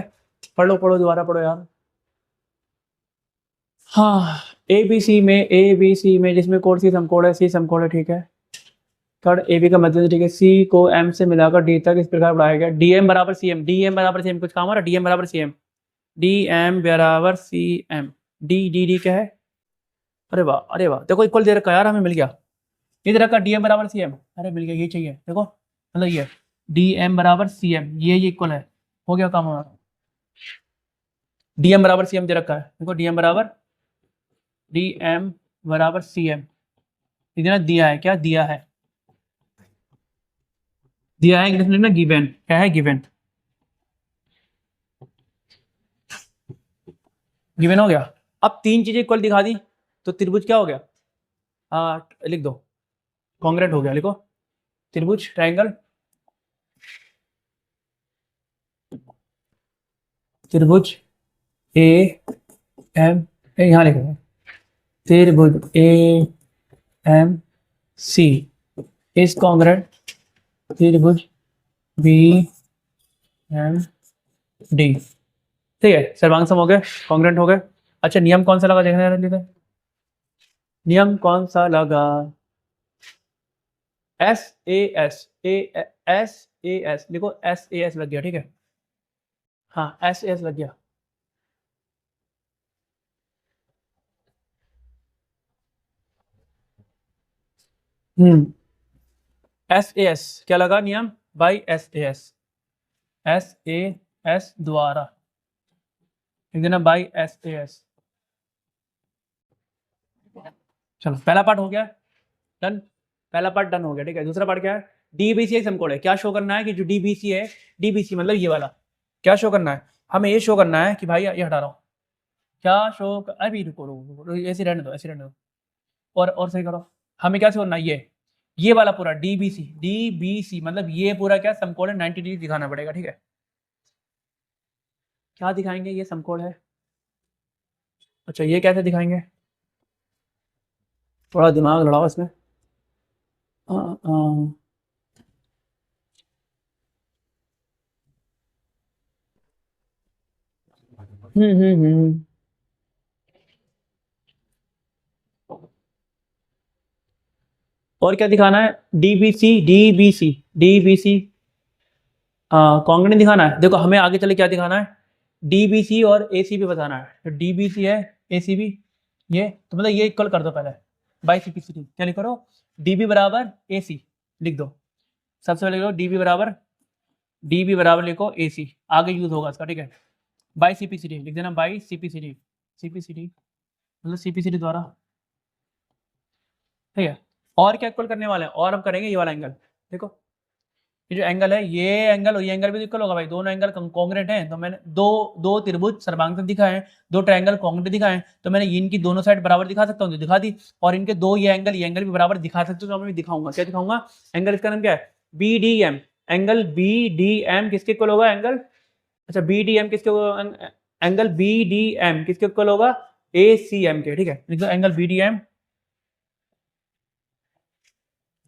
पढ़ो दोबारा पढ़ो यार। हाँ ए बी सी में जिसमें कोण सी समकोण है, ठीक है, कर्ण ए बी का मध्य, ठीक है, सी को एम से मिलाकर डी तक इस प्रकार बढ़ाया गया, डी एम बराबर सी एम, कुछ काम हो रहा है, डी एम बराबर सी एम, डी क्या है, अरे वाह देखो इक्वल दे रखा यार, हमें मिल गया, ये दे रखा डी एम बराबर सी एम, अरे मिल गया, ये चाहिए देखो, मतलब ये डी एम बराबर सी एम, ये इक्वल है, हो गया काम हमारा। डी एम बराबर सी एम दे रखा है, देखो डी एम बराबर सी एम इतना दिया है, क्या दिया है इंग्लिश में ना गिवन, क्या है गिवन हो गया। अब तीन चीजें इक्वल दिखा दी तो त्रिभुज क्या हो गया, लिख दो कॉन्ग्रेंट हो गया, लिखो त्रिभुज ट्रायंगल, त्रिभुज ए एम, यहाँ लिखो त्रिभुज A M C is congruent त्रिभुज बी एम डी, ठीक है, सर्वांग सम हो गए, कॉन्ग्रेंट हो गए। अच्छा नियम कौन सा लगा देखना है, नियम कौन सा लगा, एस ए एस लिखो, एस ए एस लग गया, ठीक है, हाँ एस ए एस लग गया। एस ए एस क्या लगा नियम, बाई एस ए एस द्वारा, ठीक है ना, बाई एस ए एस। चलो पहला पार्ट हो गया डन, पहला पार्ट डन हो गया, ठीक है। दूसरा पार्ट क्या है, डीबीसी एक समकोण है, क्या शो करना है कि जो डीबीसी है, डीबीसी मतलब ये वाला, क्या शो करना है, हमें ये शो करना है कि भाई ये हटा रहा हूँ, क्या शो अभी रुको ऐसे रहने दो, और सही करो, हमें क्या शो करना है, ये ये वाला पूरा डी बी सी मतलब ये पूरा क्या समकोण है, 90 डिग्री दिखाना पड़ेगा, ठीक है। क्या दिखाएंगे, ये समकोण है। अच्छा ये कैसे दिखाएंगे, थोड़ा दिमाग लड़ाओ इसमें। आ, आ, हम्म। और क्या दिखाना है, डी बी सी कॉन्ग्रेंट दिखाना है। देखो हमें आगे चले क्या दिखाना है, डी बी सी और ए सी भी बताना है। तो डी बी सी है, ए सी भी, ये तो मतलब ये इक्वल कर दो पहले, by C P C T क्या लिखो, डी बी बराबर ए सी लिख दो। सबसे पहले लिखो डी बी बराबर लिखो ए सी, आगे यूज होगा इसका, ठीक है। By C P C T लिख देना, by C P C T मतलब सी पी सी टी द्वारा, ठीक है। और क्या इक्वल करने वाले हैं, और हम करेंगे ये वाला एंगल। देखो ये जो एंगल है, ये एंगल और ये एंगल भी इक्वल होगा भाई, दोनों एंगल कॉन्ग्रेंट हैं। तो मैंने दो दो त्रिभुज सर्वांग दिखाए हैं, दो ट्रायंगल कॉन्ग्रेंट दिखाए हैं, तो मैंने इनकी दोनों साइड बराबर दिखा सकता हूँ, तो दिखा दी। और इनके दो ये एंगल भी बराबर दिखा सकते हो, तो मैं दिखाऊंगा। क्या दिखाऊंगा, एंगल इसका नाम क्या है, B D M. Angle B D M किसके इक्वल होगा, एंगल, अच्छा बी डी एम किसके, एंगल बी डी एम किसके इक्वल होगा, ए सी एम के, ठीक है। लिख दो angle B D M,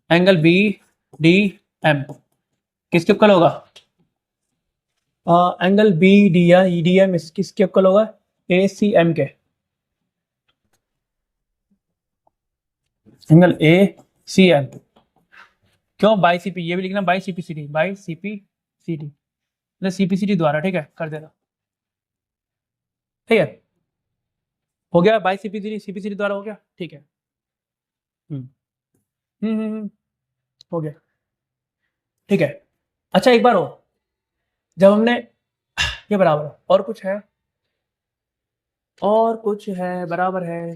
angle B D M किसके इक्वल होगा, एंगल बी डी या ई डी एम किसके इक्वल होगा, ए सी एम के, एंगल ए सी एम। क्यों, बाई सी पी, ये भी लिखना by C P C D, by C P C D मतलब सी पी सी डी द्वारा, ठीक है, कर देना, ठीक है। हो गया, by C P C D द्वारा हो गया, ठीक है। हम्म हो गया, ठीक है। अच्छा एक बार हो, जब हमने ये बराबर है, और कुछ है, और कुछ है बराबर है,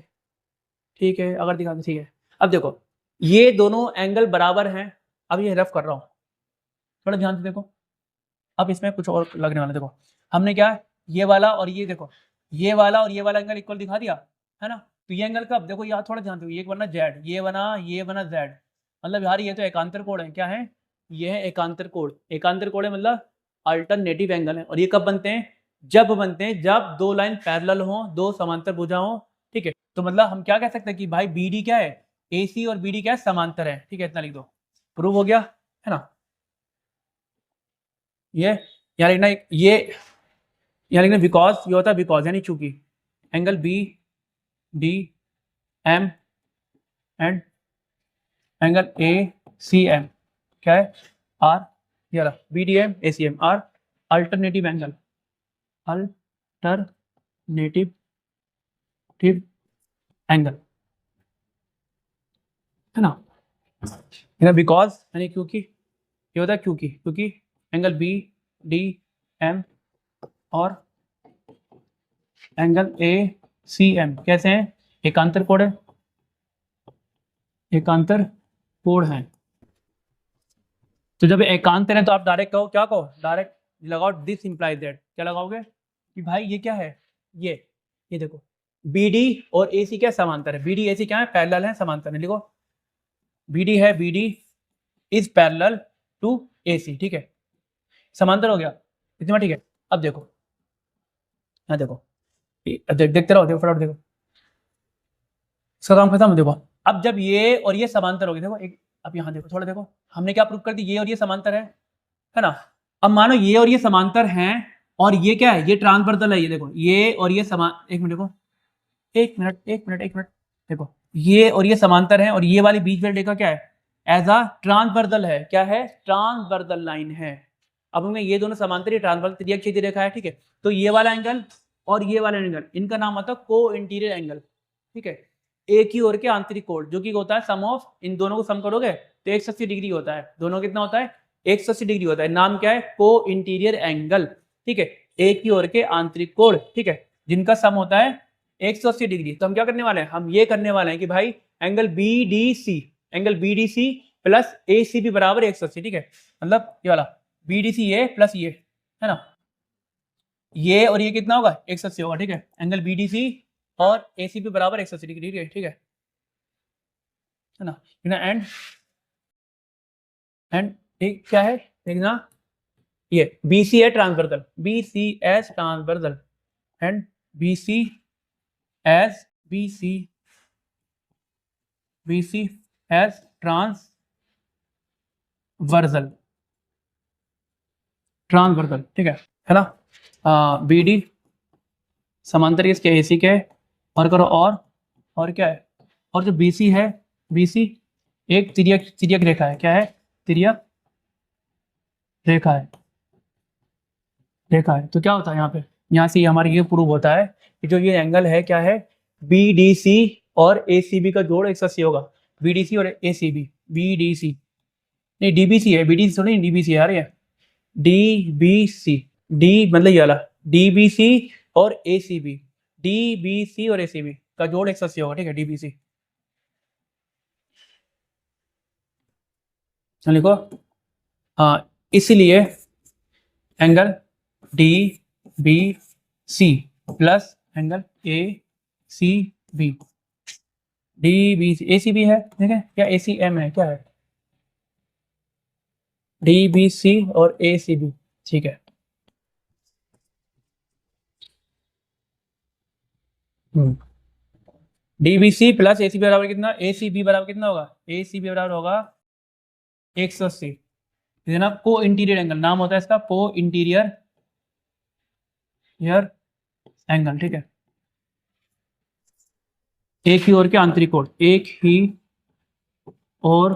ठीक है, अगर दिखा दो, ठीक है। अब देखो ये दोनों एंगल बराबर हैं, अब ये रफ कर रहा हूँ, थोड़ा ध्यान से देखो। अब इसमें कुछ और लगने वाला, देखो हमने क्या, ये वाला और ये देखो, ये वाला एंगल इक्वल दिखा दिया है ना। तो ये एंगल कब, देखो यार थोड़ा ध्यान दो, ये बना जेड, ये बना जेड, मतलब यार ये तो एकांतर कोण है, क्या है, ये है एकांतर कोण। एकांतर कोण है मतलब अल्टरनेटिव एंगल है। और ये कब बनते हैं, जब बनते हैं जब दो लाइन पैरेलल हो, दो समांतर भुजा हो, ठीक है। तो मतलब हम क्या कह सकते हैं कि भाई बी डी क्या है, ए सी और बी डी क्या है, समांतर है, ठीक है, इतना लिख दो, प्रूव हो गया है ना। ये यहाँ लिखना, ये यहाँ लिखना बिकॉज, ये होता है बिकॉज यानी चूंकि, angle B D M and angle A C M क्या है, आर, ये रहा B D M A C M are alternative angle, alternative angle है ना। बिकॉज यानी क्योंकि, ये होता है क्योंकि एंगल बी डी एम और एंगल ए सी एम कैसे हैं, एकांतर कोण है, एकांतर कोण है। तो जब एकांतर है तो आप डायरेक्ट कहो, क्या कहो, डायरेक्ट लगाओ दिस इंप्लाइज दैट, क्या लगाओगे कि भाई ये क्या है, ये देखो बी डी और ए सी क्या समांतर है, बी डी ए सी क्या है, पैरेलल है, समांतर है। लिखो बी डी है, B D is parallel to A C, ठीक है, समांतर हो गया इतना, ठीक है। अब देखो यहाँ देखो, देखते रहो, देखो फटाफट देखो, इसका काम खत्म, देखो। अब जब ये और ये समांतर हो गए, देखो एक, अब यहाँ देखो थोड़ा देखो, हमने क्या प्रूव कर दी, ये और ये समांतर है ना। अब मानो ये और ये समांतर हैं, और ये क्या है, ये ट्रांसवर्सल है, ये देखो ये और ये समान, एक मिनट देखो, एक मिनट देखो, ये और ये समांतर है, और ये वाली बीच वाली रेखा क्या है, एज अ ट्रांसवर्सल है, क्या है, ट्रांसवर्सल लाइन है। अब हमें ये दोनों समांतर, ट्रांसवर्सल त्रिज्यीय क्षैतिज रेखा है, ठीक है। तो ये वाला एंगल और ये वाला एंगल, इनका नाम आता है को इंटीरियर एंगल, ठीक है। एक ही ओर के आंतरिक कोण, जो कि होता है सम ऑफ, इन दोनों को सम करोगे तो 180 डिग्री होता है, दोनों कितना होता है, 180 डिग्री होता है। नाम क्या है, को इंटीरियर एंगल, ठीक है, एक ही ओर के आंतरिक कोण, ठीक है, जिनका सम होता है 180 डिग्री। तो हम क्या करने वाले हैं, हम ये करने वाले हैं कि भाई angle B D C plus A C भी बराबर 180, ठीक है। मतलब ये वाला बी डी सी ये प्लस ये है ना, ये और ये कितना होगा, 180 होगा, ठीक है। एंगल बी डी सी और ए सी भी बराबर 180 डिग्री, ठीक है ना। एंड एंड एक क्या है देखना, ये BC है transversal, BCS transversal and BCS BC BCS transversal ठीक है ना। BD समांतर इसके AC के और करो और क्या है, और जो BC है, BC एक तिर्यक रेखा है, क्या है, तिर्यक रेखा है, तो क्या होता है यहाँ पे, यहाँ से हमारे ये प्रूव होता है कि जो ये एंगल है क्या है, BDC और ACB का जोड़ 180 होगा। BDC और ACB, BDC नहीं DBC है, BDC थोड़ी DBC है यार, ये DBC, D मतलब ये वाला DBC और ACB, DBC और ACB का जोड़ 180 होगा, ठीक है, DBC लिखो। हाँ इसलिए angle DBC plus angle ACB, DBC ACB है, ठीक है, क्या ACM है, क्या है, DBC और ACB, ठीक है। DBC प्लस ACB बराबर कितना, ACB बराबर कितना होगा, ACB बराबर होगा 180, ठीक है ना। को इंटीरियर एंगल नाम होता है इसका, को इंटीरियर एंगल, ठीक है। एक ही और के आंतरिक कोण, एक ही और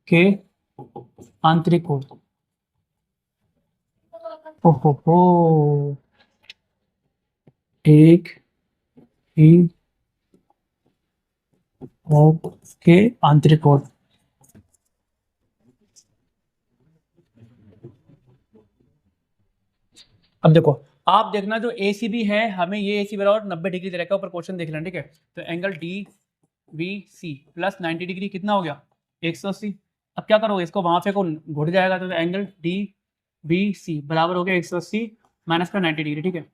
के आंतरिक कोण, ओहो एक ही और के आंतरिक कोण, अब देखो आप देखना जो ACB है, हमें ये AC बराबर 90 डिग्री दे रखा है, ऊपर क्वेश्चन देख लेना, ठीक है। तो एंगल DBC प्लस 90 डिग्री कितना हो गया, 180। अब क्या करोगे, इसको वहां पे को घुट जाएगा, तो एंगल DBC बराबर हो गया 180 माइनस का 90 डिग्री, ठीक है।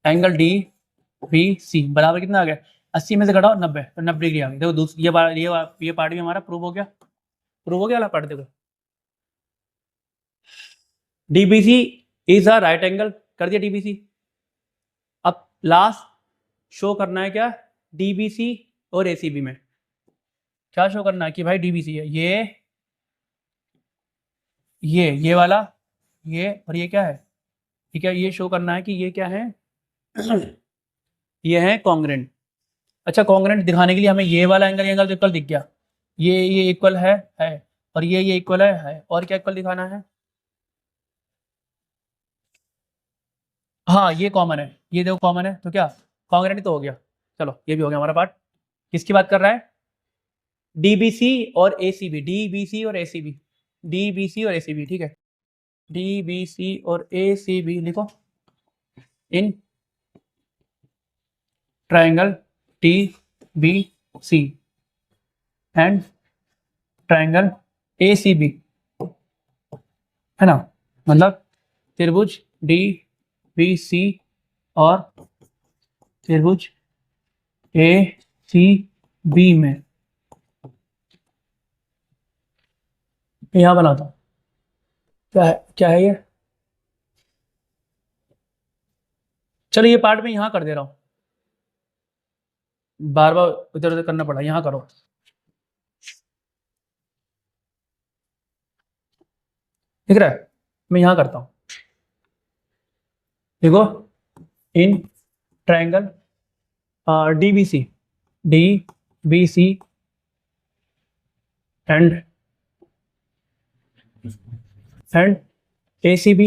एंगल DBC बराबर कितना आ गया, 80 में से घटाओ 90, तो 90 डिग्री आ गई। देखो दूसरी ये पार्ट भी हमारा प्रूव हो गया, वाला पार्ट देखो। DBC is a right angle, कर दिया DBC। अब लास्ट शो करना है क्या, DBC और ACB में क्या शो करना है कि भाई DBC है ये वाला, ये और ये क्या है, ठीक है, ये शो करना है कि ये क्या है ये है कॉन्ग्रेंट। अच्छा कॉन्ग्रेंट दिखाने के लिए हमें ये वाला एंगल तो इक्वल दिख गया, ये इक्वल है और ये इक्वल है, और क्या इक्वल दिखाना है, हाँ ये कॉमन है, ये देखो कॉमन है, तो क्या कॉन्ग्रेंट तो हो गया। चलो ये भी हो गया हमारा पार्ट। किसकी बात कर रहा है, DBC और ACB, DBC और ACB, DBC और ACB, ठीक है। DBC और ACB लिखो in triangle TBC and triangle ACB, है ना, मतलब त्रिभुज DBC और त्रिभुज ACB में, यहां बनाता हूं, क्या है ये, चलो ये पार्ट में यहां कर दे रहा हूं, बार बार इधर उधर करना पड़ा, यहां करो। दिख रहा है, मैं यहां करता हूं, देखो in triangle DBC and ACB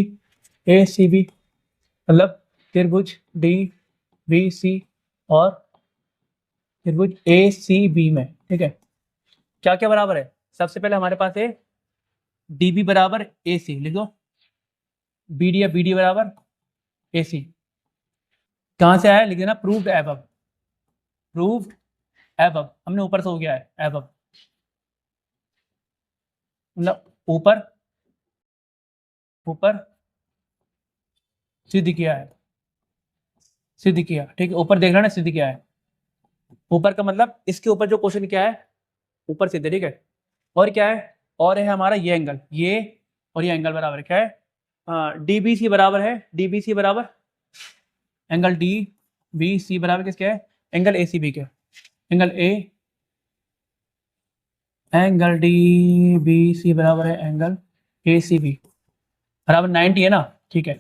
मतलब त्रिभुज DBC और त्रिभुज ACB में, ठीक है। क्या क्या बराबर है, सबसे पहले हमारे पास है DB बराबर AC, लिख दो, BD बराबर AC, कहां से आया लिख देना, प्रूव्ड एबव, हमने ऊपर से हो गया है एबव, मतलब ऊपर सिद्ध किया है, ठीक है, ऊपर देख रहा ना, सिद्ध किया है, ऊपर का मतलब इसके ऊपर जो क्वेश्चन क्या है, ऊपर सिद्ध, ठीक है। और क्या है, और है हमारा ये एंगल, ये और ये एंगल बराबर है, क्या है, डी बी सी बराबर है, डी बी सी बराबर एंगल डी बी सी बराबर किसके है, एंगल ए सी बी के, एंगल डी बी सी बराबर है एंगल ए सी बी बराबर 90 है ना, ठीक है।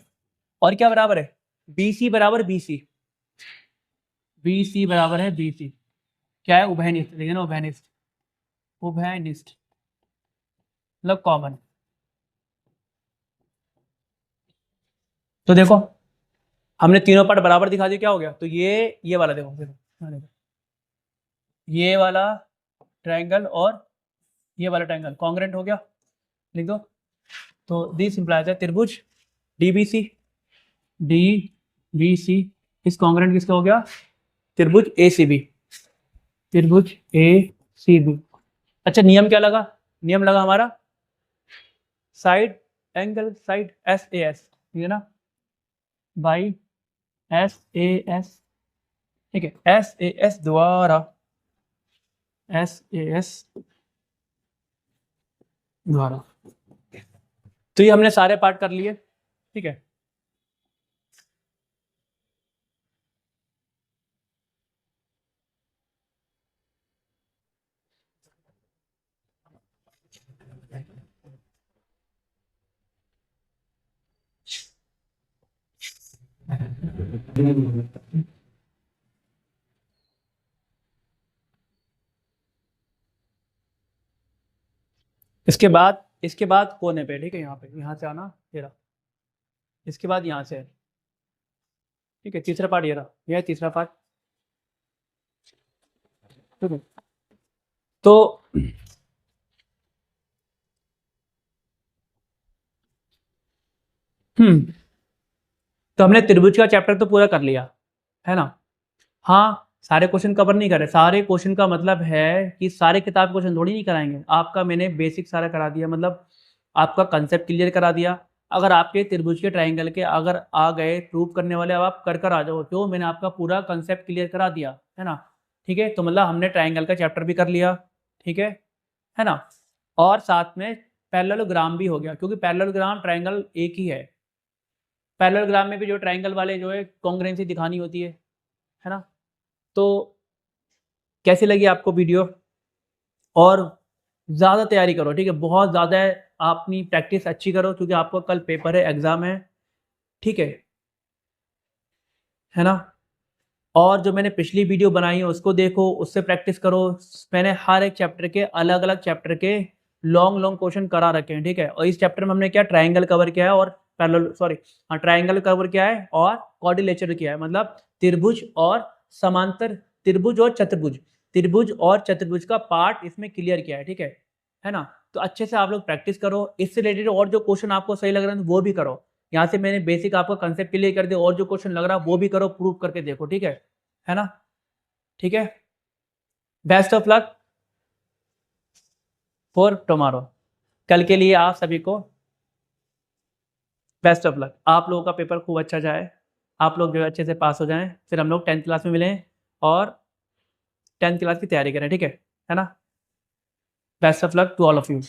और क्या बराबर है, बी सी बराबर बी सी, बी सी बराबर है बी सी, क्या है, उभयनिष्ठ, देखिए ना, उभयनिष्ठ, उभयनिष्ठ मतलब कॉमन। तो देखो हमने तीनों पार्ट बराबर दिखा दिए, क्या हो गया, तो ये वाला देखो, देखो ये वाला ट्रायंगल और ये वाला ट्रायंगल कॉन्ग्रेंट हो गया, लिख दो। तो दिस इंप्लाइज है त्रिभुज डीबीसी, डीबीसी इस कॉन्ग्रेंट किसका हो गया, त्रिभुज एसीबी, त्रिभुज एसीबी। अच्छा नियम क्या लगा, नियम लगा हमारा side angle, side S A S, ठीक है ना, बाई एस ए एस, ठीक है, एस ए एस द्वारा, एस ए एस द्वारा। तो ये हमने सारे पार्ट कर लिए, ठीक है। इसके बाद कोने पे, ठीक है, यहाँ पे, यहाँ से आना ये रहा, इसके बाद यहाँ से, ठीक है, तीसरा पार्ट ये रहा, यह है तीसरा पार्ट, ठीक है। तो तो हमने त्रिभुज का चैप्टर तो पूरा कर लिया है ना। हाँ सारे क्वेश्चन कवर नहीं करे, सारे क्वेश्चन का मतलब है कि सारे किताब क्वेश्चन थोड़ी नहीं कराएंगे, आपका मैंने बेसिक सारा करा दिया, मतलब आपका कंसेप्ट क्लियर करा दिया। अगर आपके त्रिभुज के ट्राइंगल के अगर आ गए प्रूव करने वाले, अब आप कर आ जाओ, क्यों, मैंने आपका पूरा कंसेप्ट क्लियर करा दिया है ना, ठीक है। तो मतलब हमने ट्राइंगल का चैप्टर भी कर लिया, ठीक है ना। और साथ में पैरेललोग्राम भी हो गया, क्योंकि पैरेललोग्राम ट्राइंगल एक ही है, पैरेललोग्राम में भी जो ट्राइंगल वाले जो है कॉन्ग्रुएंसी दिखानी होती है ना। तो कैसी लगी आपको वीडियो, और ज़्यादा तैयारी करो, ठीक है, बहुत ज़्यादा अपनी प्रैक्टिस अच्छी करो, क्योंकि आपको कल पेपर है, एग्ज़ाम है, ठीक है ना। और जो मैंने पिछली वीडियो बनाई है उसको देखो, उससे प्रैक्टिस करो, मैंने हर एक चैप्टर के अलग अलग चैप्टर के लॉन्ग लॉन्ग क्वेश्चन करा रखे हैं, ठीक है। और इस चैप्टर में हमने क्या ट्राइंगल कवर किया है, और पैरेलल सॉरी हाँ ट्राइंगल कवर किया है, और क्वाड्रिलेटरल किया है, मतलब त्रिभुज और समांतर, त्रिभुज और चतुर्भुज, त्रिभुज और चतुर्भुज का पार्ट इसमें क्लियर किया है, ठीक है ना। तो अच्छे से आप लोग प्रैक्टिस करो, इससे रिलेटेड और जो क्वेश्चन आपको सही लग रहे हैं वो भी करो, यहाँ से मैंने बेसिक आपका कंसेप्ट क्लियर कर दिया, और जो क्वेश्चन लग रहा है वो भी करो, प्रूव करके देखो, ठीक है ना, ठीक है। Best of luck for tomorrow, कल के लिए आप सभी को बेस्ट ऑफ लक, आप लोगों का पेपर खूब अच्छा जाए, आप लोग जो है अच्छे से पास हो जाएं, फिर हम लोग 10th क्लास में मिलें और 10th क्लास की तैयारी करें, ठीक है ना। Best of luck to all of you.